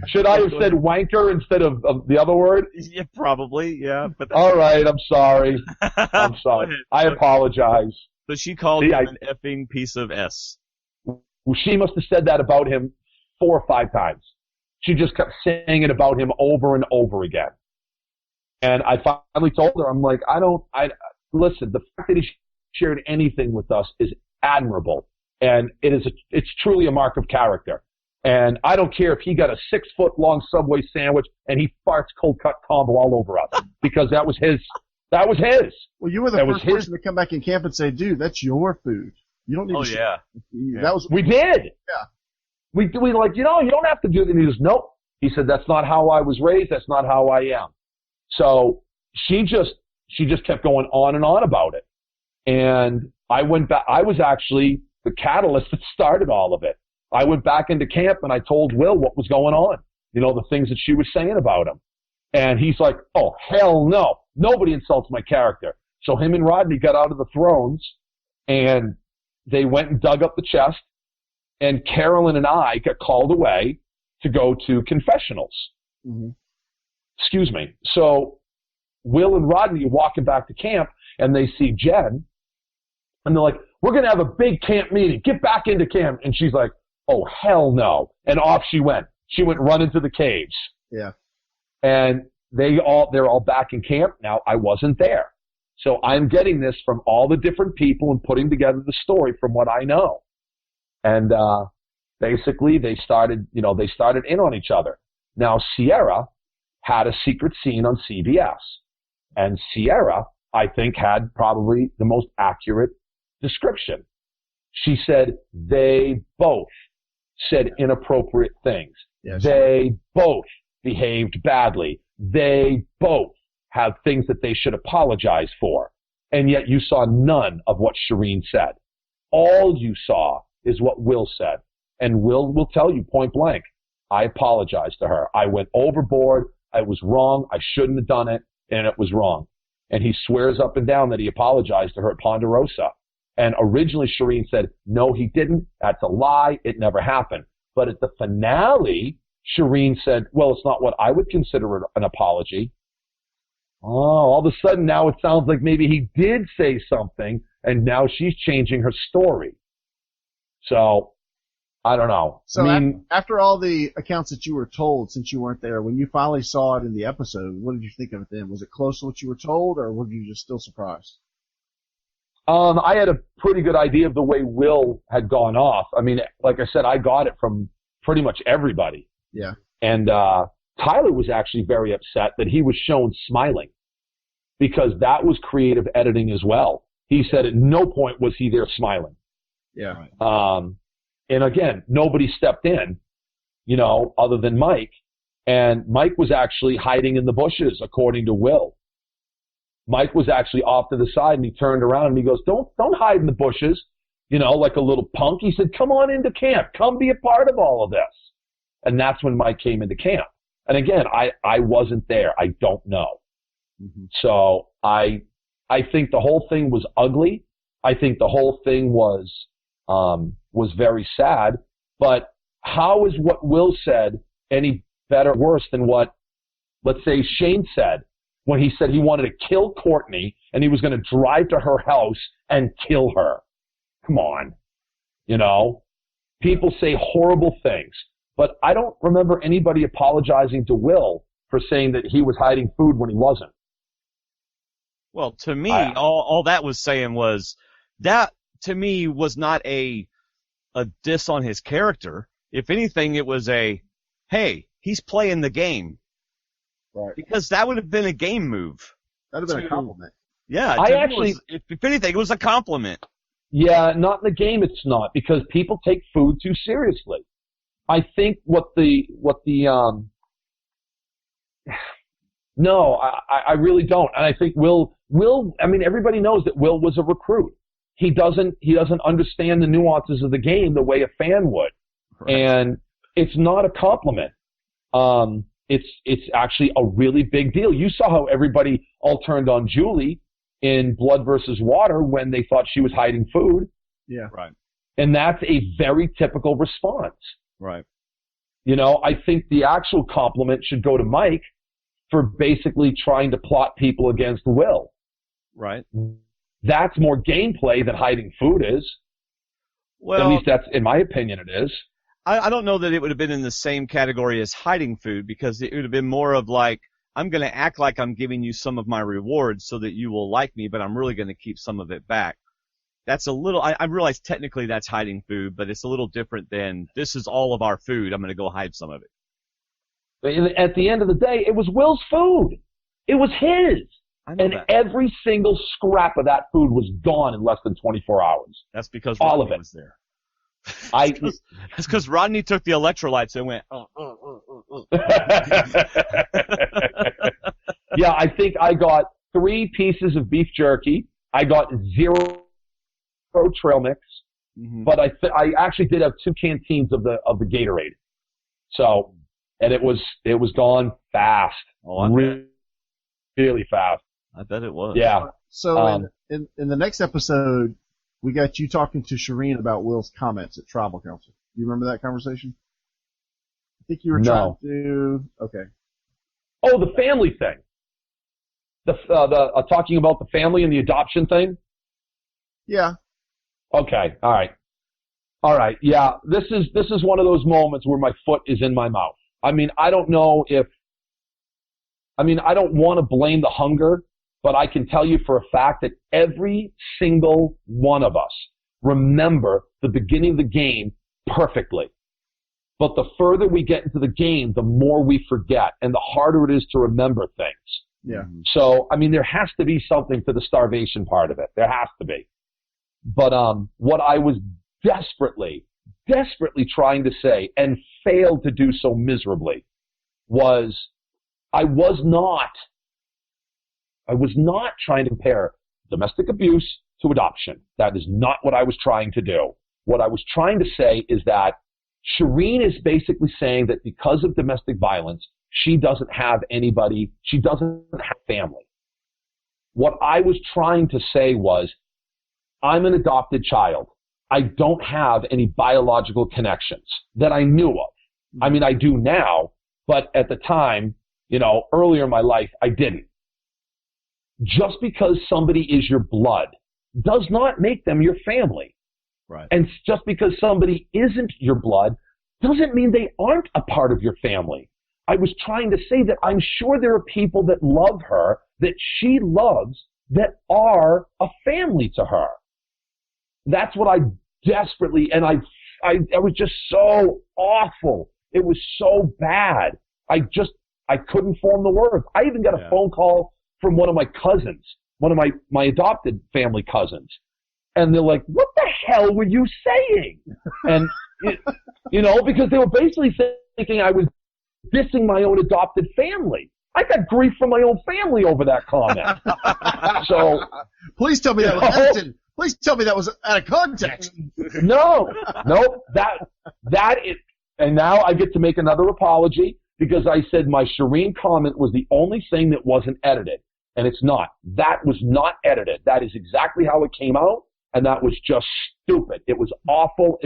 Should I have said wanker instead of the other word? Yeah, probably. Yeah. But all right, I'm sorry. I'm sorry. I apologize. So she called him an effing piece of S. Well, she must have said that about him 4 or 5 times. She just kept saying it about him over and over again. And I finally told her, I'm like, listen, the fact that he shared anything with us is admirable. And it's truly a mark of character. And I don't care if he got a 6-foot-long Subway sandwich and he farts cold cut combo all over us, because that was his. That was his. Well, you were the first person to come back in camp and say, dude, that's your food. You don't need to. Yeah. That was. We did. Yeah. We like, you don't have to do that. And he goes, nope. He said, that's not how I was raised. That's not how I am. So she just kept going on and on about it. And I went back. I was actually the catalyst that started all of it. I went back into camp and I told Will what was going on. The things that she was saying about him. And he's like, oh, hell no. Nobody insults my character. So him and Rodney got out of the thrones and they went and dug up the chest. And Carolyn and I got called away to go to confessionals. Mm-hmm. Excuse me. So Will and Rodney are walking back to camp, and they see Jen, and they're like, we're going to have a big camp meeting. Get back into camp. And she's like, oh, hell no. And off she went. She went running to the caves. Yeah. And they're all back in camp. Now, I wasn't there. So I'm getting this from all the different people and putting together the story from what I know. And basically, they started in on each other. Now, Sierra had a secret scene on CBS. And Sierra, I think, had probably the most accurate description. She said they both said inappropriate things. Yes. They both behaved badly. They both have things that they should apologize for. And yet you saw none of what Shireen said. All you saw is what Will said. And Will tell you point blank, I apologize to her. I went overboard. I was wrong. I shouldn't have done it. And it was wrong. And he swears up and down that he apologized to her at Ponderosa. And originally Shireen said, no, he didn't. That's a lie. It never happened. But at the finale, Shireen said, well, it's not what I would consider an apology. Oh, all of a sudden now it sounds like maybe he did say something, and now she's changing her story. So I don't know. So I mean, after all the accounts that you were told, since you weren't there, when you finally saw it in the episode, what did you think of it then? Was it close to what you were told, or were you just still surprised? I had a pretty good idea of the way Will had gone off. I mean, like I said, I got it from pretty much everybody. Yeah. And Tyler was actually very upset that he was shown smiling, because that was creative editing as well. He said at no point was he there smiling. Yeah. And again, nobody stepped in, other than Mike. And Mike was actually hiding in the bushes, according to Will. Mike was actually off to the side, and he turned around and he goes, don't hide in the bushes, like a little punk. He said, come on into camp. Come be a part of all of this. And that's when Mike came into camp. And again, I wasn't there. I don't know. Mm-hmm. So I think the whole thing was ugly. I think the whole thing was very sad. But how is what Will said any better or worse than what, let's say, Shane said when he said he wanted to kill Courtney and he was going to drive to her house and kill her? Come on. People say horrible things, but I don't remember anybody apologizing to Will for saying that he was hiding food when he wasn't. Well, to me, all that was saying was that, to me, was not a diss on his character. If anything, it was hey, he's playing the game. Right. Because that would have been a game move. That would have been a compliment. Yeah. If anything, it was a compliment. Yeah, not in the game it's not, because people take food too seriously. I think no, I really don't. And I think Will, I mean, everybody knows that Will was a recruit. He doesn't understand the nuances of the game the way a fan would. Right. And it's not a compliment. It's actually a really big deal. You saw how everybody all turned on Julie in Blood versus Water when they thought she was hiding food. Yeah. Right. And that's a very typical response. Right. I think the actual compliment should go to Mike for basically trying to plot people against Will. Right. That's more gameplay than hiding food is. Well, at least that's, in my opinion, it is. I don't know that it would have been in the same category as hiding food, because it would have been more of like, I'm going to act like I'm giving you some of my rewards so that you will like me, but I'm really going to keep some of it back. That's a little, I realize technically that's hiding food, but it's a little different than this is all of our food. I'm going to go hide some of it. At the end of the day, it was Will's food. It was his. And every single scrap of that food was gone in less than 24 hours. That's because all Rodney of it was there. That's because Rodney took the electrolytes and went, Yeah, I think I got 3 pieces of beef jerky. I got 0 trail mix, but I actually did have 2 canteens of the Gatorade. So, and it was gone fast. Oh, really fast. I bet it was. Yeah. So in the next episode, we got you talking to Shireen about Will's comments at Tribal Council. Do you remember that conversation? I think you were trying to. Okay. Oh, the family thing. The talking about the family and the adoption thing. Yeah. Okay. All right. Yeah. This is one of those moments where my foot is in my mouth. I mean, I don't know if. I mean, I don't want to blame the hunger, but I can tell you for a fact that every single one of us remember the beginning of the game perfectly. But the further we get into the game, the more we forget, and the harder it is to remember things. Yeah. So, I mean, there has to be something to the starvation part of it. There has to be. But what I was desperately trying to say, and failed to do so miserably, was I was not trying to compare domestic abuse to adoption. That is not what I was trying to do. What I was trying to say is that Shireen is basically saying that because of domestic violence, she doesn't have anybody, she doesn't have family. What I was trying to say was, I'm an adopted child. I don't have any biological connections that I knew of. I mean, I do now, but at the time, earlier in my life, I didn't. Just because somebody is your blood does not make them your family. Right. And just because somebody isn't your blood doesn't mean they aren't a part of your family. I was trying to say that I'm sure there are people that love her, that she loves, that are a family to her. That's what I desperately, and I was just so awful. It was so bad. I couldn't form the words. I even got a phone call from one of my cousins, one of my adopted family cousins. And they're like, what the hell were you saying? And, because they were basically thinking I was dissing my own adopted family. I got grief from my own family over that comment. So please tell me that was edited. Please tell me that was out of context. No, that is, and now I get to make another apology because I said my Shireen comment was the only thing that wasn't edited, and it's not. That was not edited. That is exactly how it came out, and that was just stupid. It was awful.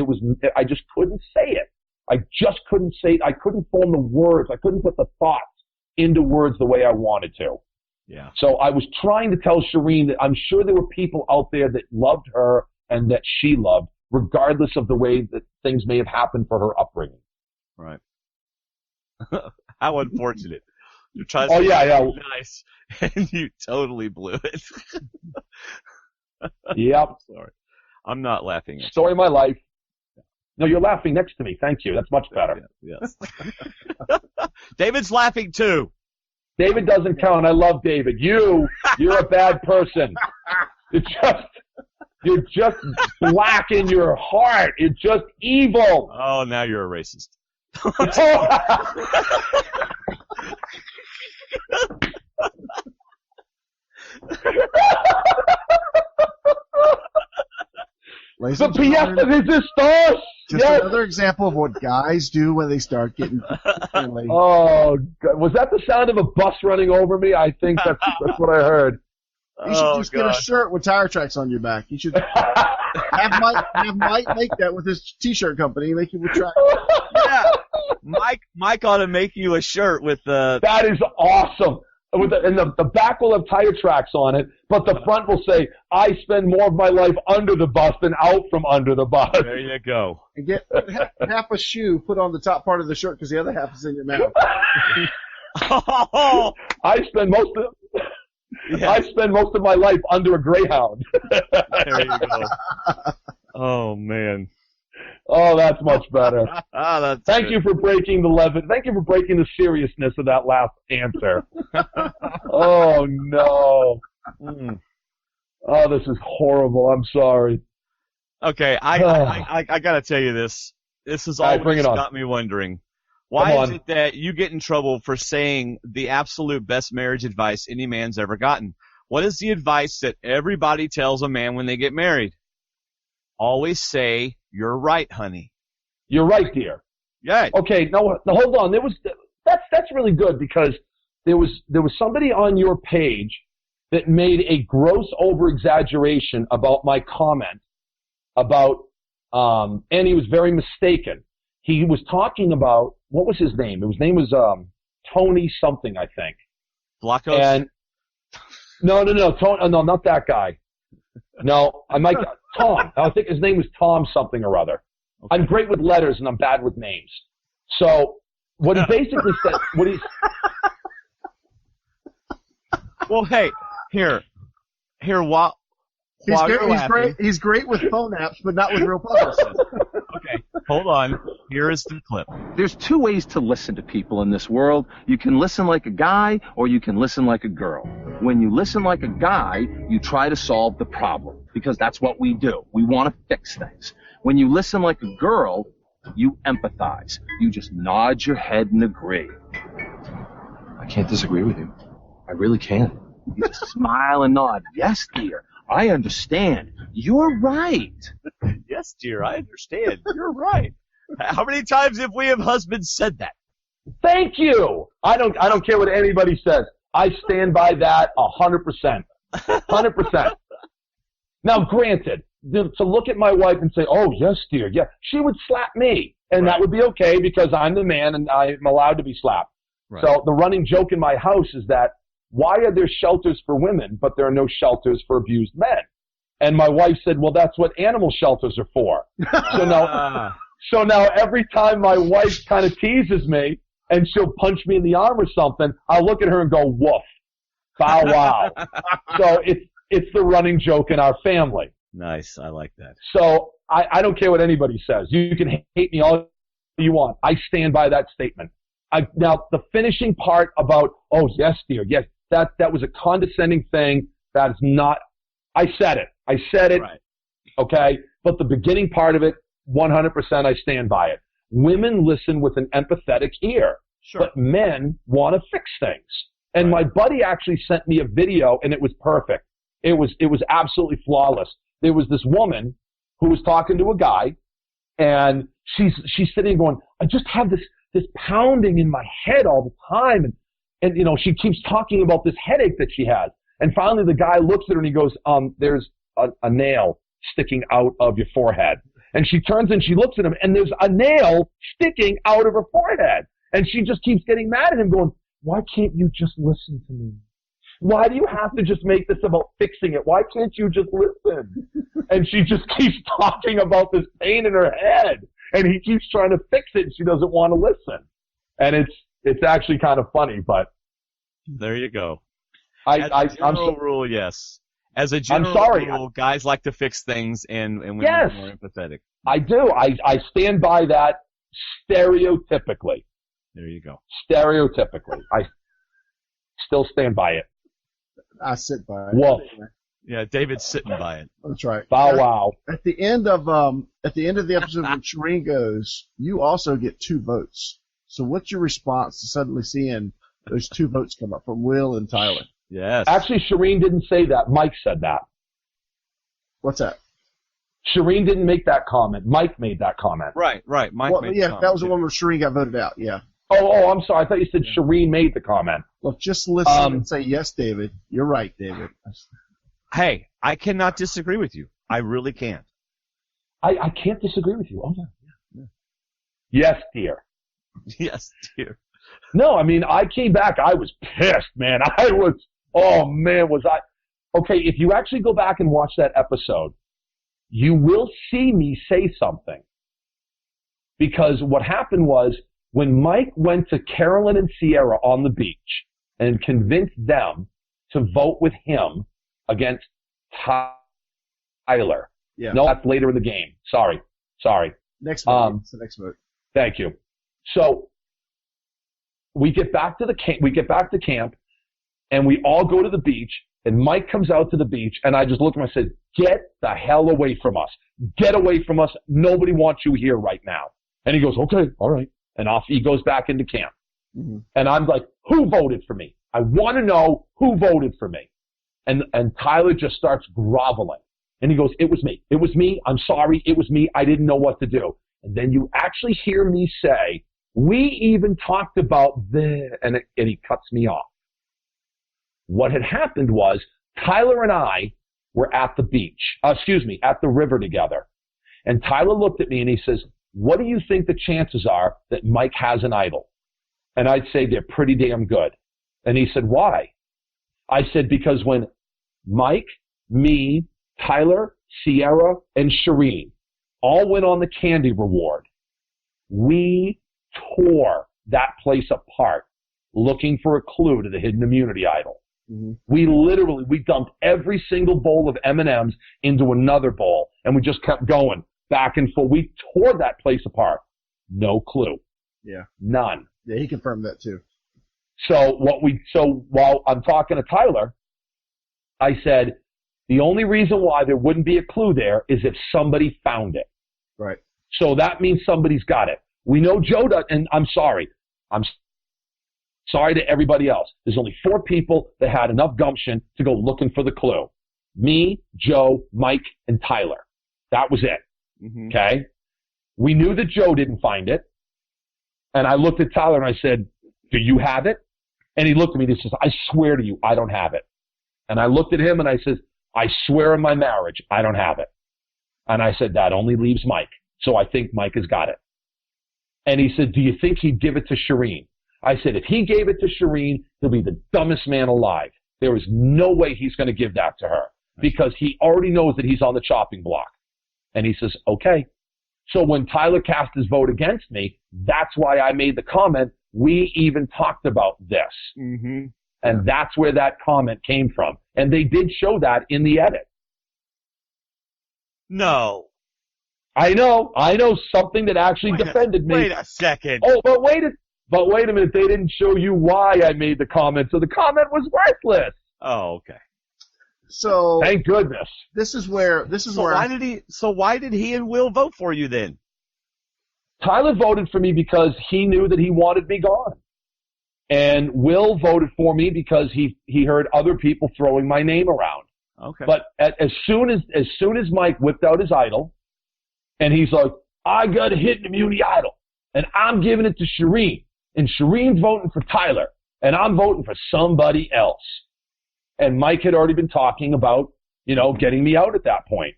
I just couldn't say it. I just couldn't say it. I couldn't form the words. I couldn't put the thoughts into words the way I wanted to. Yeah. So I was trying to tell Shireen that I'm sure there were people out there that loved her and that she loved, regardless of the way that things may have happened for her upbringing. Right. How unfortunate. You're trying to be nice, and you totally blew it. Yep. Sorry. I'm not laughing at Story of my life. No, you're laughing next to me. Thank you. That's much better. Yes. David's laughing too. David doesn't count. I love David. You're a bad person. You're just black in your heart. You're just evil. Oh, now you're a racist. The pièce de resistance. Just another example of what guys do when they start getting friendly. Oh, God. Was that the sound of a bus running over me? I think that's what I heard. You should just get a shirt with tire tracks on your back. You should have Mike make that with his T-shirt company. Make you with tracks. Yeah, Mike ought to make you a shirt with the. That is awesome. And the back will have tire tracks on it, but the front will say, I spend more of my life under the bus than out from under the bus. There you go. And get half a shoe put on the top part of the shirt because the other half is in your mouth. I spend most of my life under a Greyhound. There you go. Oh, man. Oh, that's much better. Thank good. you for breaking the leaven. Thank you for breaking the seriousness of that last answer. Oh, no. Oh, this is horrible. I'm sorry. Okay, I got to tell you this. This has always got me wondering. Why is it that you get in trouble for saying the absolute best marriage advice any man's ever gotten? What is the advice that everybody tells a man when they get married? Always say, you're right, honey. You're right, dear. Yeah. Okay, now hold on. That's really good because there was somebody on your page that made a gross over-exaggeration about my comment about, and he was very mistaken. He was talking about, what was his name? His name was Tony something, I think. Blacos? And no, Tony, no, not that guy. No, Tom. I think his name was Tom something or other. Okay. I'm great with letters and I'm bad with names. So what he basically said, Well, hey, here, while he's great with phone apps, but not with real publicists. Okay, hold on. Here is the clip. There's two ways to listen to people in this world. You can listen like a guy or you can listen like a girl. When you listen like a guy, you try to solve the problem because that's what we do. We want to fix things. When you listen like a girl, you empathize. You just nod your head and agree. I can't disagree with you. I really can't. You just smile and nod. Yes, dear. I understand. You're right. Yes, dear, I understand. You're right. How many times have we husbands said that? Thank you. I don't care what anybody says. I stand by that 100%. 100%. Now, granted, to look at my wife and say, oh, yes, dear, yeah, she would slap me. And that would be okay because I'm the man and I'm allowed to be slapped. Right. So the running joke in my house is that why are there shelters for women, but there are no shelters for abused men? And my wife said, well, that's what animal shelters are for. So now every time my wife kind of teases me and she'll punch me in the arm or something, I'll look at her and go, woof, bow wow. So it's the running joke in our family. Nice. I like that. So I don't care what anybody says. You can hate me all you want. I stand by that statement. Now, the finishing part about, oh, yes, dear, yes, that was a condescending thing. That is not, I said it. Right. Okay? But the beginning part of it, 100% I stand by it. Women listen with an empathetic ear. Sure. But men want to fix things. And my buddy actually sent me a video, and it was perfect. It was absolutely flawless. There was this woman who was talking to a guy, and she's sitting going, I just have this pounding in my head all the time. And you know, she keeps talking about this headache that she has. And finally the guy looks at her and he goes, there's a nail sticking out of your forehead. And she turns and she looks at him, and there's a nail sticking out of her forehead. And she just keeps getting mad at him going, why can't you just listen to me? Why do you have to just make this about fixing it? Why can't you just listen? And she just keeps talking about this pain in her head. And he keeps trying to fix it, and she doesn't want to listen. And it's actually kind of funny, but there you go. As a general rule, yes. As a general rule, guys like to fix things, and women are more empathetic. I do. I stand by that stereotypically. There you go. Stereotypically. I still stand by it. I sit by it. Wolf. Yeah, David's sitting by it. That's right. Bow wow. At the end of the episode when Shireen goes, you also get 2 votes. So what's your response to suddenly seeing those 2 votes come up from Will and Tyler? Yes. Actually, Shireen didn't say that. Mike said that. What's that? Shireen didn't make that comment. Mike made that comment. Right. Mike made the comment. That was the one where Shireen got voted out, yeah. Oh, I'm sorry. I thought you said Shireen made the comment. Well, just listen and say, yes, David. You're right, David. Hey, I cannot disagree with you. I really can't. I can't disagree with you. Oh, yeah. Yes, dear. Yes, dear. No, I mean, I came back. I was pissed, man. Okay, if you actually go back and watch that episode, you will see me say something. Because what happened was, when Mike went to Carolyn and Sierra on the beach and convinced them to vote with him against Tyler. Yeah. No, that's later in the game. Sorry. Next vote. It's the next vote. Thank you. So we get back to camp, and we all go to the beach, and Mike comes out to the beach, and I just looked at him and I said, get the hell away from us. Get away from us. Nobody wants you here right now. And he goes, okay, all right. And off he goes back into camp. Mm-hmm. And I'm like, who voted for me? I want to know who voted for me. And Tyler just starts groveling. And he goes, it was me. It was me. I'm sorry. It was me. I didn't know what to do. And then you actually hear me say, we even talked about this, and he cuts me off. What had happened was Tyler and I were at the beach, at the river together. And Tyler looked at me and he says, what do you think the chances are that Mike has an idol? And I'd say they're pretty damn good. And he said, why? I said, because when Mike, me, Tyler, Sierra, and Shireen all went on the candy reward, we tore that place apart looking for a clue to the hidden immunity idol. Mm-hmm. We dumped every single bowl of M&Ms into another bowl, and we just kept going back and forth. We tore that place apart. No clue. Yeah. None. Yeah, he confirmed that too. So while I'm talking to Tyler, I said, the only reason why there wouldn't be a clue there is if somebody found it. Right. So that means somebody's got it. We know Joe does, and I'm sorry. I'm sorry to everybody else. There's only 4 people that had enough gumption to go looking for the clue. Me, Joe, Mike, and Tyler. That was it. Mm-hmm. Okay? We knew that Joe didn't find it. And I looked at Tyler and I said, do you have it? And he looked at me and he says, I swear to you, I don't have it. And I looked at him and I said, I swear on my marriage, I don't have it. And I said, that only leaves Mike. So I think Mike has got it. And he said, do you think he'd give it to Shireen? I said, if he gave it to Shireen, he'll be the dumbest man alive. There is no way he's going to give that to her. because he already knows that he's on the chopping block. And he says, okay. So when Tyler cast his vote against me, that's why I made the comment, we even talked about this. Mm-hmm. And that's where that comment came from. And they did show that in the edit. No. I know something that actually defended me. Wait a second. Oh, but wait a minute. They didn't show you why I made the comment, so the comment was worthless. Oh, okay. So thank goodness. Why did he and Will vote for you then? Tyler voted for me because he knew that he wanted me gone. And Will voted for me because he heard other people throwing my name around. Okay. But as soon as Mike whipped out his idol, and he's like, I got a hidden immunity idol, and I'm giving it to Shireen, and Shireen's voting for Tyler, and I'm voting for somebody else. And Mike had already been talking about, getting me out at that point.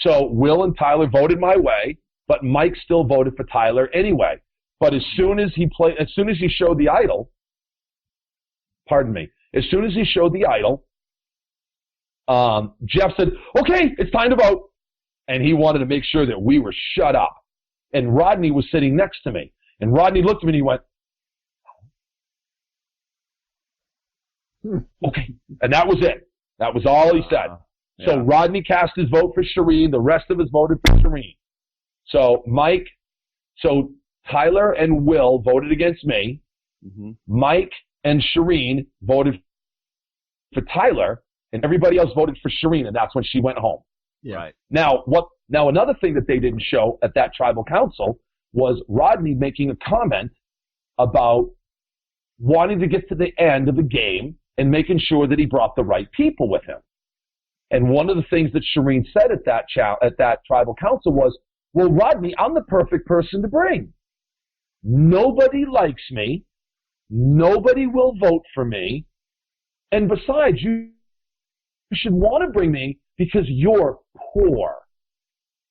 So Will and Tyler voted my way, but Mike still voted for Tyler anyway. But as soon as he showed the idol, Jeff said, okay, it's time to vote. And he wanted to make sure that we were shut up. And Rodney was sitting next to me. And Rodney looked at me and he went, okay. And that was it. That was all he said. Yeah. So Rodney cast his vote for Shireen. The rest of us voted for Shireen. So Tyler and Will voted against me. Mm-hmm. Mike and Shireen voted for Tyler, and everybody else voted for Shireen, and that's when she went home. Yeah. Right. Now another thing that they didn't show at that tribal council was Rodney making a comment about wanting to get to the end of the game and making sure that he brought the right people with him. And one of the things that Shireen said at that tribal council was, well, Rodney, I'm the perfect person to bring. Nobody likes me. Nobody will vote for me. And besides, you should want to bring me because you're poor.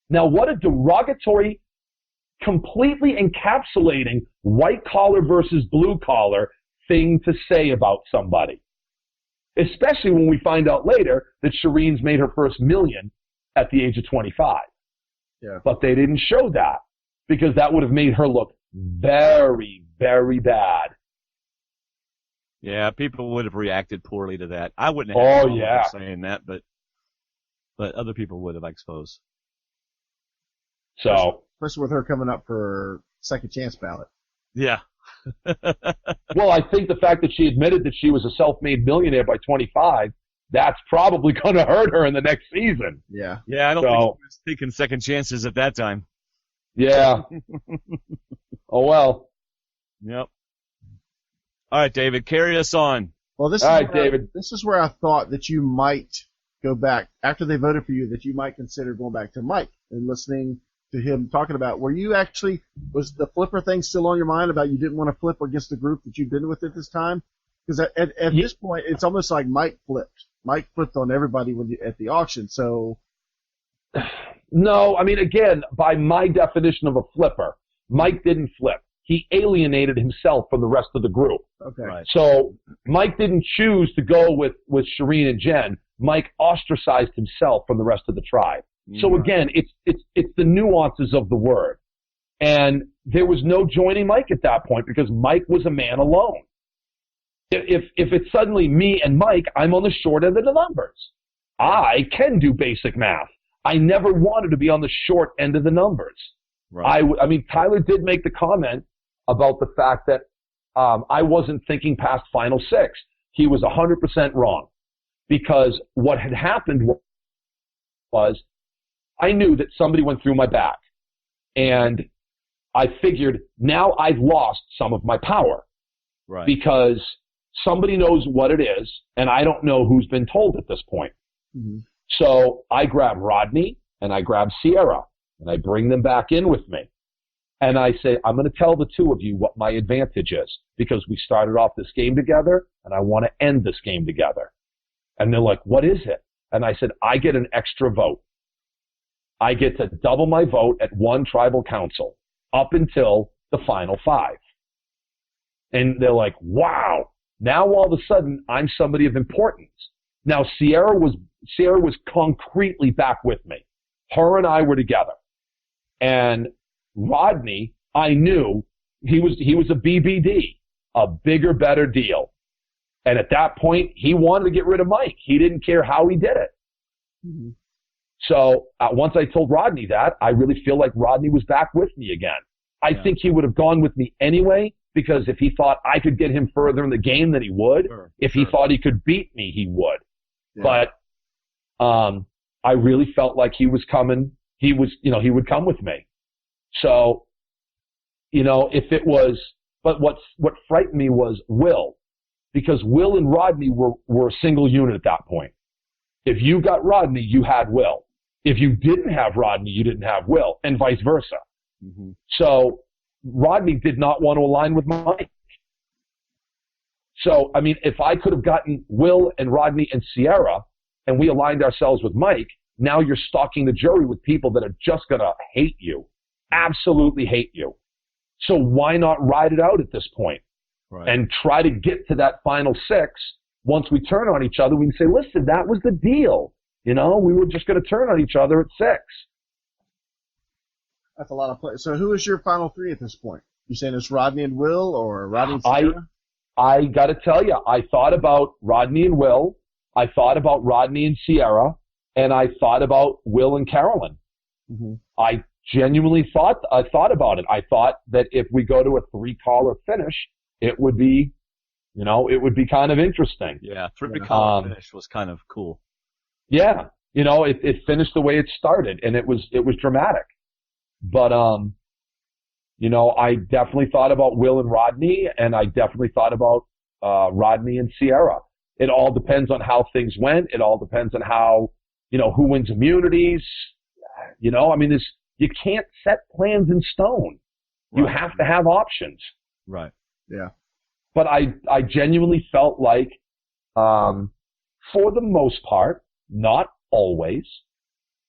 Now, what a derogatory, completely encapsulating white collar versus blue collar thing to say about somebody. Especially when we find out later that Shireen's made her first $1 million at the age of 25. Yeah. But they didn't show that because that would have made her look very, very bad. Yeah, people would have reacted poorly to that. I wouldn't have saying that, but other people would have, I suppose. So, especially with her coming up for second chance ballot. Yeah. Well, I think the fact that she admitted that she was a self-made millionaire by 25, that's probably going to hurt her in the next season. Yeah. Yeah, I don't think she was taking second chances at that time. Yeah. Oh, well. Yep. All right, David, carry us on. Well, this is where I thought that you might go back, after they voted for you, that you might consider going back to Mike and listening to him talking about, was the flipper thing still on your mind about you didn't want to flip against the group that you've been with at this time? Because at this point, it's almost like Mike flipped. Mike flipped on everybody at the auction, so. No, I mean, again, by my definition of a flipper, Mike didn't flip. He alienated himself from the rest of the group. Okay. Right. So Mike didn't choose to go with Shireen and Jen. Mike ostracized himself from the rest of the tribe. So again, it's the nuances of the word. And there was no joining Mike at that point because Mike was a man alone. If it's suddenly me and Mike, I'm on the short end of the numbers. I can do basic math. I never wanted to be on the short end of the numbers. Right. I mean, Tyler did make the comment about the fact that I wasn't thinking past final six. He was 100% wrong because what had happened was I knew that somebody went through my back, and I figured now I've lost some of my power, right? Because somebody knows what it is, and I don't know who's been told at this point. Mm-hmm. So I grab Rodney and I grab Sierra, and I bring them back in with me, and I say, I'm going to tell the two of you what my advantage is because we started off this game together, and I want to end this game together. And they're like, what is it? And I said, I get an extra vote. I get to double my vote at one tribal council up until the final five. And they're like, wow, now all of a sudden I'm somebody of importance. Now Sierra was Sierra was concretely back with me. Her and I were together. And Rodney, I knew he was a BBD, a bigger, better deal. And at that point, he wanted to get rid of Mike. He didn't care how he did it. Mm-hmm. So once I told Rodney that, I really feel like Rodney was back with me again. I think he would have gone with me anyway, because if he thought I could get him further in the game, then he would. If he thought he could beat me, he would. Yeah. But I really felt like he was coming. He would come with me. So, if it was, but what frightened me was Will, because Will and Rodney were a single unit at that point. If you got Rodney, you had Will. If you didn't have Rodney, you didn't have Will, and vice versa. Mm-hmm. So Rodney did not want to align with Mike. So, I mean, if I could have gotten Will and Rodney and Sierra, and we aligned ourselves with Mike, now you're stalking the jury with people that are just going to hate you, absolutely hate you. So why not ride it out at this point? Right. And try to get to that final 6. Once we turn on each other, we can say, listen, that was the deal. We were just going to turn on each other at 6. That's a lot of play. So who is your final 3 at this point? You saying it's Rodney and Will, or Rodney and Sierra? I got to tell you, I thought about Rodney and Will. I thought about Rodney and Sierra. And I thought about Will and Carolyn. Mm-hmm. I genuinely thought about it. I thought that if we go to a 3-caller finish, it would be, it would be kind of interesting. Yeah, 3-caller finish was kind of cool. Yeah, it finished the way it started, and it was dramatic. But I definitely thought about Will and Rodney, and I definitely thought about Rodney and Sierra. It all depends on how things went. It all depends on how, who wins immunities. I mean, you can't set plans in stone. Right. You have to have options. Right. Yeah. But I genuinely felt like, for the most part, not always,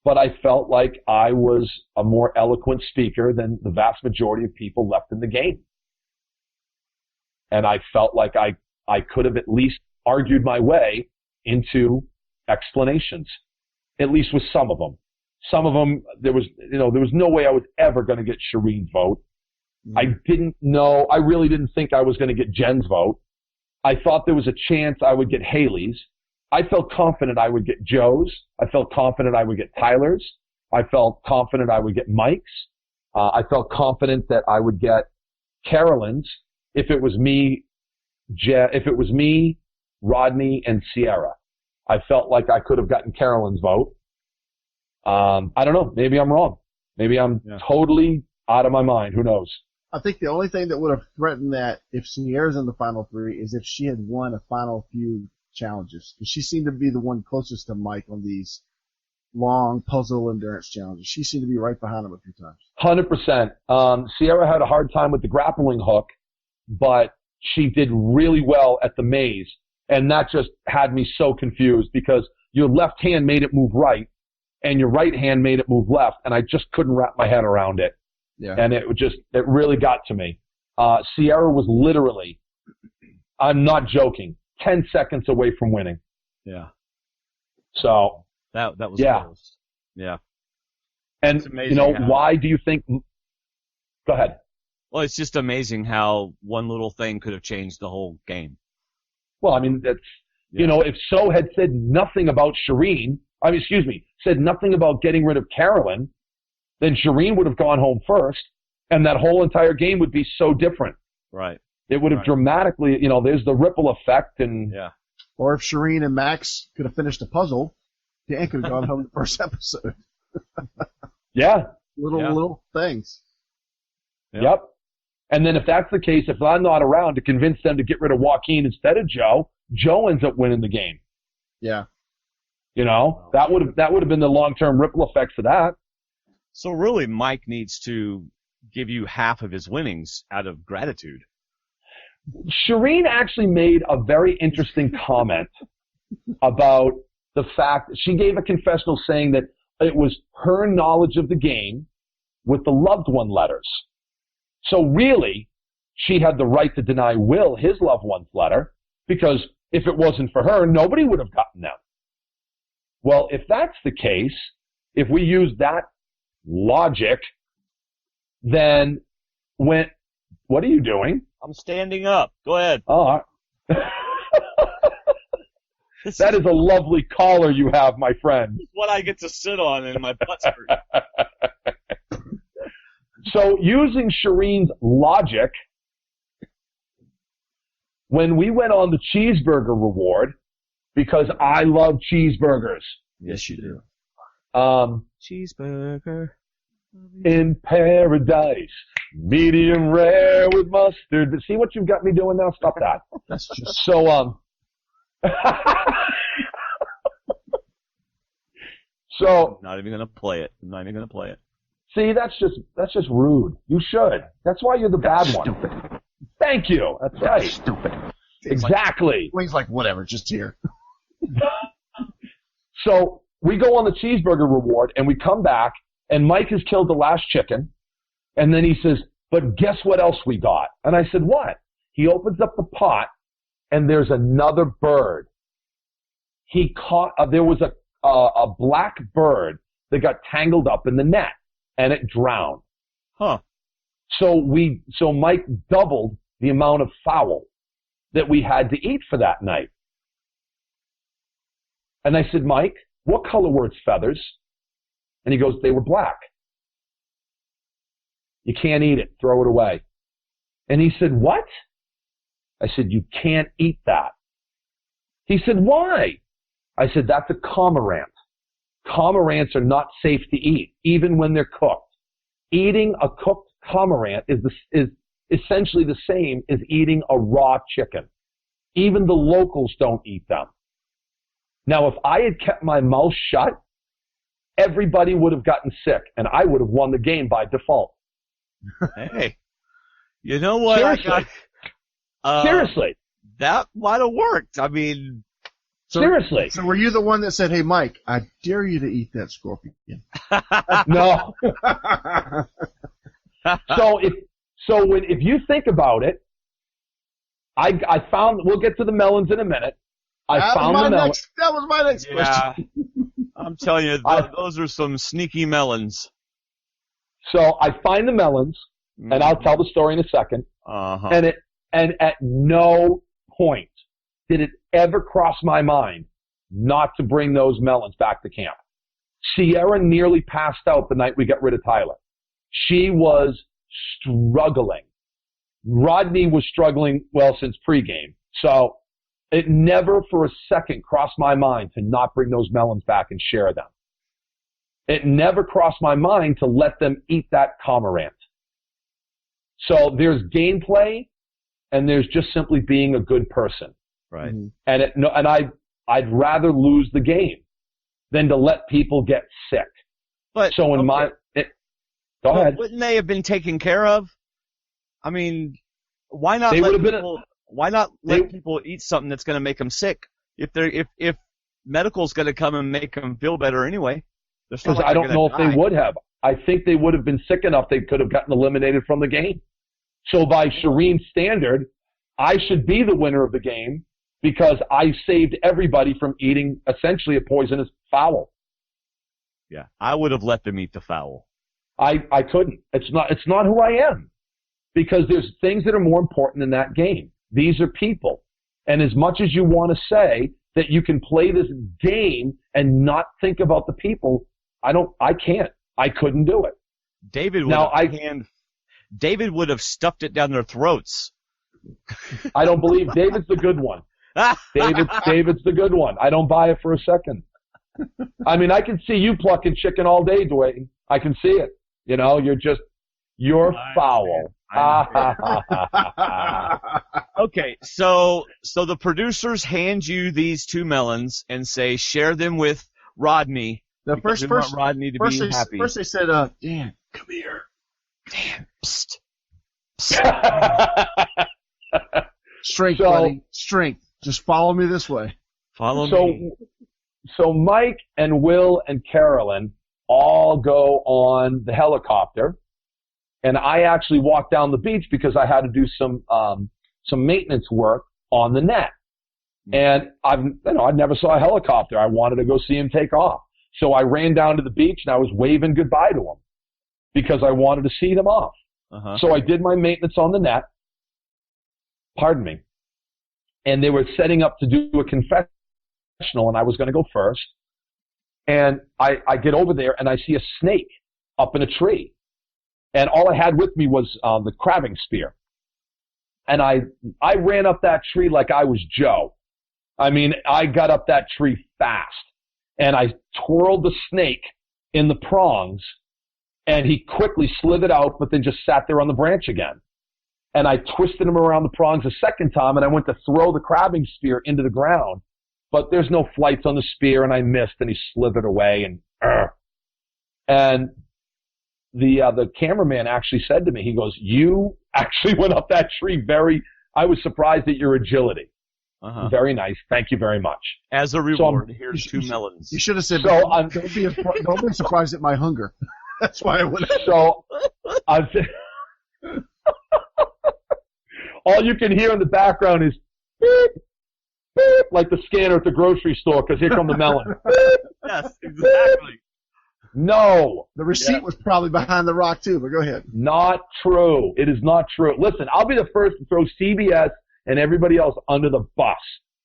but I felt like I was a more eloquent speaker than the vast majority of people left in the game. And I felt like I could have at least argued my way into explanations, at least with some of them. Some of them, there was no way I was ever going to get Shireen's vote. Mm-hmm. I really didn't think I was going to get Jen's vote. I thought there was a chance I would get Haley's. I felt confident I would get Joe's. I felt confident I would get Tyler's. I felt confident I would get Mike's. I felt confident that I would get Carolyn's if it was me, Rodney, and Sierra. I felt like I could have gotten Carolyn's vote. I don't know. Maybe I'm wrong. Maybe I'm totally out of my mind. Who knows? I think the only thing that would have threatened that if Sierra's in the final 3 is if she had won a final few challenges. Because she seemed to be the one closest to Mike on these long puzzle endurance challenges. She seemed to be right behind him a few times. 100%. Sierra had a hard time with the grappling hook, but she did really well at the maze. And that just had me so confused because your left hand made it move right and your right hand made it move left. And I just couldn't wrap my head around it. Yeah. And it really got to me. Sierra was literally, I'm not joking, 10 seconds away from winning. Yeah. So. That was close. Yeah. And, why do you think, go ahead. Well, it's just amazing how one little thing could have changed the whole game. Well, I mean, that's, if So had said nothing about Shireen, said nothing about getting rid of Carolyn, then Shireen would have gone home first, and that whole entire game would be so different. Right. It would have dramatically, there's the ripple effect. And Or if Shireen and Max could have finished the puzzle, Dan could have gone home the first episode. Yeah. Little things. Yep. And then if that's the case, if I'm not around to convince them to get rid of Joaquin instead of Joe ends up winning the game. Yeah. That would have been the long-term ripple effects of that. So really, Mike needs to give you half of his winnings out of gratitude. Shireen actually made a very interesting comment about the fact that she gave a confessional saying that it was her knowledge of the game with the loved one letters. So really, she had the right to deny Will his loved one's letter because if it wasn't for her, nobody would have gotten them. Well, if that's the case, if we use that logic, then what are you doing? I'm standing up. Go ahead. Oh, that is a lovely collar you have, my friend. This is what I get to sit on in my butt hurt. So using Shireen's logic, when we went on the cheeseburger reward, because I love cheeseburgers. Yes, you do. Cheeseburger in paradise, medium rare with mustard. See what you've got me doing now? Stop that. That's just So, so I'm not even gonna play it. see, that's just rude. You should. That's why you're the bad one. stupid. Thank you. That's right. Stupid. Exactly. Wayne's like, whatever, just here. So we go on the cheeseburger reward, and we come back, and Mike has killed the last chicken, and then he says, but guess what else we got? And I said, what? He opens up the pot, and there's another bird. He caught, there was a black bird that got tangled up in the net, and it drowned. Huh. So Mike doubled the amount of fowl that we had to eat for that night. And I said, Mike, what color were its feathers? And he goes, they were black. You can't eat it. Throw it away. And he said, what? I said, you can't eat that. He said, why? I said, that's a cormorant. Cormorants are not safe to eat, even when they're cooked. Eating a cooked cormorant is essentially the same as eating a raw chicken. Even the locals don't eat them. Now, if I had kept my mouth shut, everybody would have gotten sick, and I would have won the game by default. Hey, you know what? Seriously. Seriously. That might have worked. I mean, seriously. So were you the one that said, hey, Mike, I dare you to eat that scorpion? No. If you think about it, I found, we'll get to the melons in a minute. That was my next question. I'm telling you, those are some sneaky melons. So I find the melons, and I'll tell the story in a second. Uh-huh. And at no point did it ever cross my mind not to bring those melons back to camp. Sierra nearly passed out the night we got rid of Tyler. She was struggling. Rodney was struggling, well, since pregame. So it never for a second crossed my mind to not bring those melons back and share them. It never crossed my mind to let them eat that cormorant. So there's gameplay, and there's just simply being a good person. Right. And I'd rather lose the game than to let people get sick. But so go ahead. Wouldn't they have been taken care of? I mean, why not let people eat something that's going to make them sick? If medical's going to come and make them feel better anyway. Because I don't know if they would have. I think they would have been sick enough they could have gotten eliminated from the game. So by Shireen's standard, I should be the winner of the game because I saved everybody from eating essentially a poisonous fowl. Yeah, I would have let them eat the fowl. I couldn't. It's not who I am. Because there's things that are more important than that game. These are people. And as much as you want to say that you can play this game and not think about the people, I can't. I couldn't do it. David would have stuffed it down their throats. I don't believe David's the good one. David's the good one. I don't buy it for a second. I mean, I can see you plucking chicken all day, Dwayne. I can see it. You know, you're foul. Okay, so the producers hand you these two melons and say share them with Rodney. The first Rodney to be happy. First they said, Dan, come here. Dan, psst. Strength, buddy. Strength. Just follow me this way. Follow me. So Mike and Will and Carolyn all go on the helicopter, and I actually walked down the beach because I had to do some maintenance work on the net. And I never saw a helicopter. I wanted to go see him take off. So I ran down to the beach and I was waving goodbye to him because I wanted to see them off. So I did my maintenance on the net. Pardon me. And they were setting up to do a confessional, and I was going to go first. And I get over there and I see a snake up in a tree. And all I had with me was the crabbing spear. And I ran up that tree like I was Joe. I mean, I got up that tree fast. And I twirled the snake in the prongs, and he quickly slithered out, but then just sat there on the branch again. And I twisted him around the prongs a second time, and I went to throw the crabbing spear into the ground. But there's no flights on the spear, and I missed, and he slithered away. And the cameraman actually said to me, he goes, "You actually went up that tree I was surprised at your agility." Very nice. Thank you very much. As a reward, here's 2 melons. You should have said, don't be surprised at my hunger. That's why I went. So, all you can hear in the background is beep, beep, like the scanner at the grocery store, because here come the melons. Yes, exactly. No. The receipt was probably behind the rock, too, but go ahead. Not true. It is not true. Listen, I'll be the first to throw CBS and everybody else under the bus.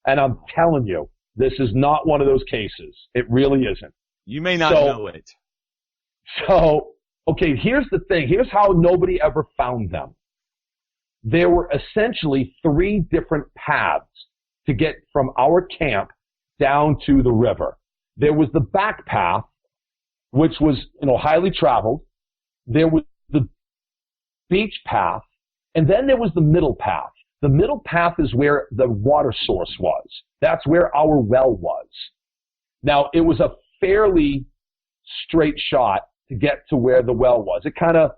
And I'm telling you, this is not one of those cases. It really isn't. You may not know it. So, okay, here's the thing. Here's how nobody ever found them. There were essentially 3 different paths to get from our camp down to the river. There was the back path, which was, highly traveled. There was the beach path, and then there was the middle path. The middle path is where the water source was. That's where our well was. Now, it was a fairly straight shot to get to where the well was. It kind of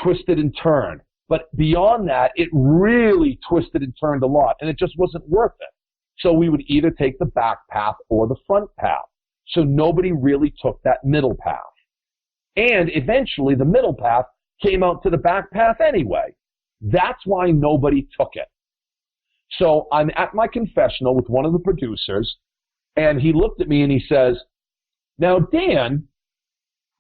twisted and turned. But beyond that, it really twisted and turned a lot, and it just wasn't worth it. So we would either take the back path or the front path. So nobody really took that middle path. And eventually, the middle path came out to the back path anyway. That's why nobody took it. So I'm at my confessional with one of the producers, and he looked at me and he says, "Now, Dan,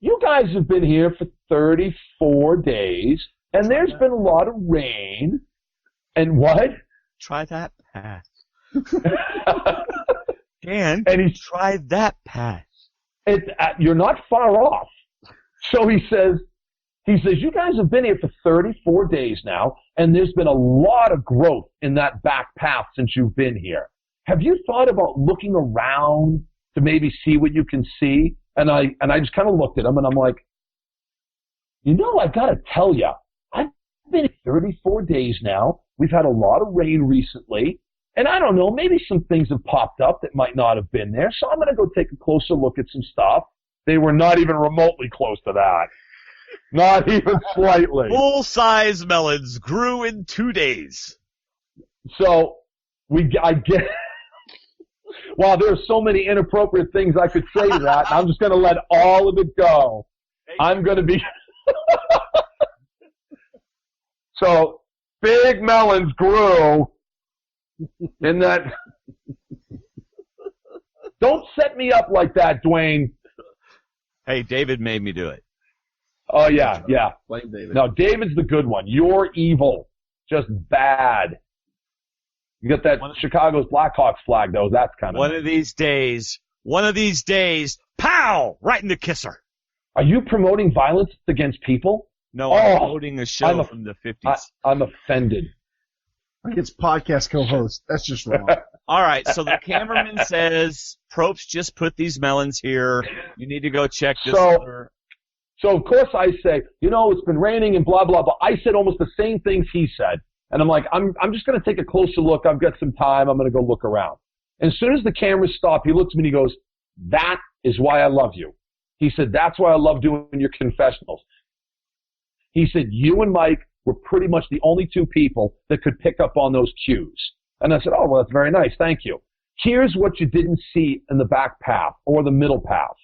you guys have been here for 34 days, and there's been a lot of rain." And what? Try that path. Dan, and he tried that path. You're not far off. So he says, "You guys have been here for 34 days now, and there's been a lot of growth in that back path since you've been here. Have you thought about looking around to maybe see what you can see?" And I just kind of looked at him, and I'm like, I got to tell you, I've been here 34 days now. We've had a lot of rain recently, and I don't know, maybe some things have popped up that might not have been there, so I'm going to go take a closer look at some stuff. They were not even remotely close to that. Not even slightly. Full-size melons grew in 2 days. So I get. Wow, there are so many inappropriate things I could say to that. I'm just going to let all of it go. I'm going to be. So big melons grew in that. Don't set me up like that, Dwayne. Hey, David made me do it. Oh, yeah. Blame David. No, David's the good one. You're evil. Just bad. You got that Chicago's Blackhawks flag, though. That's kind of One of these days, pow! Right in the kisser. Are you promoting violence against people? No, I'm promoting a show from the 50s. I'm offended. It's podcast co-host. That's just wrong. All right, so the cameraman says, Probst just put these melons here. You need to go check this other. So, of course, I say, it's been raining and blah, blah, blah. I said almost the same things he said. And I'm like, I'm just going to take a closer look. I've got some time. I'm going to go look around. And as soon as the cameras stop, he looks at me and he goes, "That is why I love you." He said, "That's why I love doing your confessionals." He said, "You and Mike were pretty much the only 2 people that could pick up on those cues." And I said, "Oh, well, that's very nice. Thank you. Here's what you didn't see in the back path or the middle path.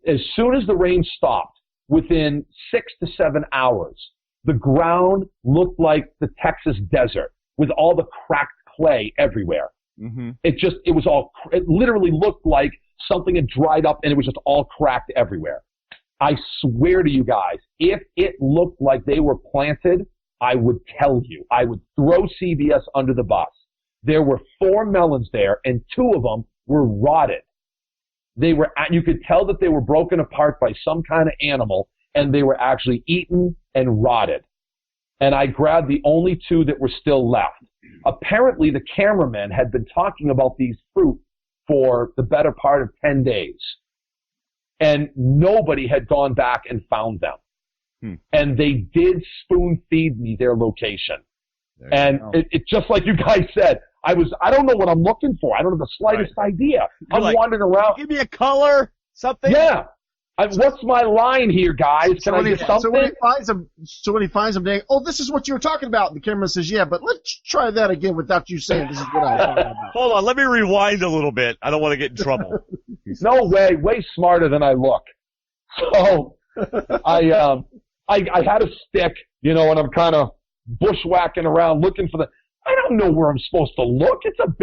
As soon as the rain stopped, within 6 to 7 hours, the ground looked like the Texas desert with all the cracked clay everywhere. Mm-hmm. It literally looked like something had dried up and it was just all cracked everywhere. I swear to you guys, if it looked like they were planted, I would tell you. I would throw CBS under the bus. There were 4 melons there, and 2 of them were rotted. You could tell that they were broken apart by some kind of animal, and they were actually eaten and rotted. And I grabbed the only 2 that were still left. Apparently, the cameraman had been talking about these fruit for the better part of 10 days. And nobody had gone back and found them. And they did spoon feed me their location. And it just like you guys said, I don't know what I'm looking for. I don't have the slightest idea. I'm wandering around. Give me a color, something. Yeah. What's my line here, guys? Can I get something? So when he finds them, they, this is what you were talking about. And the camera says, yeah, but let's try that again without you saying this is what I was talking about. Hold on, let me rewind a little bit. I don't want to get in trouble. No way smarter than I look. So I had a stick, and I'm kind of bushwhacking around looking for I don't know where I'm supposed to look.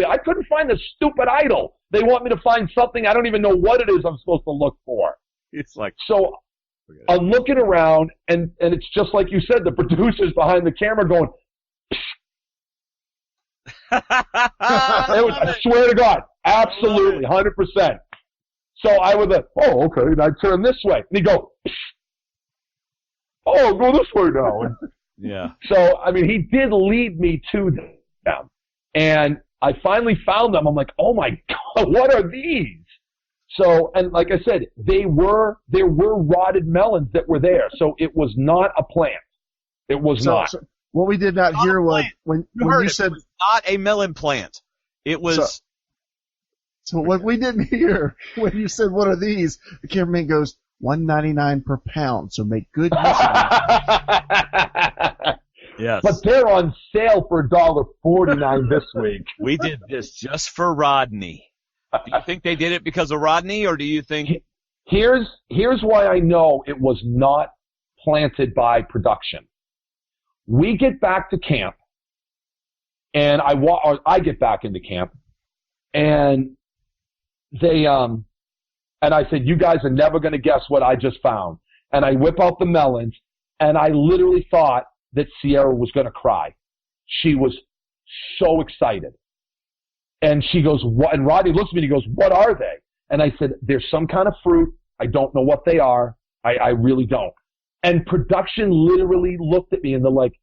I couldn't find the stupid idol. They want me to find something. I don't even know what it is I'm supposed to look for. It's like, so I'm looking around, and it's just like you said, the producers behind the camera going, I swear to God, absolutely, 100%. So I was like, okay, and I turn this way. And he go, go this way now. Yeah. So, he did lead me to them. And I finally found them. I'm like, oh my God, what are these? So, and like I said, there were rotted melons that were there. So it was not a plant. It was not. So what we did not hear was when you said it was not a melon plant. It was. So what we didn't hear when you said, what are these? The cameraman goes, $1.99 per pound. So make good use of it. Yes. But they're on sale for $1.49 this week. We did this just for Rodney. Do you think they did it because of Rodney, or do you think? Here's why I know it was not planted by production. We get back to camp, and I get back into camp, and they and I said, you guys are never going to guess what I just found. And I whip out the melons, and I literally thought that Sierra was going to cry. She was so excited. And she goes, what? And Rodney looks at me and he goes, what are they? And I said, there's some kind of fruit. I don't know what they are. I really don't. And production literally looked at me and they're like,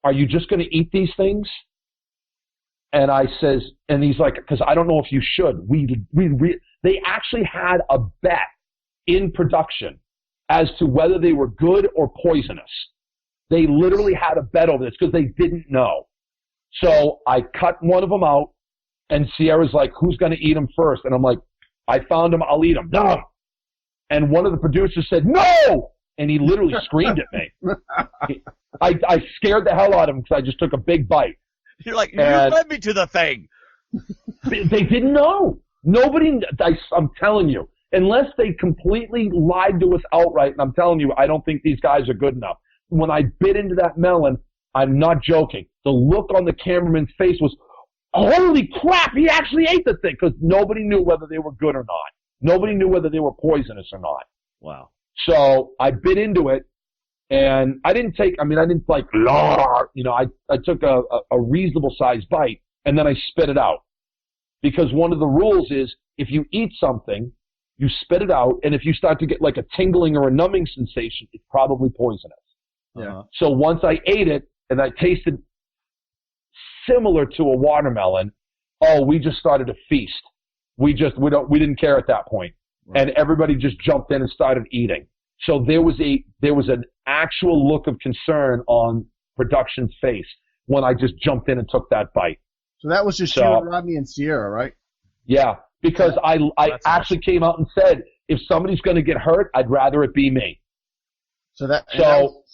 are you just going to eat these things? And I says, and he's like, because I don't know if you should. They actually had a bet in production as to whether they were good or poisonous. They literally had a bet over this because they didn't know. So I cut one of them out. And Sierra's like, who's going to eat them first? And I'm like, I found him. I'll eat them. No. And one of the producers said, no. And he literally screamed at me. I scared the hell out of him because I just took a big bite. You're like, you led me to the thing. They didn't know. Nobody, I'm telling you, unless they completely lied to us outright, and I'm telling you, I don't think these guys are good enough. When I bit into that melon, I'm not joking. The look on the cameraman's face was, holy crap, he actually ate the thing, because nobody knew whether they were good or not. Nobody knew whether they were poisonous or not. Wow. So I bit into it, and I didn't like, I took a reasonable sized bite, and then I spit it out. Because one of the rules is, if you eat something, you spit it out, and if you start to get like a tingling or a numbing sensation, it's probably poisonous. Yeah. So once I ate it, and I tasted similar to a watermelon, we just started a feast. We didn't care at that point. Right. And everybody just jumped in and started eating. So there was an actual look of concern on production's face when I just jumped in and took that bite. So that was just you and Rodney and Sierra, right? Yeah, because I actually came out and said, if somebody's going to get hurt, I'd rather it be me. So that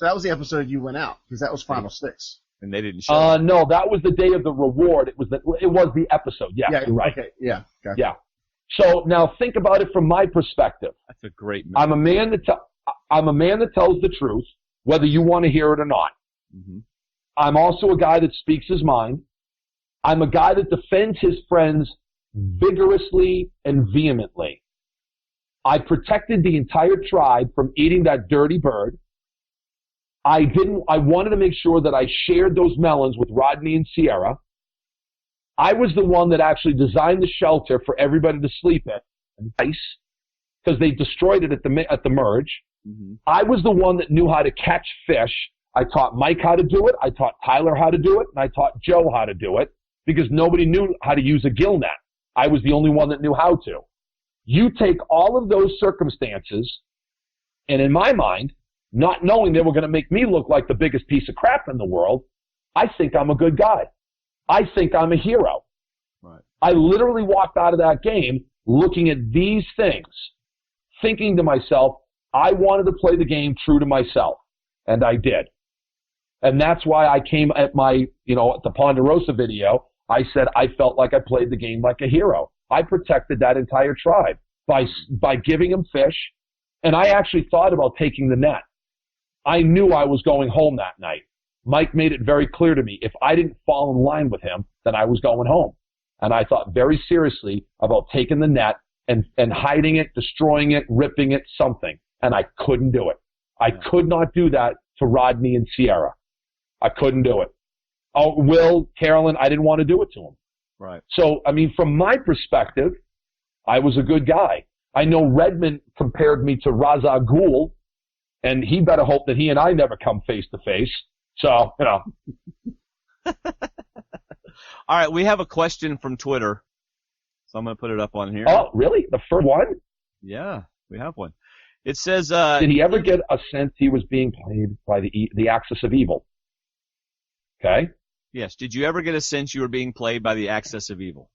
was the episode you went out, because that was Final Six. And they didn't show no, that was the day of the reward. It was the episode. Yeah, you're right. Okay, yeah. Gotcha. Yeah. So now think about it from my perspective. That's a great movie. I'm a man that tells the truth, whether you want to hear it or not. Mm-hmm. I'm also a guy that speaks his mind. I'm a guy that defends his friends vigorously and vehemently. I protected the entire tribe from eating that dirty bird. I wanted to make sure that I shared those melons with Rodney and Sierra. I was the one that actually designed the shelter for everybody to sleep in, because they destroyed it at the merge. Mm-hmm. I was the one that knew how to catch fish. I taught Mike how to do it. I taught Tyler how to do it. And I taught Joe how to do it because nobody knew how to use a gill net. I was the only one that knew how to. You take all of those circumstances, and in my mind, not knowing they were going to make me look like the biggest piece of crap in the world, I think I'm a good guy. I think I'm a hero. Right. I literally walked out of that game looking at these things, thinking to myself, I wanted to play the game true to myself, and I did. And that's why I came at at the Ponderosa video, I said I felt like I played the game like a hero. I protected that entire tribe by giving them fish, and I actually thought about taking the net. I knew I was going home that night. Mike made it very clear to me, if I didn't fall in line with him, then I was going home. And I thought very seriously about taking the net and hiding it, destroying it, ripping it, something. And I couldn't do it. I could not do that to Rodney and Sierra. I couldn't do it. Oh, Will, Carolyn, I didn't want to do it to them. Right. So, I mean, from my perspective, I was a good guy. I know Redmond compared me to Ra's al Ghul, and he better hope that he and I never come face to face. So, All right, we have a question from Twitter, so I'm going to put it up on here. Oh, really? The first one? Yeah, we have one. It says, did he ever get a sense he was being played by the axis of evil? Okay. Yes. Did you ever get a sense you were being played by the axis of evil?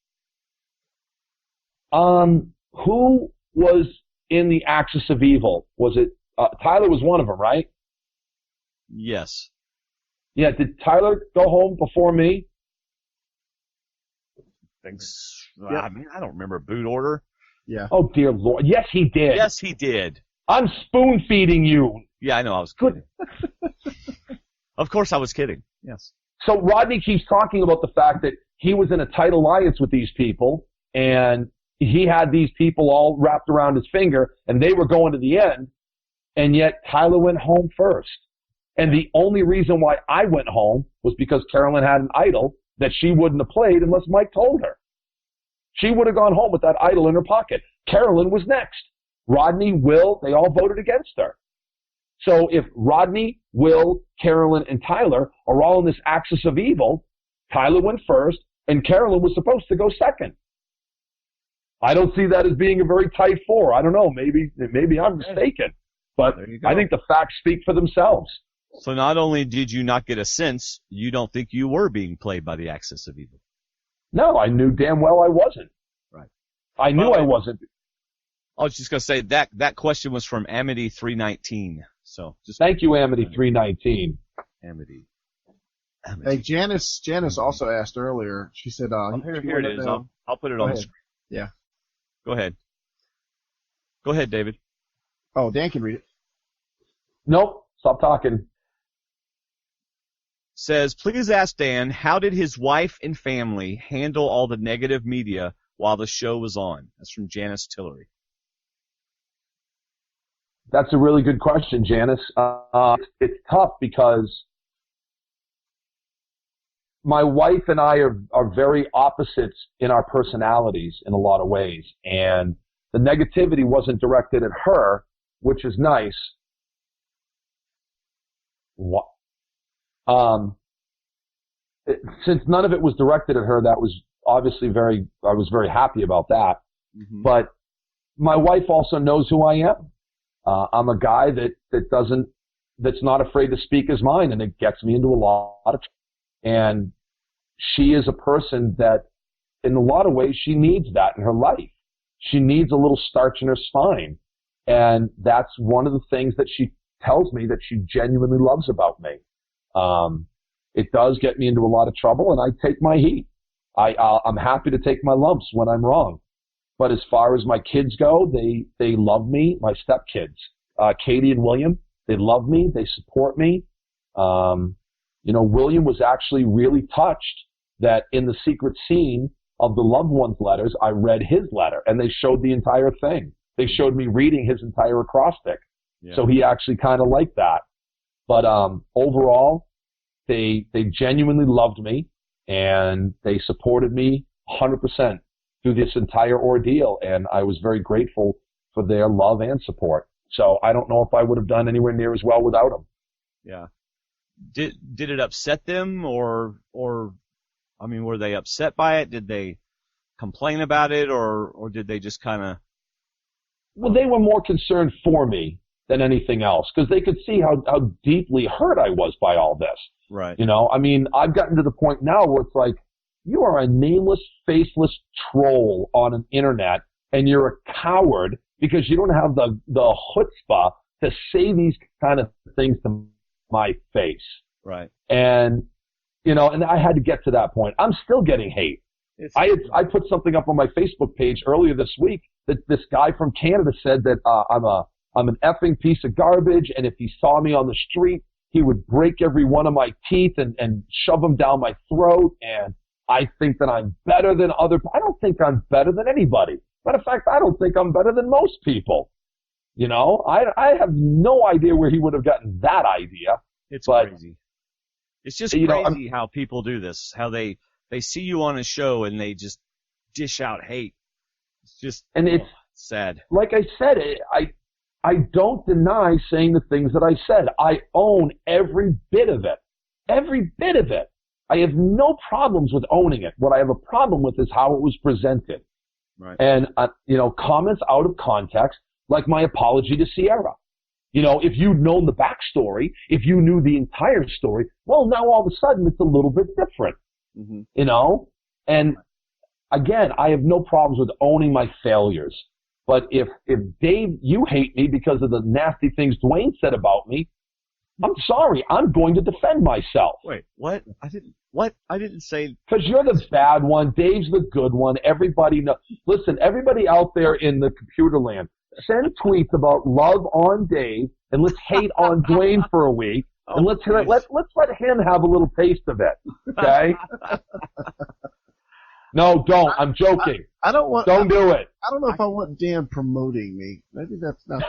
Who was in the axis of evil? Was it Tyler was one of them, right? Yes. Yeah. Did Tyler go home before me? Thanks. Yeah. I mean, I don't remember boot order. Yeah. Oh dear Lord. Yes, he did. Yes, he did. I'm spoon feeding you. Yeah, I know. I was kidding. Of course, I was kidding. Yes. So Rodney keeps talking about the fact that he was in a tight alliance with these people, and he had these people all wrapped around his finger, and they were going to the end, and yet Tyler went home first. And the only reason why I went home was because Carolyn had an idol that she wouldn't have played unless Mike told her. She would have gone home with that idol in her pocket. Carolyn was next. Rodney, Will, they all voted against her. So if Rodney, Will, Carolyn, and Tyler are all in this axis of evil, Tyler went first, and Carolyn was supposed to go second. I don't see that as being a very tight four. I don't know. Maybe I'm mistaken. But I think the facts speak for themselves. So not only did you not get a sense, you don't think you were being played by the axis of evil. No, I knew damn well I wasn't. Right. I knew I wasn't. I was just going to say that question was from Amity 319. So just thank you, Amity 319. Amity. Hey, Janice also asked earlier. She said, here it is. I'll put it on the screen. Yeah. Go ahead. Go ahead, David. Oh, Dan can read it. Nope. Stop talking. Says, please ask Dan, how did his wife and family handle all the negative media while the show was on? That's from Janice Tillery. That's a really good question, Janice. It's tough because my wife and I are very opposites in our personalities in a lot of ways. And the negativity wasn't directed at her, which is nice. Since none of it was directed at her, that was obviously I was very happy about that. Mm-hmm. But my wife also knows who I am. I'm a guy that's not afraid to speak his mind, and it gets me into a lot of trouble. And she is a person that, in a lot of ways, she needs that in her life. She needs a little starch in her spine. And that's one of the things that she tells me that she genuinely loves about me. It does get me into a lot of trouble, and I take my heat. I'm happy to take my lumps when I'm wrong. But as far as my kids go, they love me, my stepkids. Katie and William, they love me, they support me. William was actually really touched that in the secret scene of the loved one's letters, I read his letter, and they showed the entire thing. They showed me reading his entire acrostic. Yeah. So he actually kind of liked that. But overall, they genuinely loved me, and they supported me 100% through this entire ordeal, and I was very grateful for their love and support. So I don't know if I would have done anywhere near as well without them. Yeah. Did it upset them, or I mean, were they upset by it? Did they complain about it, or did they just kind of? Well, they were more concerned for me than anything else, because they could see how deeply hurt I was by all this. Right. You know, I mean, I've gotten to the point now where it's like, you are a nameless, faceless troll on an internet, and you're a coward because you don't have the chutzpah to say these kind of things to my face. Right. And, you know, and I had to get to that point. I'm still getting hate. I put something up on my Facebook page earlier this week that this guy from Canada said that I'm an effing piece of garbage, and if he saw me on the street, he would break every one of my teeth and shove them down my throat, and I think that I'm better than I don't think I'm better than anybody. Matter of fact, I don't think I'm better than most people. You know, I have no idea where he would have gotten that idea. It's crazy. It's just crazy how people do this, how they see you on a show and they just dish out hate. It's just it's sad. Like I said, I don't deny saying the things that I said. I own every bit of it. Every bit of it. I have no problems with owning it. What I have a problem with is how it was presented. Right. And, you know, comments out of context, like my apology to Sierra. You know, if you'd known the backstory, if you knew the entire story, well, now all of a sudden it's a little bit different. Mm-hmm. You know? And, again, I have no problems with owning my failures. But if Dave, you hate me because of the nasty things Dwayne said about me, I'm sorry. I'm going to defend myself. Wait, what? I didn't say. Because you're the bad one. Dave's the good one. Everybody knows. Listen, everybody out there in the computer land, send tweets about love on Dave, and let's hate on Dwayne for a week, and let's let him have a little taste of it. Okay? No, don't. I'm joking. Don't do it. I don't know if I want Dan promoting me. Maybe that's not.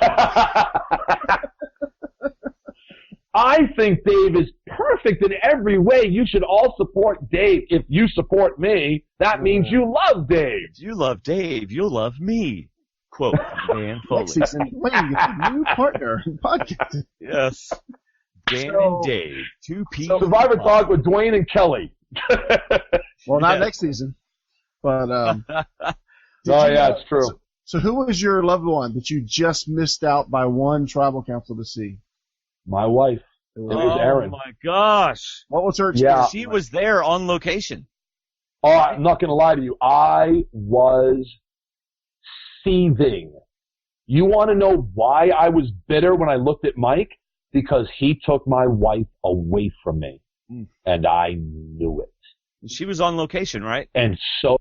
I think Dave is perfect in every way. You should all support Dave. If you support me, that means you love Dave. If you love Dave, you'll love me. Quote Dan Foley. Next season, Dwayne gets a new partner in podcasting. Yes. Dan and Dave. Two people. Survivor Talk with Dwayne and Kelly. Well, not next season. But, it's true. So who was your loved one that you just missed out by one tribal council to see? My wife. It was Erin. Oh my gosh. What was her experience? Yeah. She was there on location. Oh, I'm not going to lie to you. I was seething. You want to know why I was bitter when I looked at Mike? Because he took my wife away from me. And I knew it. She was on location, right? And so,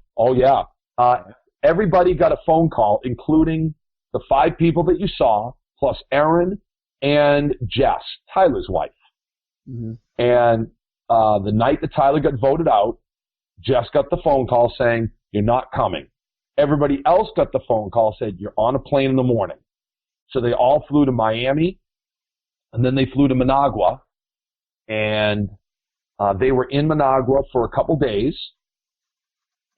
everybody got a phone call, including the 5 people that you saw, plus Erin and Jess, Tyler's wife. Mm-hmm. And the night that Tyler got voted out, Jess got the phone call saying, you're not coming. Everybody else got the phone call, said, you're on a plane in the morning. So they all flew to Miami, and then they flew to Managua, and they were in Managua for a couple days,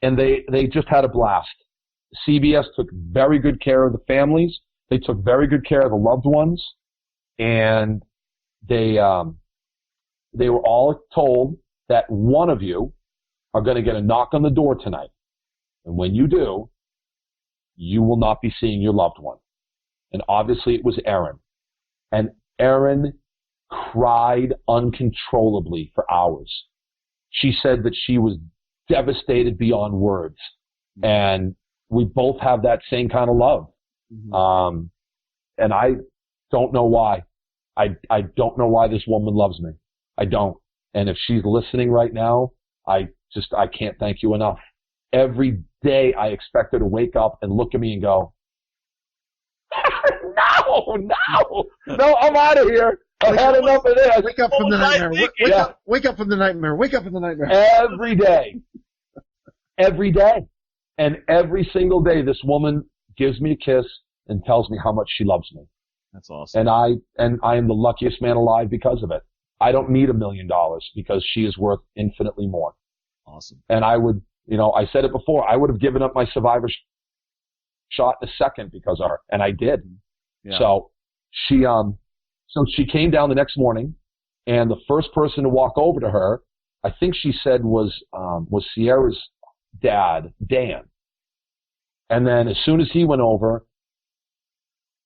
and they just had a blast. CBS took very good care of the families. They took very good care of the loved ones. And they were all told that one of you are going to get a knock on the door tonight. And when you do, you will not be seeing your loved one. And obviously it was Erin. And Erin cried uncontrollably for hours. She said that she was devastated beyond words. And we both have that same kind of love. Mm-hmm. And I don't know why. I don't know why this woman loves me. I don't. And if she's listening right now, I can't thank you enough. Every day I expect her to wake up and look at me and go, no, I'm out of here. I've had enough of this. Wake up from the nightmare. Wake up from the nightmare. Wake up from the nightmare. Every day. Every day. And every single day, this woman gives me a kiss and tells me how much she loves me. That's awesome. And I am the luckiest man alive because of it. I don't need $1 million because she is worth infinitely more. Awesome. And I would, I said it before, I would have given up my survivor shot in a second because of her, and I did. Yeah. So she came down the next morning, and the first person to walk over to her, I think she said was Sierra's dad, Dan. And then as soon as he went over,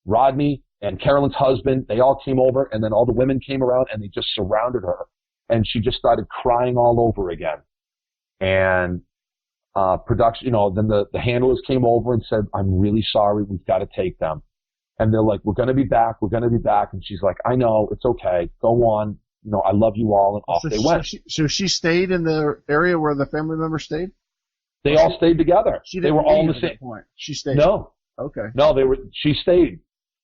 Rodney and Carolyn's husband, they all came over, and then all the women came around, and they just surrounded her, and she just started crying all over again. And production, then the handlers came over and said, "I'm really sorry, we've got to take them." And they're like, we're going to be back. And she's like, "I know, it's okay. Go on. I love you all." And off they went. So she stayed in the area where the family members stayed? They all stayed together. They were all in the same point. She stayed. No. Okay. No, she stayed.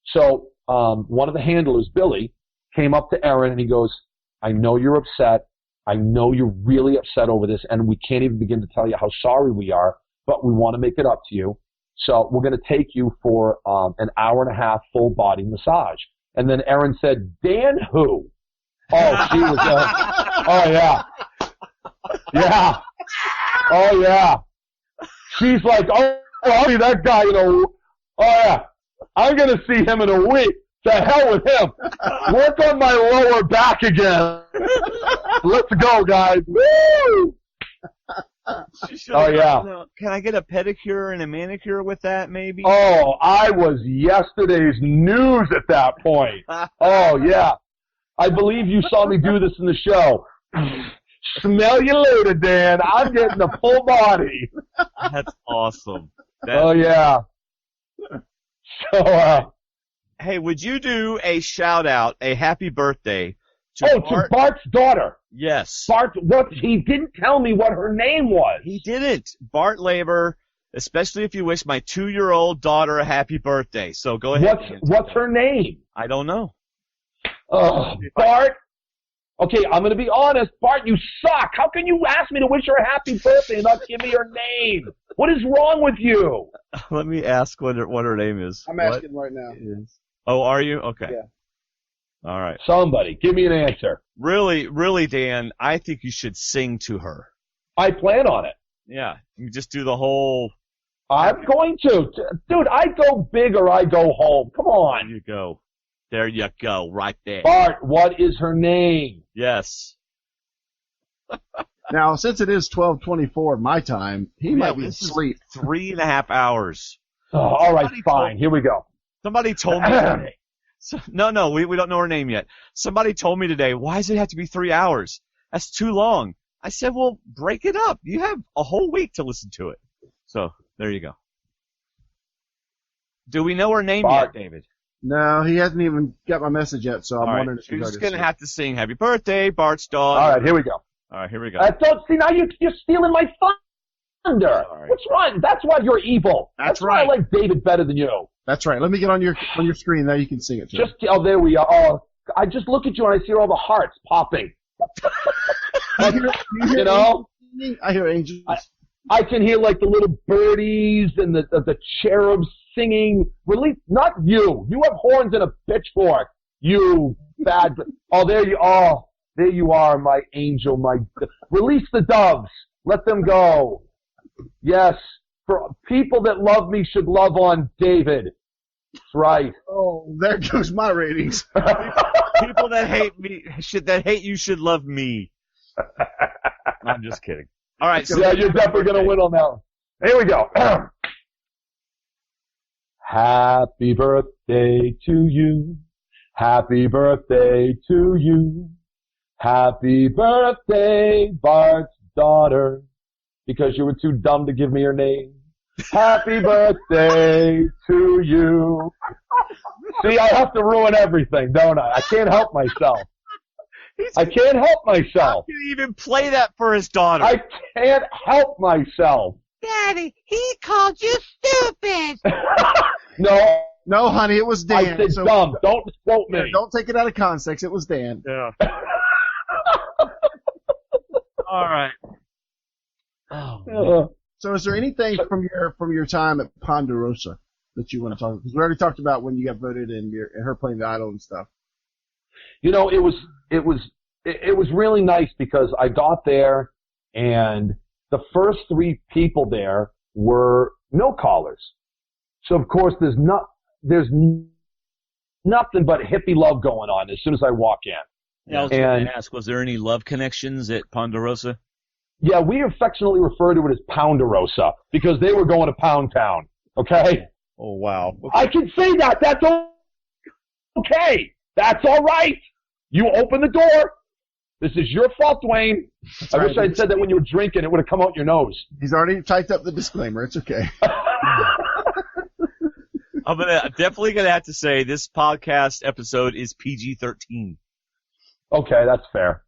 So, one of the handlers, Billy, came up to Erin and he goes, "I know you're upset. I know you're really upset over this, and we can't even begin to tell you how sorry we are, but we want to make it up to you. So we're going to take you for an hour and a half full body massage." And then Erin said, "Dan who?" Oh, she was, oh yeah. Yeah. Oh yeah. She's like, "Oh, I'll be that guy, Oh yeah. I'm going to see him in a week. To hell with him. Work on my lower back again. Let's go, guys. Woo! Oh, yeah. Can I get a pedicure and a manicure with that, maybe? Oh, I was yesterday's news at that point. Oh, yeah. I believe you saw me do this in the show. Smell you later, Dan. I'm getting a full body. That's awesome. Oh, yeah. So, hey, would you do a shout-out, a happy birthday to to Bart's daughter? Yes. Bart, he didn't tell me what her name was. He didn't. Bart Laver, especially if you wish my 2-year-old daughter a happy birthday. So go ahead. What's her name? I don't know. Oh, Bart. Okay, I'm going to be honest. Bart, you suck. How can you ask me to wish her a happy birthday and not give me her name? What is wrong with you? Let me ask what her name is. I'm asking right now. Oh, are you? Okay. Yeah. All right. Somebody, give me an answer. Really, Dan, I think you should sing to her. I plan on it. Yeah. You just do the whole... I'm going to. Dude, I go big or I go home. Come on. There you go. There you go. Right there. Bart, what is her name? Yes. Now, since it is 12:24 my time, he might be asleep. 3.5 hours. Oh, all right, fine. Here we go. Somebody told me today. No, we don't know her name yet. Somebody told me today, why does it have to be 3 hours? That's too long. I said, well, break it up. You have a whole week to listen to it. So, there you go. Do we know her name yet, David? No, he hasn't even got my message yet, so I'm wondering if she's going to have to sing Happy Birthday, Bart's daughter. All right, here we go. All right, here we go. See, now you're stealing my thunder. Right. What's wrong? That's why you're evil. That's right. why I like David better than you. That's right. Let me get on your screen. Now you can sing it to me. There we are. Oh, I just look at you and I see all the hearts popping. You know? I hear angels. I can hear like the little birdies and the cherubs singing. Really, not you. You have horns and a pitchfork. You bad. Oh, there you are. There you are, my angel. Release the doves. Let them go. Yes. For people that love me should love on David. That's right. Oh, there goes my ratings. People that hate me hate you should love me. I'm just kidding. All right. So yeah, you're definitely going to win on that one. Here we go. Happy birthday to you. Happy birthday to you. Happy birthday, Bart's daughter. Because you were too dumb to give me her name. Happy birthday to you. See, I have to ruin everything, don't I? I can't help myself. I can't help myself. How can you even play that for his daughter? I can't help myself. Daddy, he called you stupid. No, No, honey, it was Dan. I said dumb. Don't quote me. Yeah, don't take it out of context. It was Dan. Yeah. All right. Oh, So is there anything from your time at Ponderosa that you want to talk about? Because we already talked about when you got voted and her playing the idol and stuff. You know, it was really nice because I got there and the first 3 people there were no callers. So of course there's nothing but hippie love going on as soon as I walk in. Yeah, I was going to ask, was there any love connections at Ponderosa? Yeah, we affectionately refer to it as Pounderosa because they were going to Pound Town. Okay? Oh, wow. Okay. I can say that. That's okay. That's all right. You open the door. This is your fault, Dwayne. That's I right. wish I'd said that when you were drinking. It would have come out your nose. He's already typed up the disclaimer. It's okay. I'm definitely gonna have to say this podcast episode is PG-13. Okay, that's fair.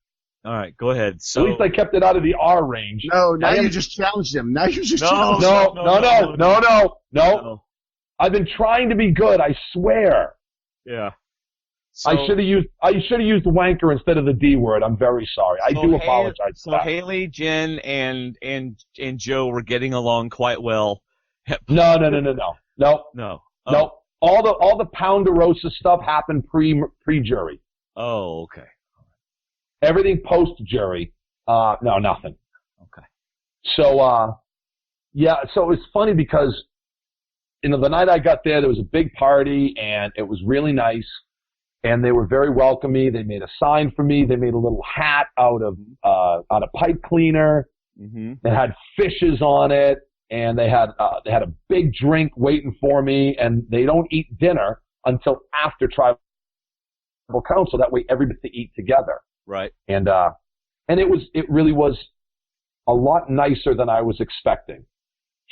All right, go ahead. So, at least I kept it out of the R range. No, now you just challenged him. Now you just challenged him. No. I've been trying to be good. I swear. Yeah. So, I should have used wanker instead of the D word. I'm very sorry. I do apologize. So Haley, Jen, and Joe were getting along quite well. No. No. All the Ponderosa stuff happened pre-jury. Oh, okay. Everything post-jury, no, nothing. Okay. So, so it's funny because, the night I got there was a big party, and it was really nice, and they were very welcoming. They made a sign for me. They made a little hat out of pipe cleaner. Mm-hmm. It had fishes on it, and they had a big drink waiting for me, and they don't eat dinner until after tribal council. That way everybody to eat together. Right. And it really was a lot nicer than I was expecting.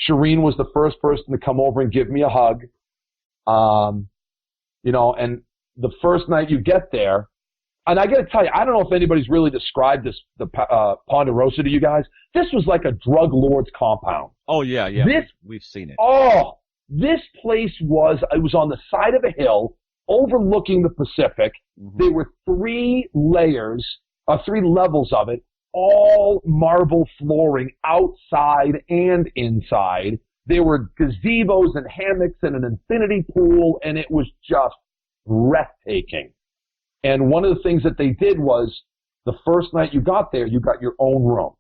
Shireen was the first person to come over and give me a hug. And the first night you get there, and I got to tell you, I don't know if anybody's really described the Ponderosa to you guys. This was like a drug lord's compound. Oh yeah. We've seen it. Oh, this place was on the side of a hill overlooking the Pacific. Mm-hmm. There were 3 levels of it, all marble flooring outside and inside. There were gazebos and hammocks and an infinity pool, and it was just breathtaking. And one of the things that they did was the first night you got there, you got your own room.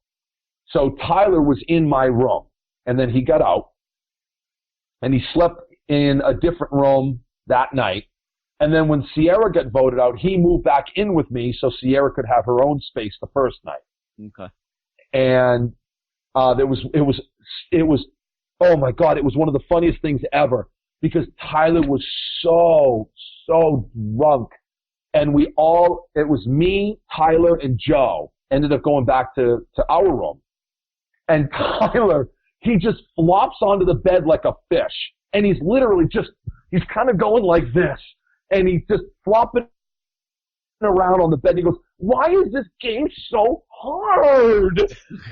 So Tyler was in my room, and then he got out, and he slept in a different room that night. And then when Sierra got voted out, he moved back in with me so Sierra could have her own space the first night. Okay. And it was oh my God, it was one of the funniest things ever because Tyler was so drunk. And it was me, Tyler, and Joe ended up going back to our room. And Tyler, he just flops onto the bed like a fish. And he's literally he's kind of going like this. And he's just flopping around on the bed. And he goes, "Why is this game so hard?"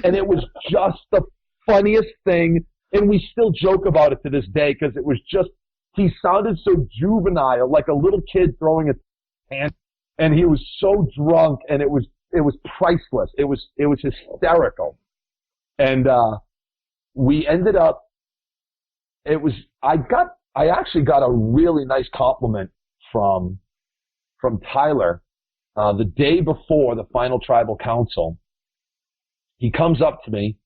And it was just the funniest thing. And we still joke about it to this day because it was he sounded so juvenile, like a little kid throwing a tantrum. And he was so drunk, and it was priceless. It was hysterical. And we ended up. I actually got a really nice compliment from Tyler the day before the final tribal council. He comes up to me,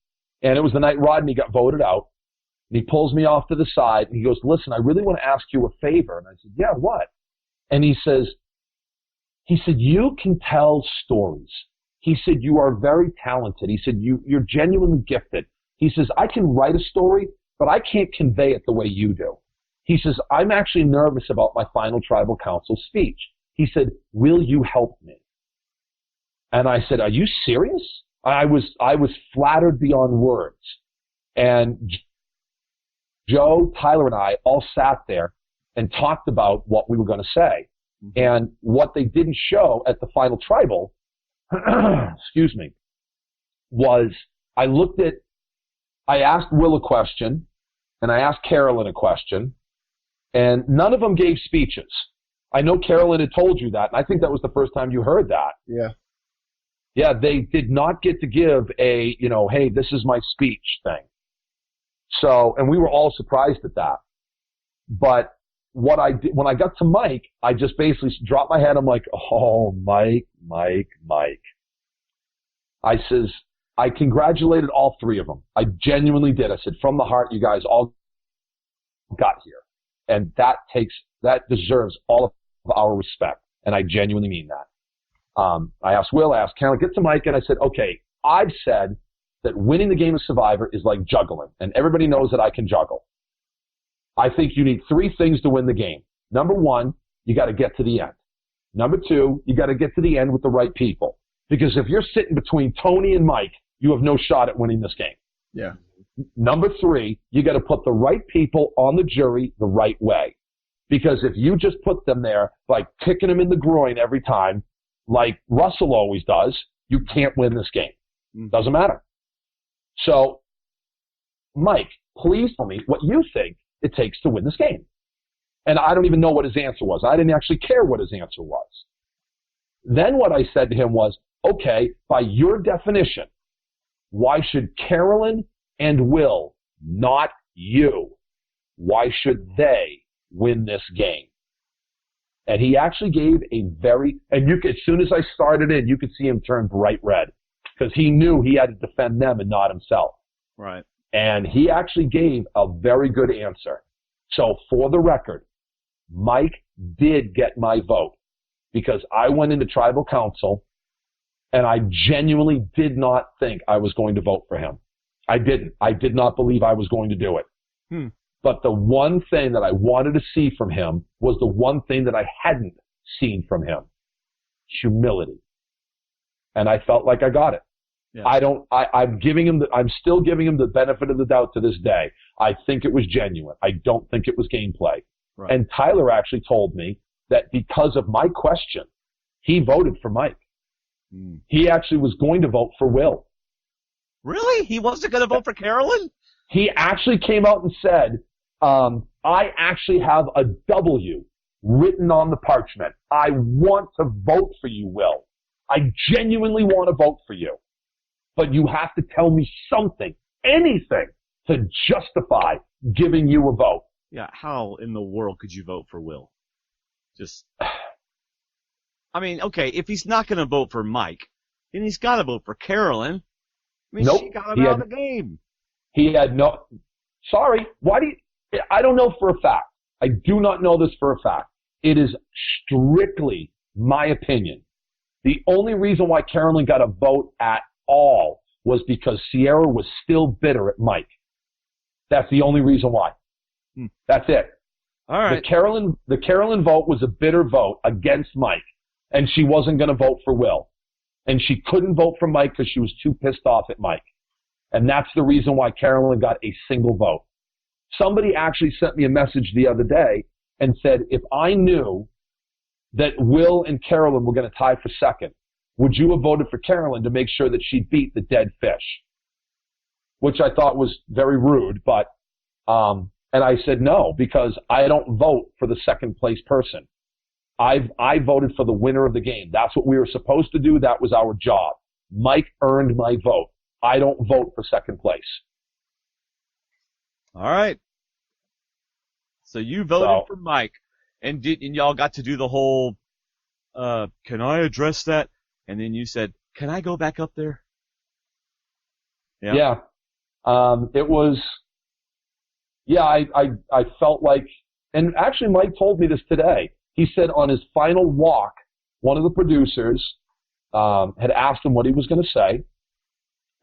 and it was the night Rodney got voted out. And he pulls me off to the side, and he goes, "Listen, I really want to ask you a favor." And I said, "Yeah, what?" And he said, "You can tell stories." He said, "You are very talented." He said, you're genuinely gifted. He says, "I can write a story, but I can't convey it the way you do." He says, "I'm actually nervous about my final tribal council speech." He said, "Will you help me?" And I said, "Are you serious?" I was flattered beyond words. And Joe, Tyler, and I all sat there and talked about what we were going to say. And what they didn't show at the final tribal, excuse me, was I asked Will a question, and I asked Carolyn a question, And none of them gave speeches. I know Carolyn had told you that, and I think that was the first time you heard that. Yeah. Yeah, they did not get to give a, hey, this is my speech thing. So, and we were all surprised at that. But what I did, when I got to Mike, I just basically dropped my head. I'm like, oh, Mike. I says, I congratulated all three of them. I genuinely did. I said, from the heart, you guys all got here. And that deserves all of our respect. And I genuinely mean that. I asked Will, I asked Carolyn, get to Mike, and I said, okay, I've said that winning the game of Survivor is like juggling, and everybody knows that I can juggle. I think you need three things to win the game. Number one, you got to get to the end. Number two, you got to get to the end with the right people. Because if you're sitting between Tony and Mike, you have no shot at winning this game. Yeah. Number three, you got to put the right people on the jury the right way. Because if you just put them there, like kicking them in the groin every time, like Russell always does, you can't win this game. Doesn't matter. So, Mike, please tell me what you think it takes to win this game. And I don't even know what his answer was. I didn't actually care what his answer was. Then what I said to him was, okay, by your definition, why should Carolyn and Will, not you, why should they win this game? And he actually gave and as soon as I started in, you could see him turn bright red because he knew he had to defend them and not himself. Right. And he actually gave a very good answer. So for the record, Mike did get my vote because I went into tribal council and I genuinely did not think I was going to vote for him. I didn't. I did not believe I was going to do it. But the one thing that I wanted to see from him was the one thing that I hadn't seen from him. Humility. And I felt like I got it. Yeah. I'm still giving him the benefit of the doubt to this day. I think it was genuine. I don't think it was gameplay. Right. And Tyler actually told me that because of my question, he voted for Mike. He actually was going to vote for Will. Really? He wasn't going to vote for Carolyn? He actually came out and said, I actually have a W written on the parchment. I want to vote for you, Will. I genuinely want to vote for you. But you have to tell me something, anything, to justify giving you a vote. Yeah, how in the world could you vote for Will? I mean, okay, if he's not going to vote for Mike, then he's got to vote for Carolyn. I mean, nope, she got him out of the game. He had no... Sorry, why do you... I don't know for a fact. I do not know this for a fact. It is strictly my opinion. The only reason why Carolyn got a vote at all was because Sierra was still bitter at Mike. That's the only reason why. That's it. All right. The Carolyn vote was a bitter vote against Mike, and she wasn't going to vote for Will. And she couldn't vote for Mike because she was too pissed off at Mike. And that's the reason why Carolyn got a single vote. Somebody actually sent me a message the other day and said, if I knew that Will and Carolyn were going to tie for second, would you have voted for Carolyn to make sure that she beat the dead fish? Which I thought was very rude, but, and I said no, because I don't vote for the second place person. I voted for the winner of the game. That's what we were supposed to do. That was our job. Mike earned my vote. I don't vote for second place. All right. So you voted for Mike, and y'all got to do the whole, can I address that? And then you said, can I go back up there? Yeah. It was, I felt like, and actually Mike told me this today. He said on his final walk, one of the producers had asked him what he was going to say,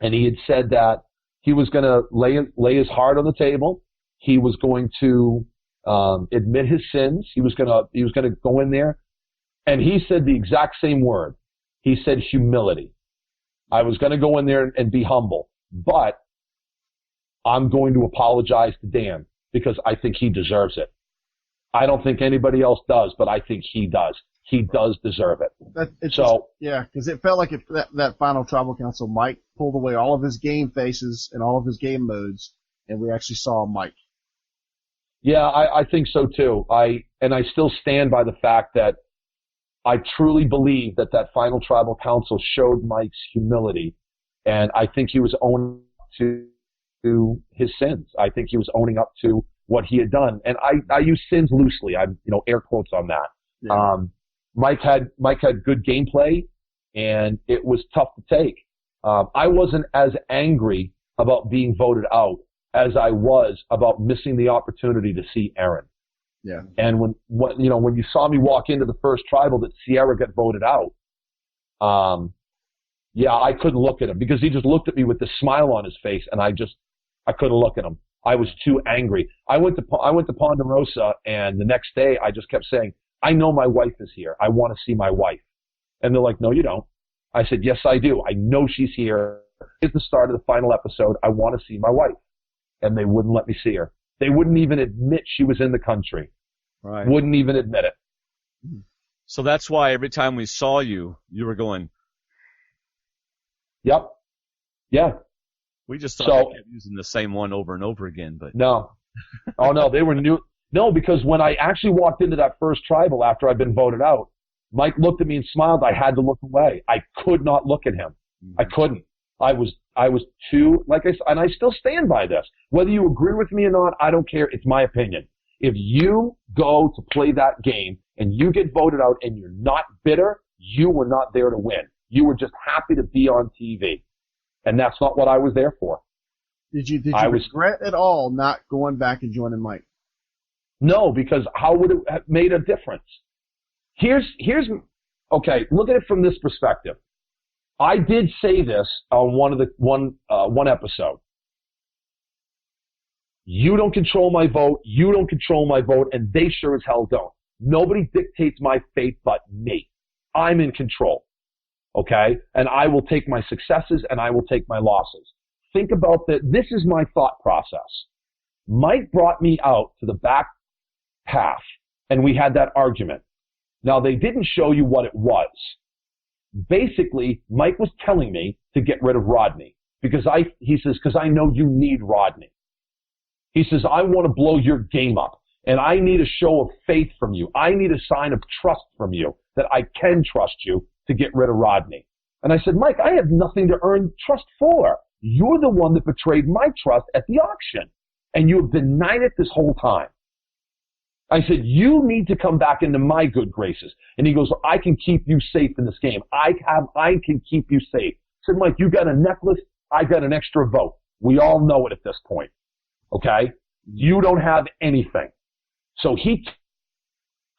and he had said that he was going to lay his heart on the table. He was going to admit his sins. He was going to go in there, and he said the exact same word. He said humility. I was going to go in there and be humble, but I'm going to apologize to Dan because I think he deserves it. I don't think anybody else does, but I think he does. He does deserve it. Because it felt like that final tribal council, Mike pulled away all of his game faces and all of his game modes, and we actually saw Mike. Yeah, I think so too. I still stand by the fact that I truly believe that final tribal council showed Mike's humility, and I think he was owning up to his sins. I think he was owning up to what he had done, and I use sins loosely. I'm air quotes on that. Yeah. Mike had good gameplay, and it was tough to take. I wasn't as angry about being voted out as I was about missing the opportunity to see Erin. Yeah. And when you saw me walk into the first tribal that Sierra got voted out, I couldn't look at him because he just looked at me with this smile on his face, and I couldn't look at him. I was too angry. I went to Ponderosa, and the next day I just kept saying, I know my wife is here. I want to see my wife. And they're like, no, you don't. I said, yes, I do. I know she's here. It's the start of the final episode. I want to see my wife. And they wouldn't let me see her. They wouldn't even admit she was in the country. Right. Wouldn't even admit it. So that's why every time we saw you, you were going. Yep. Yeah. We just thought they kept using the same one over and over again, but no. Oh no, they were new. No, because when I actually walked into that first tribal after I'd been voted out, Mike looked at me and smiled. I had to look away. I could not look at him. Mm-hmm. I couldn't. I was too, like I said, and I still stand by this. Whether you agree with me or not, I don't care. It's my opinion. If you go to play that game and you get voted out and you're not bitter, you were not there to win. You were just happy to be on TV. And that's not what I was there for. Did you regret at all not going back and joining Mike? No, because how would it have made a difference? Okay, look at it from this perspective. I did say this on one episode. You don't control my vote. You don't control my vote, and they sure as hell don't. Nobody dictates my fate but me. I'm in control. Okay? And I will take my successes and I will take my losses. Think about that. This is my thought process. Mike brought me out to the back half, and we had that argument. Now, they didn't show you what it was. Basically, Mike was telling me to get rid of Rodney because he says, because I know you need Rodney. He says, I want to blow your game up, and I need a show of faith from you. I need a sign of trust from you that I can trust you to get rid of Rodney. And I said, Mike, I have nothing to earn trust for. You're the one that betrayed my trust at the auction, and you have denied it this whole time. I said, you need to come back into my good graces. And he goes, well, I can keep you safe in this game. I can keep you safe. I said, Mike, you got a necklace. I got an extra vote. We all know it at this point. Okay? You don't have anything. So he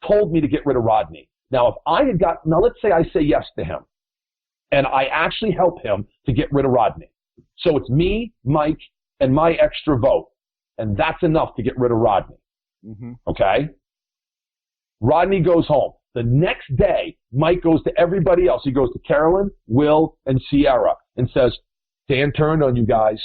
told me to get rid of Rodney. Now, let's say I say yes to him, and I actually help him to get rid of Rodney. So it's me, Mike, and my extra vote. And that's enough to get rid of Rodney. Mm-hmm. Okay? Rodney goes home. The next day, Mike goes to everybody else. He goes to Carolyn, Will, and Sierra and says, Dan turned on you guys.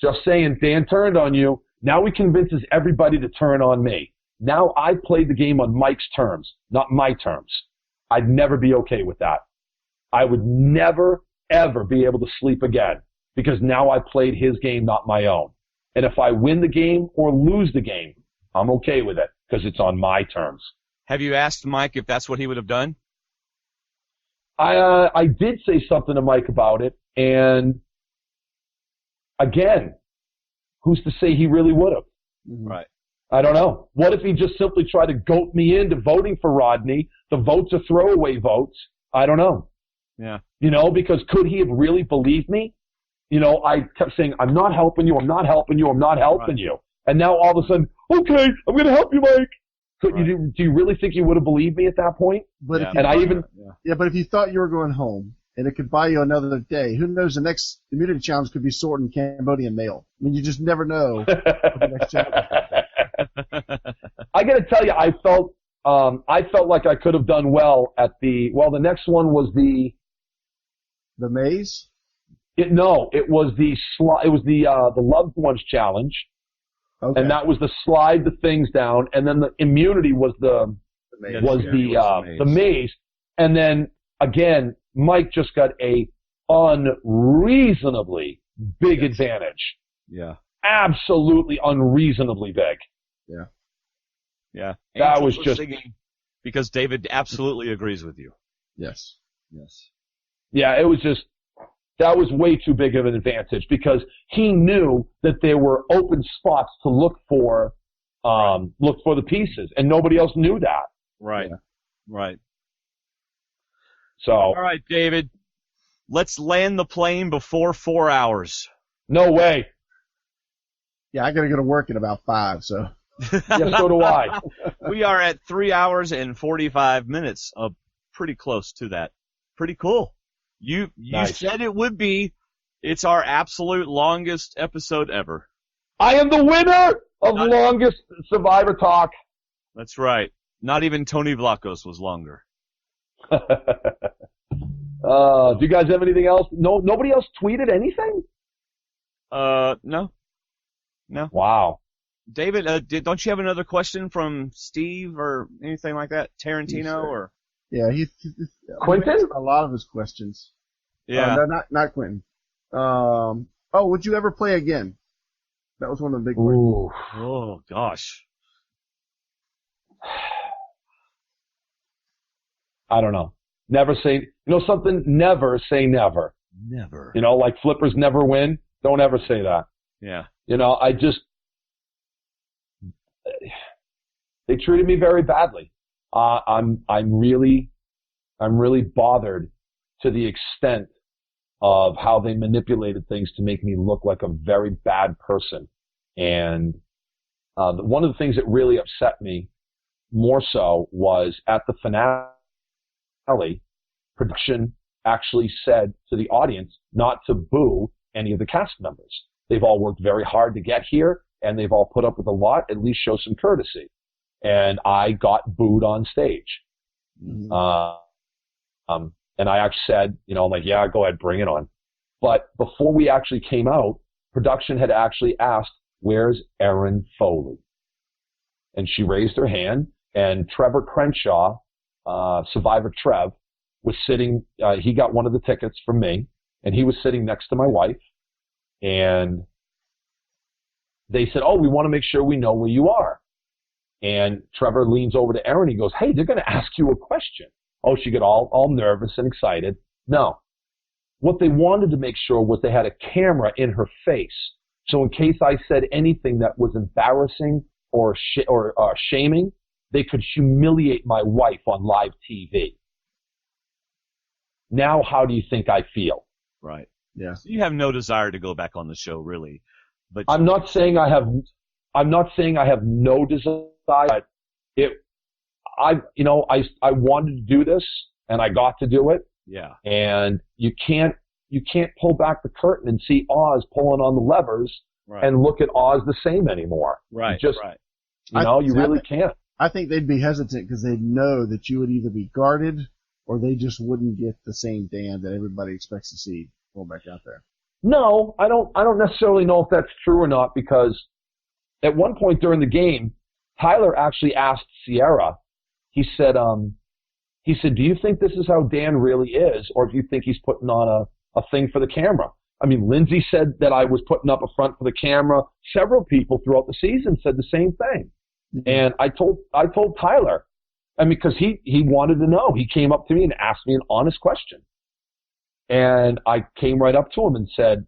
Just saying, Dan turned on you. Now he convinces everybody to turn on me. Now I played the game on Mike's terms, not my terms. I'd never be okay with that. I would never, ever be able to sleep again because now I played his game, not my own. And if I win the game or lose the game, I'm okay with it because it's on my terms. Have you asked Mike if that's what he would have done? I did say something to Mike about it, and again, who's to say he really would have? Right. I don't know. What if he just simply tried to goat me into voting for Rodney? The votes are throwaway votes. I don't know. Yeah. Because could he have really believed me? I kept saying, I'm not helping you. I'm not helping you. I'm not helping you. And now all of a sudden, okay, I'm going to help you, Mike. Do you really think you would have believed me at that point? But but if you thought you were going home and it could buy you another day, who knows? The next immunity challenge could be sorting Cambodian mail. I mean, you just never know what the next challenge is. I got to tell you, I felt like I could have done well at the next one was the maze. It was the loved ones challenge. Okay. And that was the slide the things down, and then the immunity was the maze. And then again, Mike just got a unreasonably big advantage. Yeah. Absolutely unreasonably big. Yeah. Yeah. That Angel was just singing because David absolutely agrees with you. Yes. Yeah, it was just, that was way too big of an advantage because he knew that there were open spots to look for the pieces, and nobody else knew that. Right. Yeah. Right. So. All right, David. Let's land the plane before 4 hours. No way. Yeah, I gotta go to work in about 5, so. Yeah, so do I. We are at 3 hours and 45 minutes. Pretty close to that. Pretty cool. You Nice. said it would be. It's our absolute longest episode ever. I am the winner of longest Survivor Talk. That's right. Not even Tony Vlachos was longer. Do you guys have anything else? No, nobody else tweeted anything? No. Wow. David, don't you have another question from Steve or anything like that? Tarantino or? Yeah, he Quentin? answered a lot of his questions. Yeah. No, not Quentin. Would you ever play again? That was one of the big questions. Ooh. Oh gosh. I don't know. Never say, something? Never say never. Never. Like flippers never win. Don't ever say that. Yeah. They treated me very badly. I'm really bothered to the extent of how they manipulated things to make me look like a very bad person. And one of the things that really upset me more so was at the finale, production actually said to the audience not to boo any of the cast members. They've all worked very hard to get here, and they've all put up with a lot. At least show some courtesy. And I got booed on stage. Mm-hmm. And I actually said, I'm like, yeah, go ahead, bring it on. But before we actually came out, production had actually asked, where's Erin Foley? And she raised her hand, and Trevor Crenshaw, Survivor Trev, was sitting, he got one of the tickets from me, and he was sitting next to my wife. And they said, we want to make sure we know where you are. And Trevor leans over to Erin. He goes, hey, they're going to ask you a question. Oh, she got all nervous and excited. No. What they wanted to make sure was they had a camera in her face. So in case I said anything that was embarrassing or shaming, they could humiliate my wife on live TV. Now, how do you think I feel? Right. Yeah. So you have no desire to go back on the show, really. But I'm not saying I have no desire. But I wanted to do this, and I got to do it. Yeah. And you can't pull back the curtain and see Oz pulling on the levers and look at Oz the same anymore. Right. You really can't. I think they'd be hesitant because they'd know that you would either be guarded or they just wouldn't get the same Dan that everybody expects to see going back out there. No, I don't necessarily know if that's true or not, because at one point during the game, Tyler actually asked Sierra, he said, do you think this is how Dan really is, or do you think he's putting on a thing for the camera? I mean, Lindsay said that I was putting up a front for the camera. Several people throughout the season said the same thing. Mm-hmm. And I told Tyler, because he wanted to know. He came up to me and asked me an honest question. And I came right up to him and said,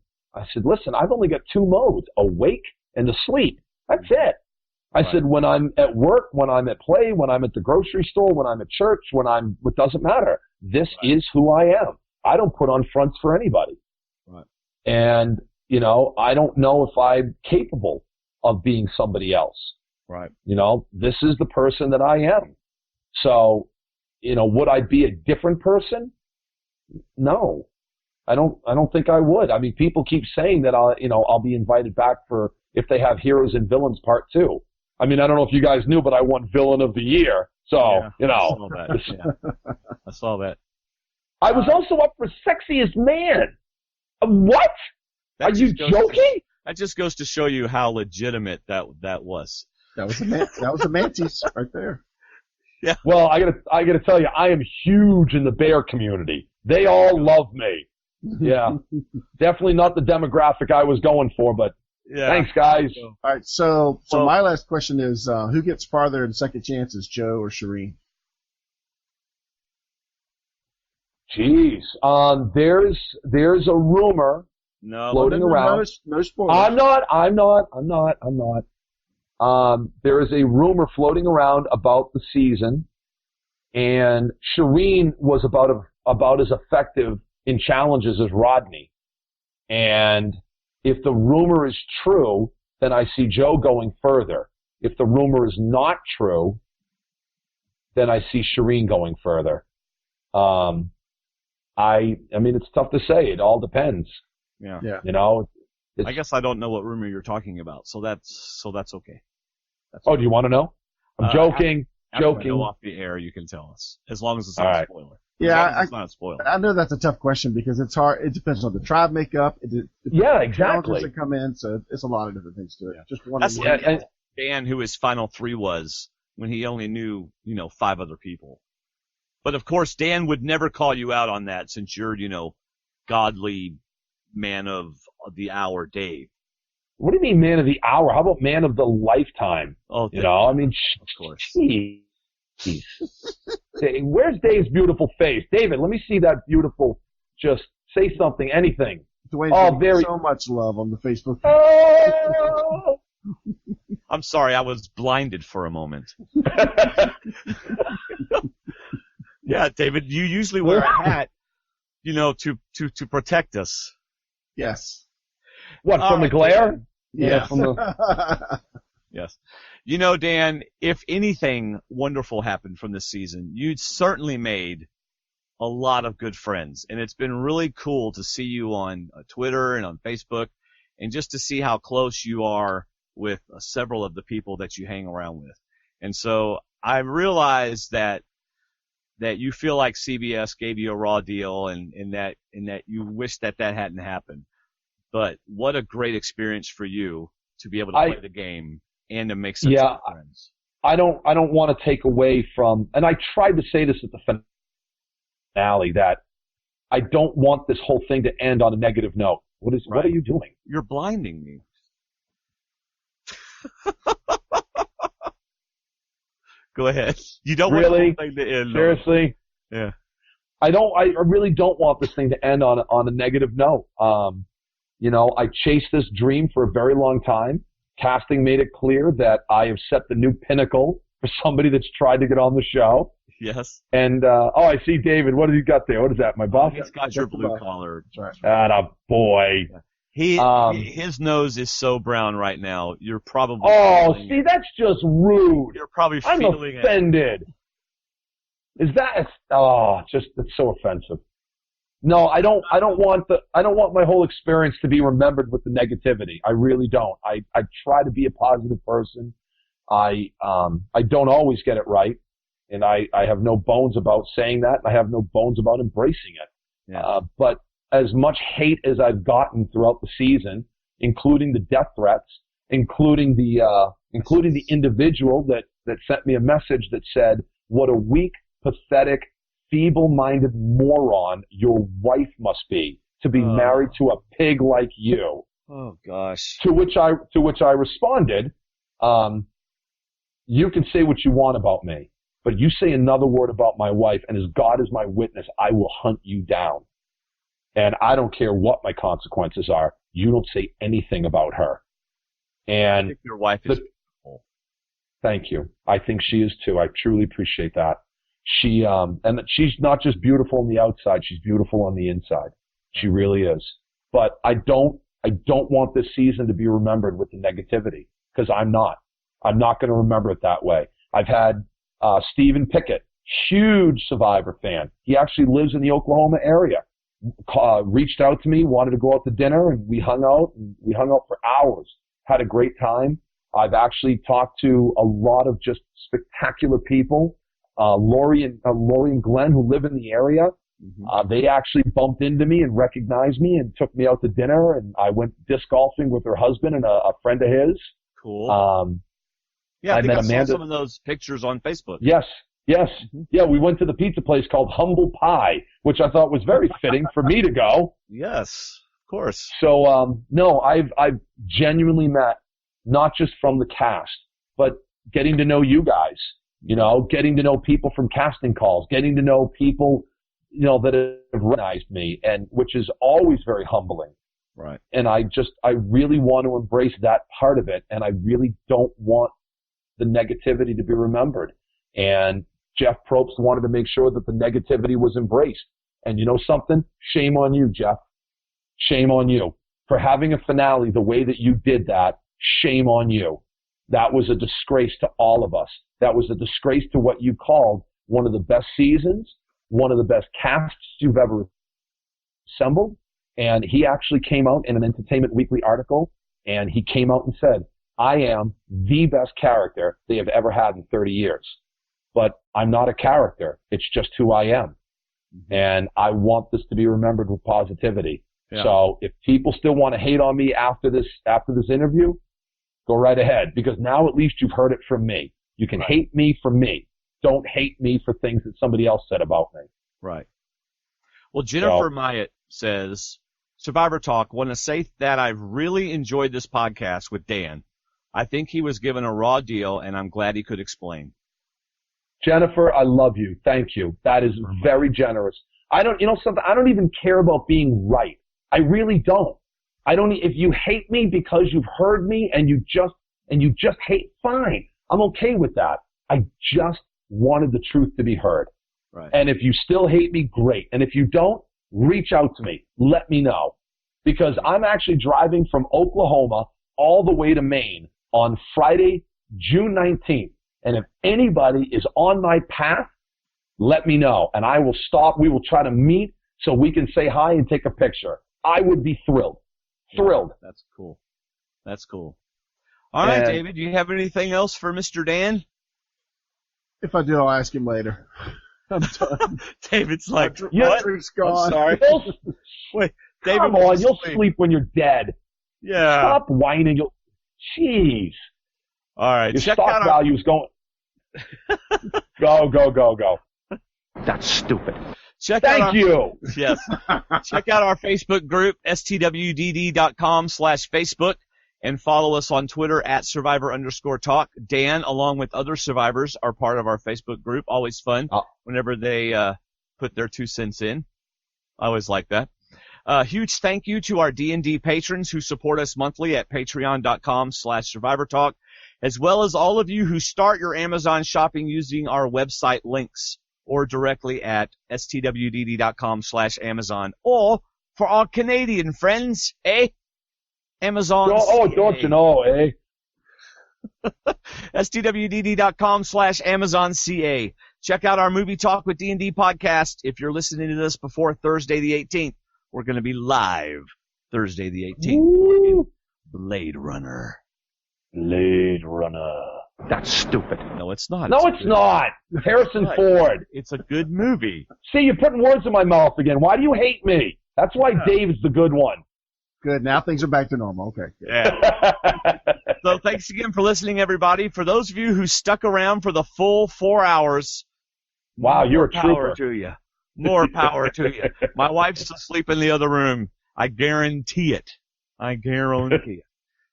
listen, I've only got 2 modes, awake and asleep. That's it. I said, when I'm at work, when I'm at play, when I'm at the grocery store, when I'm at church, it doesn't matter. This is who I am. I don't put on fronts for anybody. Right. And, I don't know if I'm capable of being somebody else. Right. This is the person that I am. So, would I be a different person? No. I don't think I would. I mean, people keep saying that I'll be invited back for if they have Heroes and Villains Part 2. I mean, I don't know if you guys knew, but I won Villain of the Year. So, I saw that. Yeah. I saw that. I was also up for Sexiest Man. What? Are you joking? That just goes to show you how legitimate that was. That was a Mantis right there. Yeah. Well, I gotta tell you, I am huge in the bear community. They all love me. Yeah. Definitely not the demographic I was going for, but Yeah. Thanks, guys. All right, so my last question is, who gets farther in second chances, Joe or Shireen? Jeez. There's a rumor floating around. No spoilers. I'm not. There is a rumor floating around about the season, and Shireen was about as effective in challenges as Rodney. And if the rumor is true, then I see Joe going further. If the rumor is not true, then I see Shireen going further. I mean, it's tough to say. It all depends. Yeah. You know. I guess I don't know what rumor you're talking about, so that's okay. Do you want to know? I'm joking. After we go off the air, you can tell us, as long as it's not a spoiler. Yeah, it's not a spoiler. I know that's a tough question because it's hard. It depends on the tribe makeup. Exactly. That come in, so it's a lot of different things to it. Yeah. Just one. That's like Dan, who his final 3 was when he only knew 5 other people. But of course, Dan would never call you out on that since you're godly man of the hour, Dave. What do you mean, man of the hour? How about man of the lifetime? Oh, I mean, of course. Geez. Where's Dave's beautiful face? David, let me see that beautiful. Just say something, anything. Dwayne's getting so much love on the Facebook. Oh! I'm sorry, I was blinded for a moment. Yeah, David, you usually wear a hat, to protect us. Yes. What, from the glare? Yeah. Yes. Dan, if anything wonderful happened from this season, you'd certainly made a lot of good friends. And it's been really cool to see you on Twitter and on Facebook and just to see how close you are with several of the people that you hang around with. And so I realize that you feel like CBS gave you a raw deal and that you wish that hadn't happened. But what a great experience for you to be able to play the game and to make such good friends. I don't want to take away from, and I tried to say this at the finale, that I don't want this whole thing to end on a negative note. What are you doing? You're blinding me. Go ahead. You don't want the whole thing to end. Seriously? Yeah. I really don't want this thing to end on a negative note. I chased this dream for a very long time. Casting made it clear that I have set the new pinnacle for somebody that's tried to get on the show. Yes. And, I see David. What have you got there? What is that, my boss? He's got your blue collar. Atta boy. His nose is so brown right now. You're probably. See, that's just rude. You're probably I'm feeling offended. Is that? It's so offensive. No, I don't want my whole experience to be remembered with the negativity. I really don't. I try to be a positive person. I don't always get it right, and I have no bones about saying that. I have no bones about embracing it. Yeah. But as much hate as I've gotten throughout the season, including the death threats, including the individual that sent me a message that said, "What a weak, pathetic, feeble-minded moron your wife must be to be married to a pig like you." Oh gosh. To which I responded, "You can say what you want about me, but you say another word about my wife, and as God is my witness, I will hunt you down. And I don't care what my consequences are. You don't say anything about her." And I think your wife is beautiful. Thank you. I think she is too. I truly appreciate that. And she's not just beautiful on the outside, she's beautiful on the inside. She really is. But I don't want this season to be remembered with the negativity, because I'm not going to remember it that way. I've had, Stephen Pickett, huge Survivor fan. He actually lives in the Oklahoma area. Reached out to me, wanted to go out to dinner, and we hung out for hours. Had a great time. I've actually talked to a lot of just spectacular people. Lori and Glenn, who live in the area, they actually bumped into me and recognized me and took me out to dinner, and I went disc golfing with her husband and a friend of his. Cool. I think I Amanda. saw some of those pictures on Facebook. Yes. Yeah, we went to the pizza place called Humble Pie, which I thought was very fitting for me to go. Yes, of course. So, no, I've genuinely met, not just from the cast, but getting to know you guys, getting to know people from casting calls, getting to know people, that have recognized me, and which is always very humbling. Right. And I really want to embrace that part of it, and I really don't want the negativity to be remembered. And Jeff Probst wanted to make sure that the negativity was embraced. And you know something? Shame on you, Jeff. Shame on you for having a finale the way that you did that. Shame on you. That was a disgrace to all of us. That was a disgrace to what you called one of the best seasons, one of the best casts you've ever assembled. And he actually came out in an Entertainment Weekly article, and he came out and said, I am the best character they have ever had in 30 years. But I'm not a character. It's just who I am. And I want this to be remembered with positivity. Yeah. So if people still want to hate on me after this interview, go right ahead, because now at least you've heard it from me. You can hate me for me. Don't hate me for things that somebody else said about me. Right. Well, Jennifer Myatt says, Survivor Talk, want to say that I've really enjoyed this podcast with Dan. I think he was given a raw deal, and I'm glad he could explain. Jennifer, I love you. Thank you. That is very generous. I don't even care about being right. I really don't. If you hate me because you've heard me and you just hate, fine. I'm okay with that. I just wanted the truth to be heard. Right. And if you still hate me, great. And if you don't, reach out to me. Let me know. Because I'm actually driving from Oklahoma all the way to Maine on Friday, June 19th. And if anybody is on my path, let me know. And I will stop. We will try to meet so we can say hi and take a picture. I would be thrilled. Thrilled. That's cool. That's cool. All right, David, do you have anything else for Mr. Dan? If I do, I'll ask him later. I'm done. David's like, what? I'm sorry. Wait, David, come on, you'll sleep when you're dead. Yeah. Stop whining. Jeez. All right. Your stock value's going. Go. That's stupid. Thank you. Yes. Check out our Facebook group, stwdd.com/Facebook, and follow us on Twitter at Survivor_talk. Dan, along with other survivors, are part of our Facebook group. Always fun whenever they put their 2 cents in. I always like that. Huge thank you to our D&D patrons who support us monthly at patreon.com/survivortalk, as well as all of you who start your Amazon shopping using our website links or directly at stwdd.com/Amazon. Or for our Canadian friends, Amazon. Don't you know, stwdd.com/AmazonCA. Check out our Movie Talk with D&D podcast. If you're listening to this before Thursday the 18th, we're going to be live Thursday the 18th. Woo! Blade Runner. That's stupid. No, it's not. No, it's not. Harrison Ford. It's a good movie. See, you're putting words in my mouth again. Why do you hate me? That's why Dave is the good one. Good. Now things are back to normal. Okay. Good. Yeah. So thanks again for listening, everybody. For those of you who stuck around for the full 4 hours, wow, you're a power trooper. to you. More power to you. My wife's asleep in the other room. I guarantee it.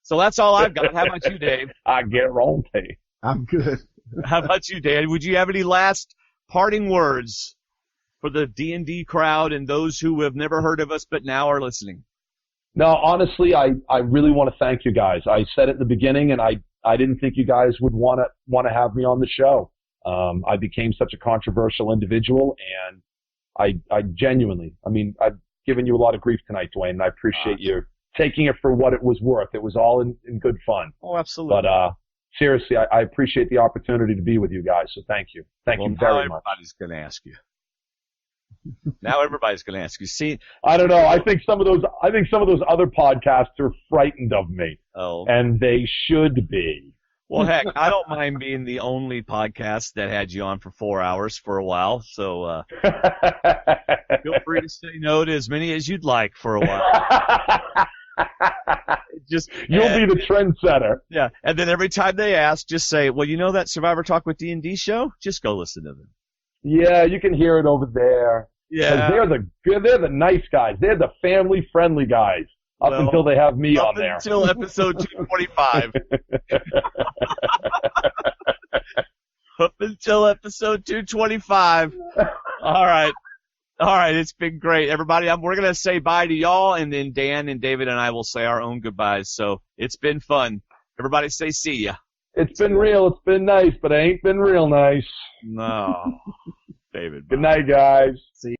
So that's all I've got. How about you, Dave? I guarantee. I'm good. How about you, Dan? Would you have any last parting words for the D&D crowd and those who have never heard of us but now are listening? No, honestly, I really want to thank you guys. I said it in the beginning, and I didn't think you guys would want to have me on the show. I became such a controversial individual, and I genuinely, I've given you a lot of grief tonight, Dwayne, and I appreciate you taking it for what it was worth. It was all in good fun. Oh, absolutely. But seriously, I appreciate the opportunity to be with you guys, so thank you. Thank you very much. Everybody's going to ask you. Now everybody's going to ask you. See, I don't know. I think some of those other podcasts are frightened of me. Oh. And they should be. Well, heck, I don't mind being the only podcast that had you on for 4 hours for a while. So feel free to say no to as many as you'd like for a while. You'll be the trendsetter. Yeah, and then every time they ask, just say, well, you know that Survivor Talk with D&D show? Just go listen to them. Yeah, you can hear it over there. Yeah. They're the nice guys. They're the family-friendly guys up until they have me on there. Until episode 225. Up until episode 225. All right. It's been great, everybody. We're going to say bye to y'all, and then Dan and David and I will say our own goodbyes. So it's been fun. Everybody say see ya. It's been real. It's been nice, but it ain't been real nice. No. David. Good night, guys. See